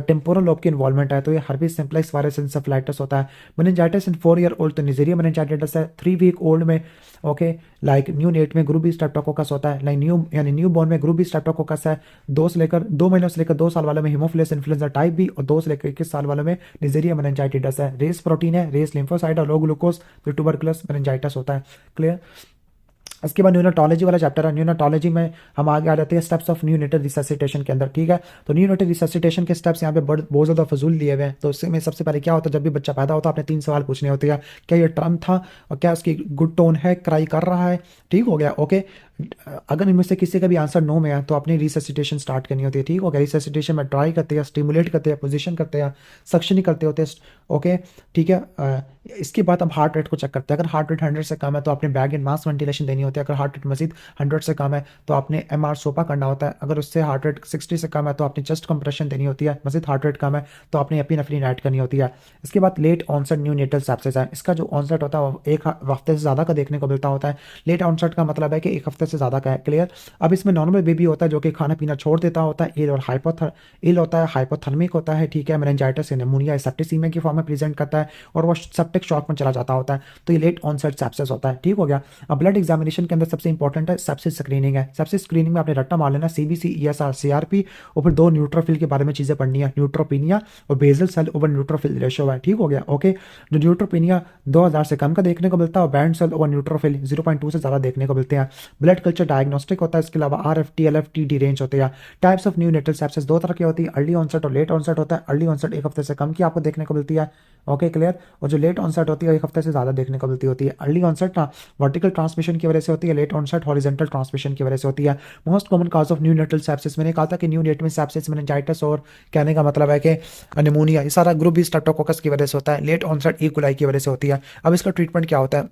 [SPEAKER 1] टेम्पोरल लोब की इन्वॉल्वमेंट है, तो ये हर्पिस सिम्प्लेक्स वायरस इंसेफेलाइटिस होता है। मेनिंजाइटिस इन 4 ईयर ओल्ड, तो निजेरिया मेनिंजाइटिस है। 3 वीक ओल्ड में ओके, लाइक न्यू नेट में ग्रुप बी स्ट्रेप्टोकोकस होता है, लाइक न्यू यानी न्यू बॉर्न में ग्रुप बी स्ट्रेप्टोकोकस है। 2 महीनों से लेकर 2 साल वालों में हीमोफिलस इन्फ्लुएंजा टाइप बी, और 2 से लेकर 21 साल वालों में निजेरिया मेनिंजाइटिस है। रेस प्रोटीन है, रेस लिम्फोसाइट और लो ग्लूकोज, तो ट्यूबरकुलस मेनिंजाइटिस होता है। क्लियर, इसके बाद न्यूनाटोलॉजी वाला चैप्टर है। न्यूनाटोलॉजी में हम आगे आ जाते हैं स्टेप्स ऑफ न्यूनेटल रिससिटेशन के अंदर, ठीक है। तो न्यूनेटल रिससिटेशन के स्टेप्स यहाँ पे बहुत ज़्यादा फजूल दिए हुए हैं। तो इसमें सबसे पहले क्या होता है, जब भी बच्चा पैदा होता है आपने 3 सवाल पूछने होते हैं, क्या ये टर्म था और क्या उसकी गुड टोन है, क्राई कर रहा है, ठीक हो गया। ओके, अगर इनमें से किसी का भी आंसर नो में है तो अपनी रिससिटेशन स्टार्ट करनी होती है, ठीक हो गया। रिससिटेशन में ट्राई करते हैं, स्टिमुलेट करते हैं, पोजीशन करते हैं, सक्शन करते होते हैं। ओके, ठीक है। इसके बाद हम हार्ट रेट को चेक करते हैं। अगर हार्ट रेट 100 से कम है तो आपने बैग एंड मास वेंटिलेशन देनी होती है। अगर हार्ट रेट मजीद 100 से कम है तो आपने एमआर सोपा करना होता है। अगर उससे हार्ट रेट 60 से कम है तो आपने चेस्ट कंप्रेशन देनी होती है। मजीद हार्ट रेट कम है तो आपने एपिनेफ्रिन ऐड करनी होती है। इसके बाद लेट ऑनसेट न्यूनेटल सेप्सिस है। इसका जो ऑनसेट होता है वो 1 हफ्ते से ज़्यादा का देखने को मिलता होता है। लेट ऑनसेट का मतलब है कि 1 हफ्ते से ज़्यादा का है। क्लियर, अब इसमें नॉर्मल बेबी होता है जो कि खाना पीना छोड़ देता होता है, इल और इल होता है, हाइपोथर्मिक होता है, ठीक है। मेनिंजाइटिस निमोनिया सेप्टिसीमिया की फॉर्म में प्रेजेंट करता है और वो सेप्टिक शॉक में चला जाता होता है, तो ये लेट ऑनसेट सेप्सिस होता है, ठीक हो गया। अब ब्लड एग्जामिनेशन के अंदर सबसे इंपॉर्टेंट है सेप्सिस स्क्रीनिंग है। सेप्सिस स्क्रीनिंग में आपने रट्टा मार लेना सीबीसी, ईएसआर, सीआरपी और फिर 2 न्यूट्रोफिल के बारे में चीजें पढ़नी है, न्यूट्रोपिनिया और basal cell over neutrophil ratio है, ठीक हो गया। ओके, जो न्यूट्रोपिनिया 2000 से कम का देखने को मिलता है और बैंड सेल ओवर न्यूट्रोफिल 0.2 से ज्यादा देखने को मिलते हैं। ब्लड कल्चर डायग्नोस्टिक होता है। इसके अलावा आरएफटी, एलएफटी, डी रेंज होते हैं। टाइप्स ऑफ न्यूनेटल सेप्सिस 2 तरह की होती है, अर्ली ऑनसेट और लेट ऑनसेट होता है। अर्ली ऑनसेट 1 हफ्ते से कम की आपको देखने को मिलती है, ओके क्लियर। और जो लेट ऑनसेट होती है 1 हफ्ते से ज्यादा देखने को मिलती होती है। अर्ली ऑनसेट ना वर्टिकल ट्रांसमिशन की वजह से होती है, लेट ऑनसेट हॉरिजॉन्टल ट्रांसमिशन की वजह से होती है। Most common cause of neonatal sepsis, मैंने कहा था कि न्यूनेट में सेप्सिस, मेनिंजाइटिस और कहने का मतलब है कि निमोनिया, ये सारा ग्रुप भी स्ट्रेप्टोकोकस की वजह से होता है। लेट ऑनसेट ई कोलाई की वजह से होती है। अब इसका ट्रीटमेंट क्या होता है,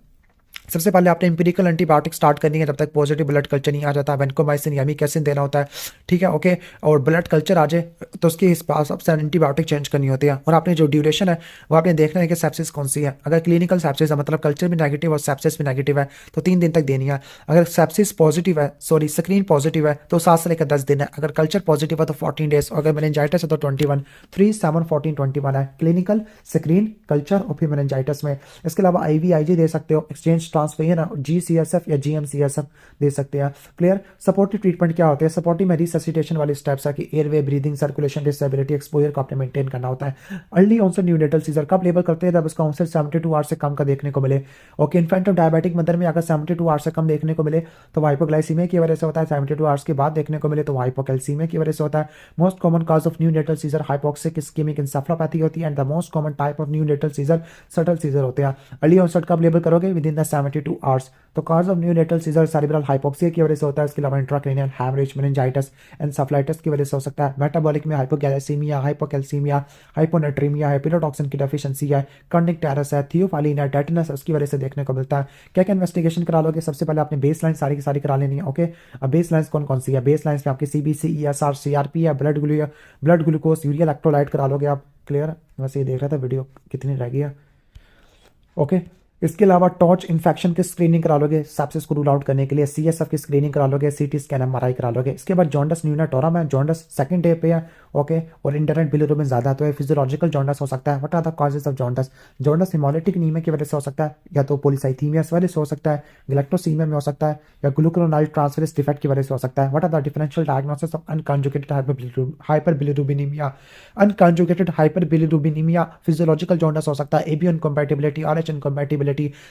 [SPEAKER 1] सबसे पहले आपने एम्पिरिकल एंटीबायोटिक स्टार्ट करनी है जब तक पॉजिटिव ब्लड कल्चर नहीं आ जाता, वेंकोमाइसिन यामीकैसिन देना होता है, ठीक है, ओके। और ब्लड कल्चर आ जाए तो उसके हिसाब से एंटीबायोटिक चेंज करनी होती है। और आपने जो ड्यूरेशन है वो आपने देखना है कि सेप्सिस कौन सी है। अगर क्लिनिकल सेप्सिस है, मतलब कल्चर भी नेगेटिव और सेप्सिस भी नेगेटिव है, तो 3 दिन तक देनी है। अगर सेप्सिस पॉजिटिव है, सॉरी स्क्रीन पॉजिटिव है, तो 7 से लेकर 10 दिन है। अगर कल्चर पॉजिटिव है तो 14 डेज, और अगर मेनिंजाइटिस है तो 21, 3, 7, 14, 21 है क्लिनिकल, स्क्रीन, कल्चर और फिर मेनिंजाइटिस में। इसके अलावा IVIG दे सकते हो, एक्सचेंज ट्रांसफ्यूजन, GCSF या GMCSF दे सकते हैं। क्लियर। सपोर्टिव ट्रीटमेंट क्या होते हैं? सपोर्टिव में रिससिटेशन वाले स्टेप्स है कि airway, breathing, circulation, disability, exposure को आपने मेंटेन करना होता है। अर्ली ऑनसेट न्यूनेटल सीजर कब लेबल करते हैं? जब उसका ऑनसेट 72 आवर्स से कम का देखने को मिले। Okay. Infant of diabetic mother में अगर 72 आवर्स से कम देखने को मिले तो हाइपोग्लाइसीमिया की वजह से होता है। 72 आवर्स के बाद देखने को मिले तो हाइपोकैल्सीमिया की वजह से होता है। Most common cause of neonatal seizure hypoxic ischemic encephalopathy होती है, and the most common type of neonatal seizure subtle seizure होते हैं। अर्ली ऑनसेट कब लेबल करोगे? Within the 72 hours. तो cause of neonatal seizure cerebral hypoxia की वजह से होता है। इसके अलावा इंट्राक्रेनियल हैमरेज, मेनिंजाइटिस, एंसेफेलाइटिस की वजह से हो सकता है। मेटाबॉलिक में हाइपोगैलाइसीमिया, हाइपोकैल्सीमिया, हाइपोनेट्रीमिया है, पिलोटॉक्सिन की डेफिशिएंसी है, कार्निक टेरस है, थियोफाइलिन है, टेटनस उसकी वजह से देखने को मिलता है। क्या क्या इन्वेस्टिगेशन करा लोगे? सबसे पहले आपने बेस लाइन सारी की सारी करा लेनी है। ओके। अब बेस लाइन्स कौन कौन सी है? बेस लाइन्स में आपकी CBC, ESR, CRP है, ब्लड ग्लूकोज, यूरिया इलेक्ट्रोलाइट करा लोगे आप। क्लियर। वैसे ये देख रहा था वीडियो कितनी रह गई है। ओके। इसके अलावा टॉर्च इन्फेक्शन की स्क्रीनिंग करा लोगे सेप्सिस को रूल आउट करने के लिए। CSF की स्क्रीनिंग करा लोगे, CT स्कैन, MRI करा लोगे। इसके बाद जॉन्डस न्यूनाटोरम है, जॉन्डस सेकंड डे पे है। ओके। और इंटरनेट बिलिरुबिन ज़्यादा है तो ये फिजियोलॉजिकल जॉन्डस हो सकता है। What are the causes of jaundice? Jaundice haemolytic anaemia की वजह से हो सकता है, या तो पॉलीसाइथीमिया की वजह से हो सकता है, गैलेक्टोसीमिया में हो सकता है, या ग्लूकोनाइल ट्रांसफरेस डिफेक्ट की वजह से हो सकता है। What are the differential diagnosis of unconjugated hyperbilirubinemia? Unconjugated hyperbilirubinemia physiological jaundice हो सकता है। AB incompatibility, RH incompatibility,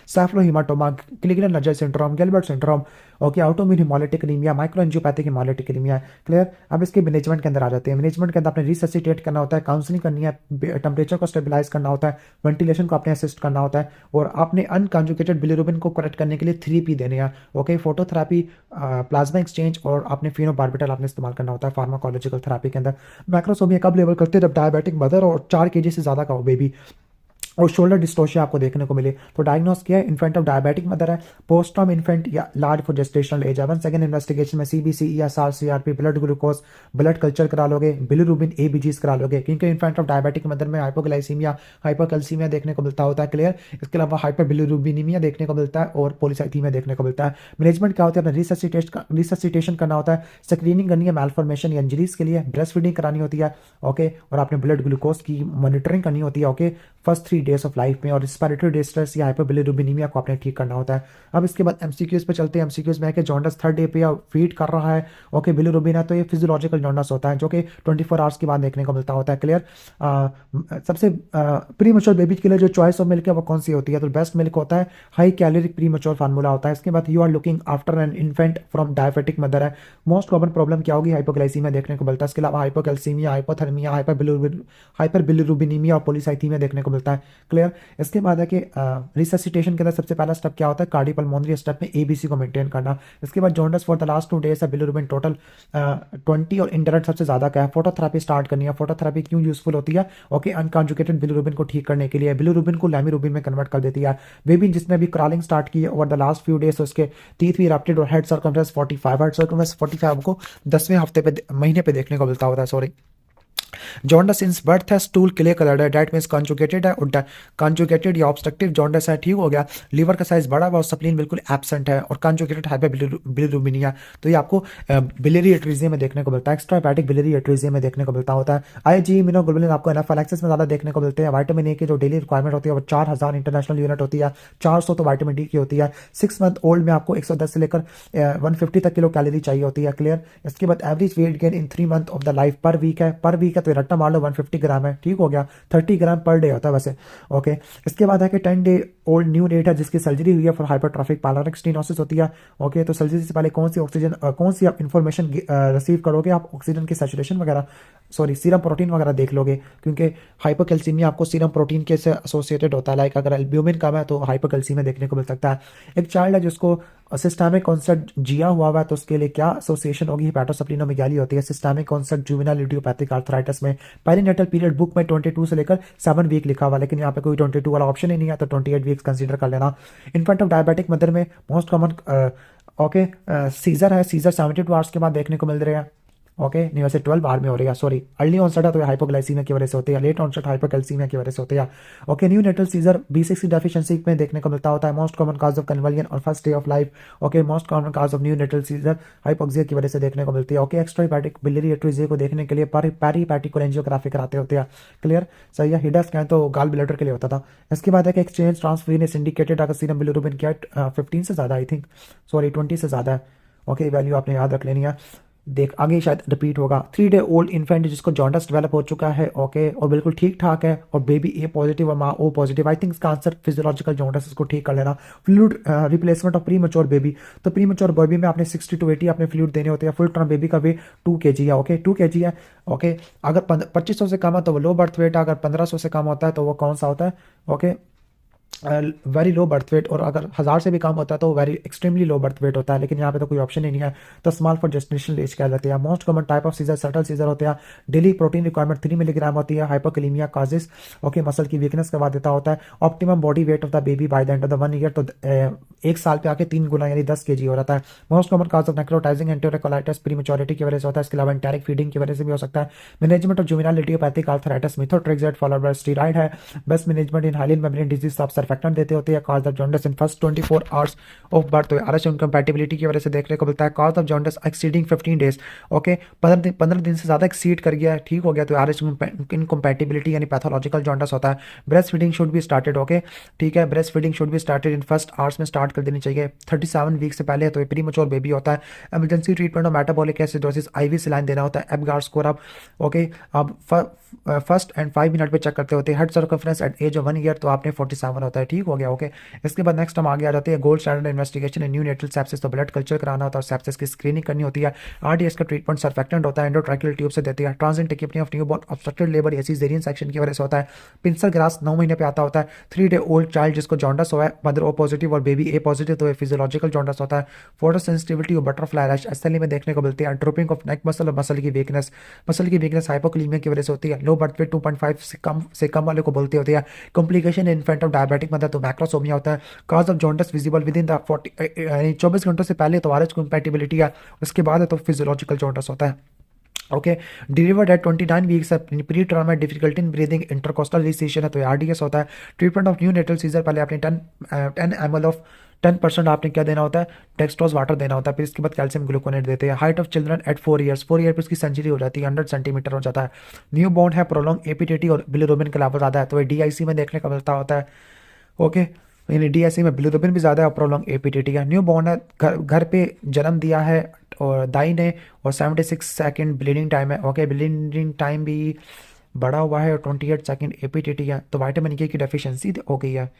[SPEAKER 1] cephalohematoma, Crigler Najjar syndrome, Gilbert syndrome, okay, autoimmune hemolytic anemia, microangiopathic hemolytic anemia. Clear. अब इसके मैनेजमेंट के अंदर आ जाते हैं। Management के अंदर आपने रिससिटेट करना होता है, काउंसलिंग करनी है, टेम्परेचर को स्टेबलाइज करना होता है, वेंटिलेशन को आपने असिस्ट करना होता है, और आपने अनकंजुगेटेड बिलिरुबिन को करेक्ट करने के लिए 3P देने हैं। ओके। फोटोथेरापी, प्लाज्मा एक्सचेंज, और आपने फिनोबार्बिटल आपने इस्तेमाल करना होता है फार्माकोलॉजिकल थेरापी के अंदर। मैक्रोसोमिया कब लेवल करते हैं? जब डायबिटिक मदर और 4 kg से ज़्यादा का हो बेबी, और शोल्डर डिस्टोशिया आपको देखने को मिले। तो डायग्नोस किया है, इन्फेंट ऑफ डायबिटिक मदर है, पोस्टॉम इन्फेंट या लार्ज फॉर जेस्टेशनल एज है। वन सेकंड इन्वेस्टिगेशन में CBC, ESR, CRP, blood glucose, blood culture करा लोगे, बिलिरुबिन, ABGs करा लोगे, क्योंकि इन्फेंट ऑफ डायबिटिक मदर में हाइपोग्लाइसीमिया, हाइपोकैल्सीमिया देखने को मिलता होता है। क्लियर। इसके अलावा हाइपरबिलिरुबिनीमिया देखने को मिलता है और पॉलीसाइथीमिया देखने को मिलता है। मैनेजमेंट क्या होता है? अपने रिससिटेशन करना होता है, स्क्रीनिंग करनी है मैलफॉर्मेशन या इंजरीज के लिए, ब्रेस्ट फीडिंग करानी होती है। ओके। और आपने ब्लड ग्लूकोज की मॉनिटरिंग करनी होती है। Okay. First 3 days of life में, और रिस्पिरेटरी डिस्ट्रेस या हाइपरबिलिरुबिनीमिया को आपने ठीक करना होता है। अब इसके बाद MCQs पे चलते हैं। MCQs में है कि जॉन्डस 3rd डे पे या फीड कर रहा है, ओके, बिलिरुबिन है, तो ये फिजियोलॉजिकल जॉन्डस होता है जो कि 24 आवर्स के बाद देखने को मिलता होता है। क्लियर। सबसे प्री मैच्योर बेबी के लिए जो चॉइस ऑफ मिल्क है वो कौन सी होती है? तो बेस्ट मिल्क होता है, high caloric premature formula होता है। इसके बाद you are looking after an infant from diabetic mother है। मोस्ट कॉमन प्रॉब्लम क्या होगी? हाइपोग्लाइसीमिया देखने को मिलता है। इसके अलावा हाइपोकैल्सीमिया, हाइपोथर्मिया, हाइपरबिलिरुबिनीमिया और पॉलीसाइथीमिया देखने को मिलता है। क्लियर। इसके बाद है कि रिससिटेशन के अंदर सबसे पहला स्टेप क्या होता है? कार्डियोपल्मोनरी स्टेप में ABC को मेंटेन करना। इसके बाद jaundice for the last 2 days है, बिलिरुबिन टोटल 20 और इंटरनेट सबसे ज़्यादा का है। फोटोथेरापी स्टार्ट करनी है। फोटोथेरापी क्यों यूजफुल होती है? ओके। अनकंजुगेटेड बिलिरुबिन को ठीक करने के लिए, बिलिरुबिन को लैमिरुबिन में कन्वर्ट कर देती है। बेबी जिसने भी क्रॉलिंग स्टार्ट की है over the last few days, उसके टीथ भी रैप्टेड और हेड सर्कमफ्रेंस 45, हेड सर्कमफ्रेंस 45 को 10वें हफ्ते पे महीने पे देखने को मिलता होता है। सॉरी, जॉन्डस सिंस बर्थ है, स्टूल क्ले कलर्ड है, डेट मीन्स कंजुगेटेड है, और कंजुगेटेड या ऑब्स्ट्रक्टिव जॉन्डस है, ठीक हो गया। लीवर का साइज बड़ा हुआ और स्प्लीन बिल्कुल एब्सेंट है, और कंजुगेटेड हाइपरबिलिरुबिनिया, तो ये आपको बिलियरी एट्रीजिया में देखने को मिलता है, एक्स्ट्रा हेपेटिक बिलियरी एट्रीजिया में देखने को मिलता होता है। IgE इम्यूनोग्लोबुलिन आपको एनाफिलैक्सिस में ज़्यादा देखने को मिलते हैं। विटामिन ए की जो डेली रिक्वायरमेंट होती है वो 4000 इंटरनेशनल यूनिट होती है, 400 तो विटामिन डी की होती है। 6 मंथ ओल्ड में आपको 110 से लेकर 150 तक किलो कैलोरी चाहिए होती है। क्लियर। इसके बाद average weight gain in 3 month of the life per week है, तो रट्टा मार लो 150 ग्राम है, ठीक हो गया। 30 ग्राम पर डे होता है वैसे। ओके। इसके बाद है कि 10 डे ओल्ड न्यू डेट है जिसकी सर्जरी हुई है फॉर हाइपरट्रॉफिक पायलोरिक स्टेनोसिस होती है। ओके। तो सर्जरी से पहले कौन सी आप इंफॉर्मेशन रिसीव करोगे? आप ऑक्सीजन की सैचुरेशन वगैरह, सॉरी, सीरम प्रोटीन वगैरह देख लोगे, क्योंकि हाइपोकैल्सीमिया आपको सीरम प्रोटीन के से एसोसिएटेड होता है। लाइक अगर एल्ब्यूमिन कम है तो हाइपोकैल्सीमिया देखने को मिल सकता है। एक चाइल्ड है जिसको सिस्टमिक कॉन्सर्ट जिया हुआ है तो उसके लिए क्या एसोसिएशन होगी, हेपेटोस्प्लीनोमेगाली होती है। Systemic concert juvenile idiopathic arthritis में पेरिनेटल पीरियड बुक में 22 से लेकर 7 वीक लिखा हुआ, लेकिन यहाँ पे कोई 22 वाला ऑप्शन ही नहीं है, तो 28 वीक्स कंसीडर कर लेना। इन्फेंट ऑफ डायबिटिक मदर में मोस्ट कॉमन ओके सीजर है, सीजर 72 आवर्स के बाद देखने को मिल रहे हैं। ओके नहीं, वैसे 12 आवर में हो रही है, सॉरी। अर्ली ऑनसेट है तो हाइपोग्लाइसीमिया की वजह से होती है, लेट ऑनसेट हाइपोकैल्सीमिया की वजह से होती है। Okay neonatal seizure B6 deficiency में देखने को मिलता होता है। Most common cause of convulsion और first day of life. Okay most common cause of neonatal seizure hypoxia की वजह से देखने को मिलती है। Okay extra hepatic biliary atresia को देखने के लिए पेरीहेपेटिक एंजियोग्राफी कराते होते हैं। क्लियर, सही है। हिडा स्कैन तो गाल ब्लैडर के लिए होता था। इसके बाद है कि एक्सचेंज ट्रांसफर इंडिकेटेड अगर सीरम बिलिरुबिन क्या 15 से ज़्यादा, आई थिंक सॉरी 20 से ज़्यादा है। ओके वैल्यू आपने याद रख लेनी है। देख आगे शायद रिपीट होगा। 3 डे ओल्ड इन्फेंट जिसको जॉन्डस डेवलप हो चुका है, ओके और बिल्कुल ठीक ठाक है, और बेबी ए पॉजिटिव और माँ ओ पॉजिटिव, आई थिंक इसका आंसर फिजियोलॉजिकल जॉन्डस, इसको ठीक कर लेना। Fluid replacement of pre mature baby, तो प्री मैच्योर बेबी में आपने 60 to 80 अपने फ्लूइड देने होते हैं। फुल टर्म बेबी का वेट 2 kg है। ओके 2 kg है। ओके अगर 2500 से कम है तो वो लो बर्थ वेट है, अगर 1500 से कम होता है तो वो कौन सा होता है? Okay very low birth weight, और अगर 1000 से भी कम होता है तो very extremely low birth weight होता है, लेकिन यहाँ पे तो कोई ऑप्शन ही नहीं है, तो स्मॉल फॉर जेस्टेशनल एज कह लेते हैं। Most common type of seizure subtle seizure होते हैं। डेली प्रोटीन रिक्वायरमेंट 3 मिलीग्राम होती है। हाइपोकैलेमिया काजेस ओके मसल की वीकनेस करवा देता होता है। Optimum body weight of the baby by the end of the 1 year, तो 1 साल पे आके 3 गुना यानी 10 kg हो जाता है। Most common cause of necrotizing enterocolitis prematurity की वजह से होता है। इसके अलावा एंटेरिक फीडिंग की वजह से भी हो सकता है। Management of juvenile idiopathic arthritis methotrexate followed by steroid है। बेस्ट मैनेजमेंट इन हाइलिन मेम्ब्रेन डिजीज सब सर्फेक्टेंट देते होते हैं। Cause of jaundice in first 24 hours of birth, तो आरएच इनकम्पैटिबिलिटी की वजह से देखने को मिलता है। Cause of jaundice exceeding 15 days, okay 15 दिन से ज़्यादा एक्सीड कर गया है, ठीक हो गया, तो आरएच इनकम्पैटिबिलिटी यानी पैथोलॉजिकल जॉन्डिस होता है। Breast feeding should be started, okay ठीक है, breast feeding should be started in first hours में स्टार्ट कर देनी चाहिए। 37 वीक से पहले, तो ये प्री मैच्योर बेबी होता है। Emergency treatment of metabolic acidosis IV saline देना होता है। एबगार स्कोर अब ओके अब फर्स्ट एंड 5 मिनट पे चेक करते होते हैं। Head circumference at age of 1 year, तो आपने 47 होता है, ठीक हो गया। ओके इसके बाद नेक्स्ट हम आगे आ जाते हैं। Gold standard investigation in neonatal sepsis, तो ब्लड कल्चर कराना होता है और सेप्सिस की स्क्रीनिंग करनी होती है। RDS का ट्रीटमेंट सर्फेक्टेंट होता है, एंडोट्रैकियल ट्यूब से देती है। Transient tachypnea of newborn obstructed labour या सिजेरियन सेक्शन की वजह से होता है। पिंसर ग्रास 9 महीने पे आता होता है। 3 डे ओल्ड चाइल्ड जिसको जॉन्डस हुआ है, मदर ओ पॉजिटिव और बेबी ए पॉजिटिव, तो ये फिजियोलॉजिकल जॉन्डस होता है। फोटो सेंसिटिविटी और बटरफ्लाई रैश SLE में देखने को मिलती है। ड्रोपिंग ऑफ नेक मसल और मसल की वीकनेस हाइपोकैलेमिया की वजह से होती है। लो बर्थ वेट 2.5 से कम वाले को बोलती होती है। Complication infant of diabetic mother, तो मैक्रोसोमिया होता है। Cause of jaundice visible with in the 40 यानी 24 घंटों से पहले तो आरएच कंपैटिबिलिटी है, उसके बाद है तो फिजियोलॉजिकल जॉन्डस होता है। ओके डिलीवर्ड एट 29 वीक्स है, प्री टर्म है, difficulty in breathing, intercostal recession है, तो RDS होता है। Treatment of neonatal seizure, पहले आपने 10 ml ऑफ 10% आपने क्या देना होता है? डेक्सट्रोज वाटर देना होता है। फिर इसके बाद कैल्शियम ग्लूकोनेट देते हैं। Height of children eight 4 year पर उसकी सेंचुरी हो जाती है, 100 सेंटीमीटर हो जाता है। न्यू बॉर्न है, प्रोलॉन्ग एपीटीटी और बिलिरुबिन का लेवल ज़्यादा है, तो DIC में देखने को मिलता होता है। ओके यानी DIC में बिलिरुबिन भी ज़्यादा है और प्रोलॉन्ग एपीटीटी है। न्यू बॉर्न है, घर पे जन्म दिया है और दाई ने, और 76 सेकेंड ब्लीडिंग टाइम है। ओके ब्लीडिंग टाइम भी बढ़ा हुआ है और 28 सेकेंड एपीटीटी है, तो विटामिन के की डेफिशिएंसी हो गई है।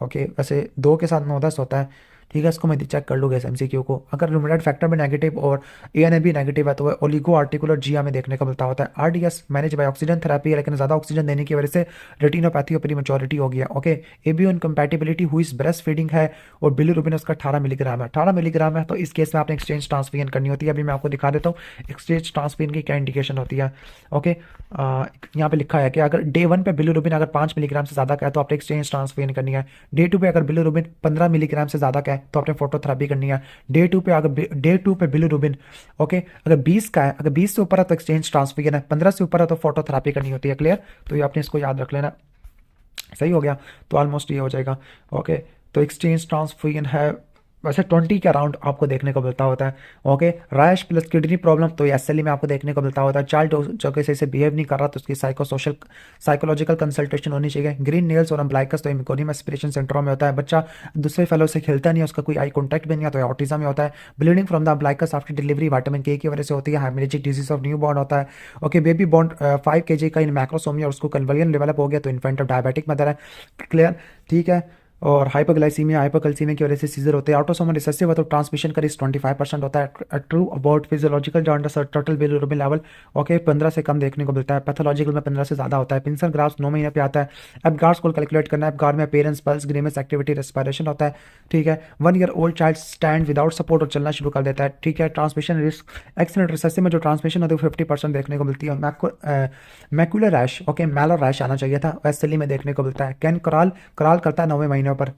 [SPEAKER 1] ओके वैसे 2 के साथ 9-10 होता है, ठीक है। इसको मैं चेक कर लूँगा MCQ को। अगर रूमेटाइड फैक्टर में नेगेटिव और ANA भी नेगेटिव है तो वह ओलिगो आर्टिकुलर जिया में देखने को मिलता होता है। RDS manage by oxygen therapy है, लेकिन ज़्यादा ऑक्सीजन देने की वजह से रेटिनोपैथी और प्रीमेच्योरिटी हो गया। ओके ABO इनकम्पैटिबिलिटी हुई ब्रेस्ट फीडिंग है और बिलिरुबिन उसका 18 मिलीग्राम है, 18 मिलीग्राम है, तो इस केस में आपने एक्सचेंज ट्रांसफ्यूजन करनी होती है। अभी मैं आपको दिखा देता हूँ एक्सचेंज ट्रांसफ्यूजन की क्या इंडिकेशन होती है। ओके यहाँ पे लिखा है कि अगर डे 1 पे बिलिरुबिन अगर 5 मिलीग्राम से ज़्यादा का है तो आपने एक्सचेंज ट्रांसफ्यूजन करनी है। डे 2 पे अगर बिलिरुबिन 15 मिलीग्राम से ज़्यादा का है तो आपने फोटोथेरेपी करनी है। डे 2 पे बिलिरुबिन ओके अगर 20 का है, अगर 20 से ऊपर है तो एक्सचेंज ट्रांसफ्यूजन है, 15 से ऊपर है तो फोटोथेरेपी करनी होती है। क्लियर, तो ये आपने इसको याद रख लेना। सही हो गया, तो ऑलमोस्ट ये हो जाएगा। ओके तो एक्सचेंज ट्रांसफ्यूजन है, वैसे 20 के अराउंड आपको देखने को मिलता होता है। Okay rash plus kidney problem, तो SLE में आपको देखने को मिलता होता है। चाइल्ड जो कि सही से बिहेव नहीं कर रहा तो उसकी साइकोलॉजिकल कंसल्टेशन होनी चाहिए। ग्रीन नेल्स और अम्ब्लाइकस तो मेकोनियम एस्पिरेशन सिंड्रोम में होता है। बच्चा दूसरे फेलो से खेलता नहीं है, उसका कोई आई कॉन्टैक्ट भी नहीं है, तो ऑटिज्म में होता है। Bleeding from the umbilicus after delivery vitamin के की वजह से होती है। Haemorrhagic disease of new born होता है। ओके बेबी बॉर्न 5 kg का इन मैक्रोसोमिया और उसको कन्वर्जन डेवलप हो गया तो इन्फेंट ऑफ डायबिटिक मदर है। क्लियर, ठीक है। और हाइपरग्लाइसीमिया की वजह से सीजर होते हैं। ऑटोसोमल रिसेसिव है तो ट्रांसमिशन का रिस्क 25% होता है। ट्रू अबाउट फिजियोलॉजिकल जॉन्डिस और टोटल बिलिरुबिन लेवल ओके 15 से कम देखने को मिलता है। पैथोलॉजिकल में 15 से ज़्यादा होता है। पिंसन ग्राफ्स 9 महीने पे आता है। एबगार स्कोर कैलकुलेट करना है। एबगार में अपीयरेंस, पल्स, ग्रीमेस, एक्टिविटी, रेस्पिरेशन होता है। ठीक है। 1 year old child stand without support और चलना शुरू कर देता है। ठीक है। ट्रांसमिशन रिस्क एक्सीडेंट रिसेसिव में जो ट्रांसमिशन होती है 50% देखने को मिलती है। मैकुलर रैश ओके मैलर रैश आना चाहिए था, वेस्टली में देखने को मिलता है। कैन कराल कराल करता है 9वें महीनों पर।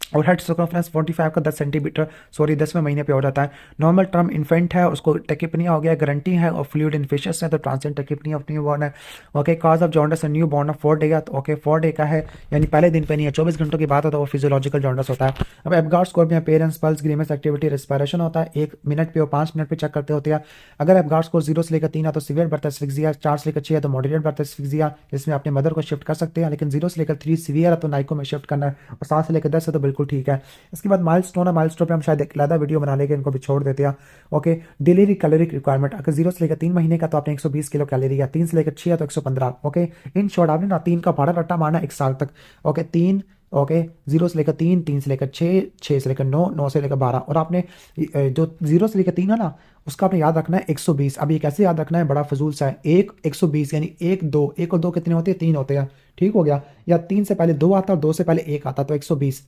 [SPEAKER 1] और हेड सर्कमफ्रेंस 45 का 10 सेंटीमीटर 10वें महीने पे हो जाता है। नॉर्मल टर्म इन्फेंट है, उसको टेकिपनिया हो गया, गारंटी है और फ्लूइड इन्फेक्शन है तो transient tachypnea of newborn है। Okay. Cause of jaundice newborn of 4 day का ओके 4 डे का है, यानी पहले दिन पे नहीं है, 24 घंटों की बात होता है वो फिजियोलॉजिकल जॉन्डिस होता है। अब एबगार स्कोर में पेरेंट्स, पल्स, ग्रीमेस, एक्टिविटी, रेस्पिरेशन होता है। 1 मिनट पे और 5 मिनट पे चेक करते होते हैं। अगर एबगार स्कोर 0 से लेकर 3 है तो सीवियर बर्थ एस्फिक्सिया, 4 से लेकर 6 है तो मॉडरेट बर्थ एस्फिक्सिया, इसमें अपने मदर को शिफ्ट कर सकते हैं। लेकिन 0 से लेकर 3 सीवियर है तो नाइको में शिफ्ट करना है, और 7 से लेकर 10 है तो बिल्कुल ठीक है। इसके बाद माइलस्टोन है, माइलस्टोन पे हम शायद एक अलग वीडियो बना लेंगे, इनको भी छोड़ देते हैं। ओके। डेली कैलोरिक रिक्वायरमेंट अगर 0 से लेकर 3 महीने का तो आपने 120 किलो कैलोरी है, 3 से लेकर 6 है तो 115। ओके। इन शॉर्ट आपने ना 3 का भाड़ा रट्टा मारना 1 साल तक। ओके। 3 ओके 0 से लेकर 3, 3 से लेकर 6, 6 से लेकर 9, 9 से लेकर 12, और आपने जो 0 से लेकर 3 है ना उसका आपने याद रखना है 120। अब ये कैसे याद रखना है, बड़ा फजूल सा है। 1 120 यानी 1 2 कितने होते हैं, 3 होते हैं। ठीक हो गया। या 3 से पहले 2 आता और 2 से पहले 1 आता तो 120,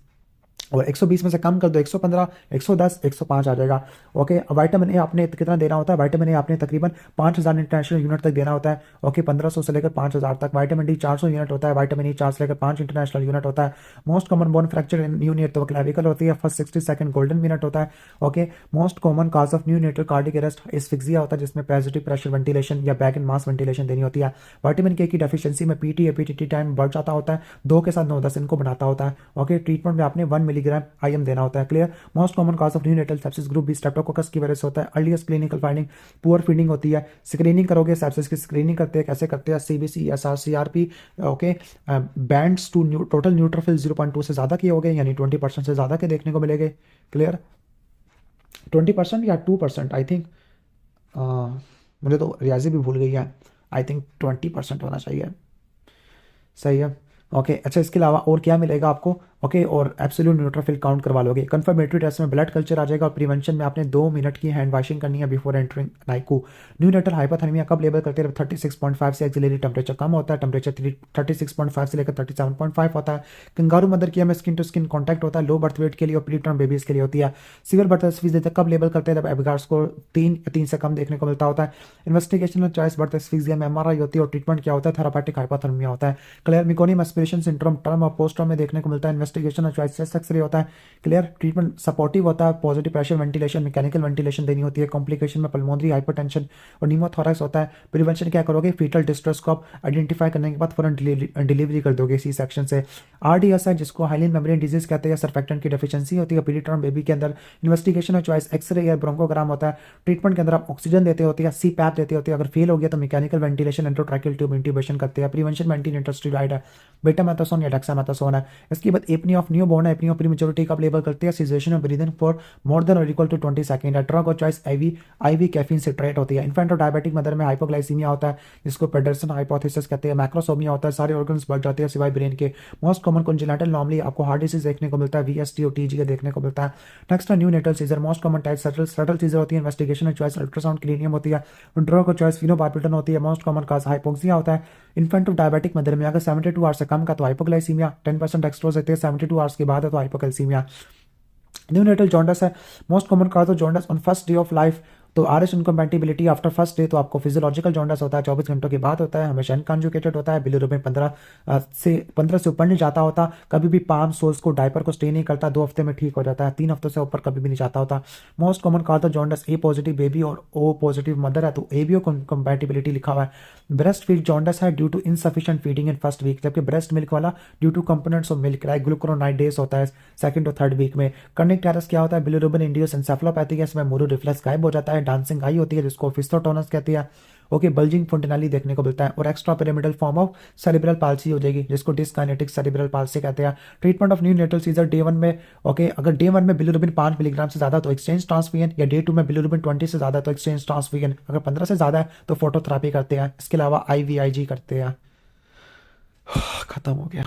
[SPEAKER 1] और 120 में से कम कर दो 115, 110, 105 आ जाएगा। ओके। विटामिन ए आपने कितना देना होता है, विटामिन ए आपने तकरीबन 5000 इंटरनेशनल यूनिट तक देना होता है। ओके। 1500 से लेकर 5000 तक। विटामिन डी 400 यूनिट होता है। विटामिन ई 4 से लेकर 5 इंटरनेशनल यूनिट होता है। Most common bone fracture in neonate तो क्लेविकल होती है, फर्स्ट 60 सेकंड गोल्डन मिनट होता है। Okay. Most common cause of neonatal cardiac arrest asphyxia होता है, जिसमें पॉजिटिव प्रेशर वेंटिलेशन या बैक एंड मास वेंटिलेशन देनी होती है। विटामिन के की डेफिशिएंसी में पीटी एपीटीटी टाइम बढ़ जाता होता है, 2 के साथ 9 10 इनको बनाता होता है। ओके। ट्रीटमेंट में आपने 1 मिलीग्राम आईएम देना होता है। Clear. Most common cause of neonatal sepsis group B streptococcus की वजह से होता है। Earliest clinical finding poor feeding होती है। स्क्रीनिंग करोगे, सेप्सिस की स्क्रीनिंग करते हैं, कैसे करते हैं, CBC ESR CRP. Okay. Bands to total neutrophil 0.2 से ज़्यादा किए हो गए, यानी 20% से ज़्यादा के देखने को मिलेंगे। क्लियर। 20% या 2% आई थिंक, मुझे तो रियाजी भी भूल गई है। आई थिंक 20% होना चाहिए। सही है। ओके। अच्छा, इसके अलावा और क्या मिलेगा आपको। ओके। और एब्सोल्यूट न्यूट्रोफिल काउंट करवा लोगे। कंफर्मेटरी टेस्ट में ब्लड कल्चर आ जाएगा, और प्रिवेंशन में आपने 2 मिनट की हैंड वॉशिंग करनी है before entering Naiko. Neonatal hypothermia कब लेबल करते हैं, 36.5 से एक्सिलरी टेम्परेचर कम होता है, टेम्परेचर 36.5 से लेकर 37.5 होता है। कंगारू मदर किया में स्किन टू स्किन कॉन्टैक्ट होता है, लो बर्थ वेट के लिए और प्री टर्म बेबीज के लिए होती है। सिवियर बर्थ एस्फिक्सिया कब लेबल करते हैं, जब एबगार स्कोर 3 से कम देखने को मिलता होता है। इन्वेस्टिगेशन चॉइस बर्थ एस्फिक्सिया में एमआरआई होती है, और ट्रीटमेंट क्या होता है, थेरापेटिक हाइपोथर्मिया होता है। Clear. Meconium aspiration syndrome term और पोस्ट टर्म में देखने को मिलता है। इन्वेस्टिगेशन और चॉइस एक्सरे होता है। क्लियर। ट्रीटमेंट सपोर्टिव होता है, positive pressure ventilation, mechanical ventilation देनी होती है। कॉम्प्लिकेशन में पल्मोनरी हाइपरटेंशन और नीमोथोरैक्स होता है। प्रिवेंशन क्या करोगे, फीटल डिस्ट्रेस को आप आइडेंटिफाई करने के बाद फौरन डिलीवरी कर दोगे सी सेक्शन से। आरडीएस है, जिसको हाइलिन मेम्ब्रेन डिजीज कहते हैं, सर्फेक्टेंट की डेफिशिएंसी होती है प्री टर्म बेबी के अंदर। इन्वेस्टिगेशन और चॉइस एक्सरे या ब्रोंकोग्राम होता है। ट्रीटमेंट के अंदर आप ऑक्सीजन देते होते हैं, सी पैप देते होते हैं, अगर फेल हो गया तो mechanical ventilation endotracheal tube intubation करते हैं। प्रिवेंशन में एंटीनेटल स्टेरॉइड है, बेटामेथासोन या डेक्सामेथासोन है। इसके बाद एपनी ऑफ न्यू बॉर्न है, एपनी ऑफ प्रीमेच्योरिटी कब लेबल करते हैं, caseation of breathing for more than और इक्वल टू 20 सेकंड है। ड्रग और चॉइस आईवी कैफीन सिट्रेट होती है। इन्फेंट और डायबिटिक मदर में हाइपोग्लाइसीमिया होता है, जिसको पेडरसन हाइपोथेसिस कहते हैं। मैक्रोसोमिया होता है, सारे ऑर्गन्स बढ़ जाते हैं सिवाय ब्रेन के। मोस्ट कॉमन कंजेनिटल नॉर्मली आपको हार्ट डिसीज देखने को मिलता है, वीएसटी और टीजी देखने को मिलता है। नेक्स्ट है neonatal seizure. Most common type subtle seizure होती है। इन्वेस्टिगेशन और चॉइस अल्ट्रासाउंड क्लीनियम होती है। ड्रग और चॉइस फिनोबार्बिटन होती है। मोस्ट कॉमन काज हाइपोक्सिया होता है। इन्फेंट ऑफ डायबिटिक मदर में अगर 72 आवर्स से कम का तो हाइपोग्लाइसीमिया, 10% एक्सट्रोज देते हैं, 72 आवर्स के बाद है तो हाइपोकैल्सीमिया। न्यूनेटल जॉन्डस है, most common cause of jaundice on first day of life. तो Rh incompatibility after first day तो आपको फिजियोलॉजिकल जॉन्डस होता है, 24 घंटों के बाद होता है, हमेशा अनकॉन्जुगेटेड होता है। बिलिरुबिन 15 से ऊपर नहीं जाता होता, कभी भी पाम सोल्स को डायपर को स्टे नहीं करता, 2 हफ्ते में ठीक हो जाता है, 3 हफ्तों से ऊपर कभी भी नहीं जाता होता। Most common cause of jaundice A positive baby और ओ पॉजिटिव मदर है, तो एबीओ कंपैटिबिलिटी लिखा हुआ है। ब्रेस्ट फीड जॉन्डस है due to insufficient feeding in first week, जबकि ब्रेस्ट मिल्क वाला due to components of milk like glucuronidase होता है सेकंड और थर्ड वीक में। कर्निक टेरस क्या होता है, बिलिरुबिन इंड्यूस एंसेफेलोपैथी है, इसमें मोरो रिफ्लेक्स गायब हो जाता है। डांसिंग आई होती है, जिसको फिस्टोटोनस कहते हैं। ओके। बल्जिंग फोंटेनाली देखने को मिलता है, और extrapyramidal form of cerebral palsy हो जाएगी, जिसको डिस्काइनेटिक सेरिब्रल पाल्सी कहते हैं। Treatment of neonatal seizure day 1 में ओके, अगर डे 1 में बिलिरुबिन 5 मिलीग्राम से ज्यादा तो एक्सचेंज ट्रांसफ्यूजन, या डे 2 में बिलिरुबिन 20 से ज्यादा तो एक्सचेंज ट्रांसफ्यूजन, अगर 15 से ज्यादा है तो फोटोथेरापी करते हैं। इसके अलावा आईवीआईजी करते हैं। खत्म हो गया।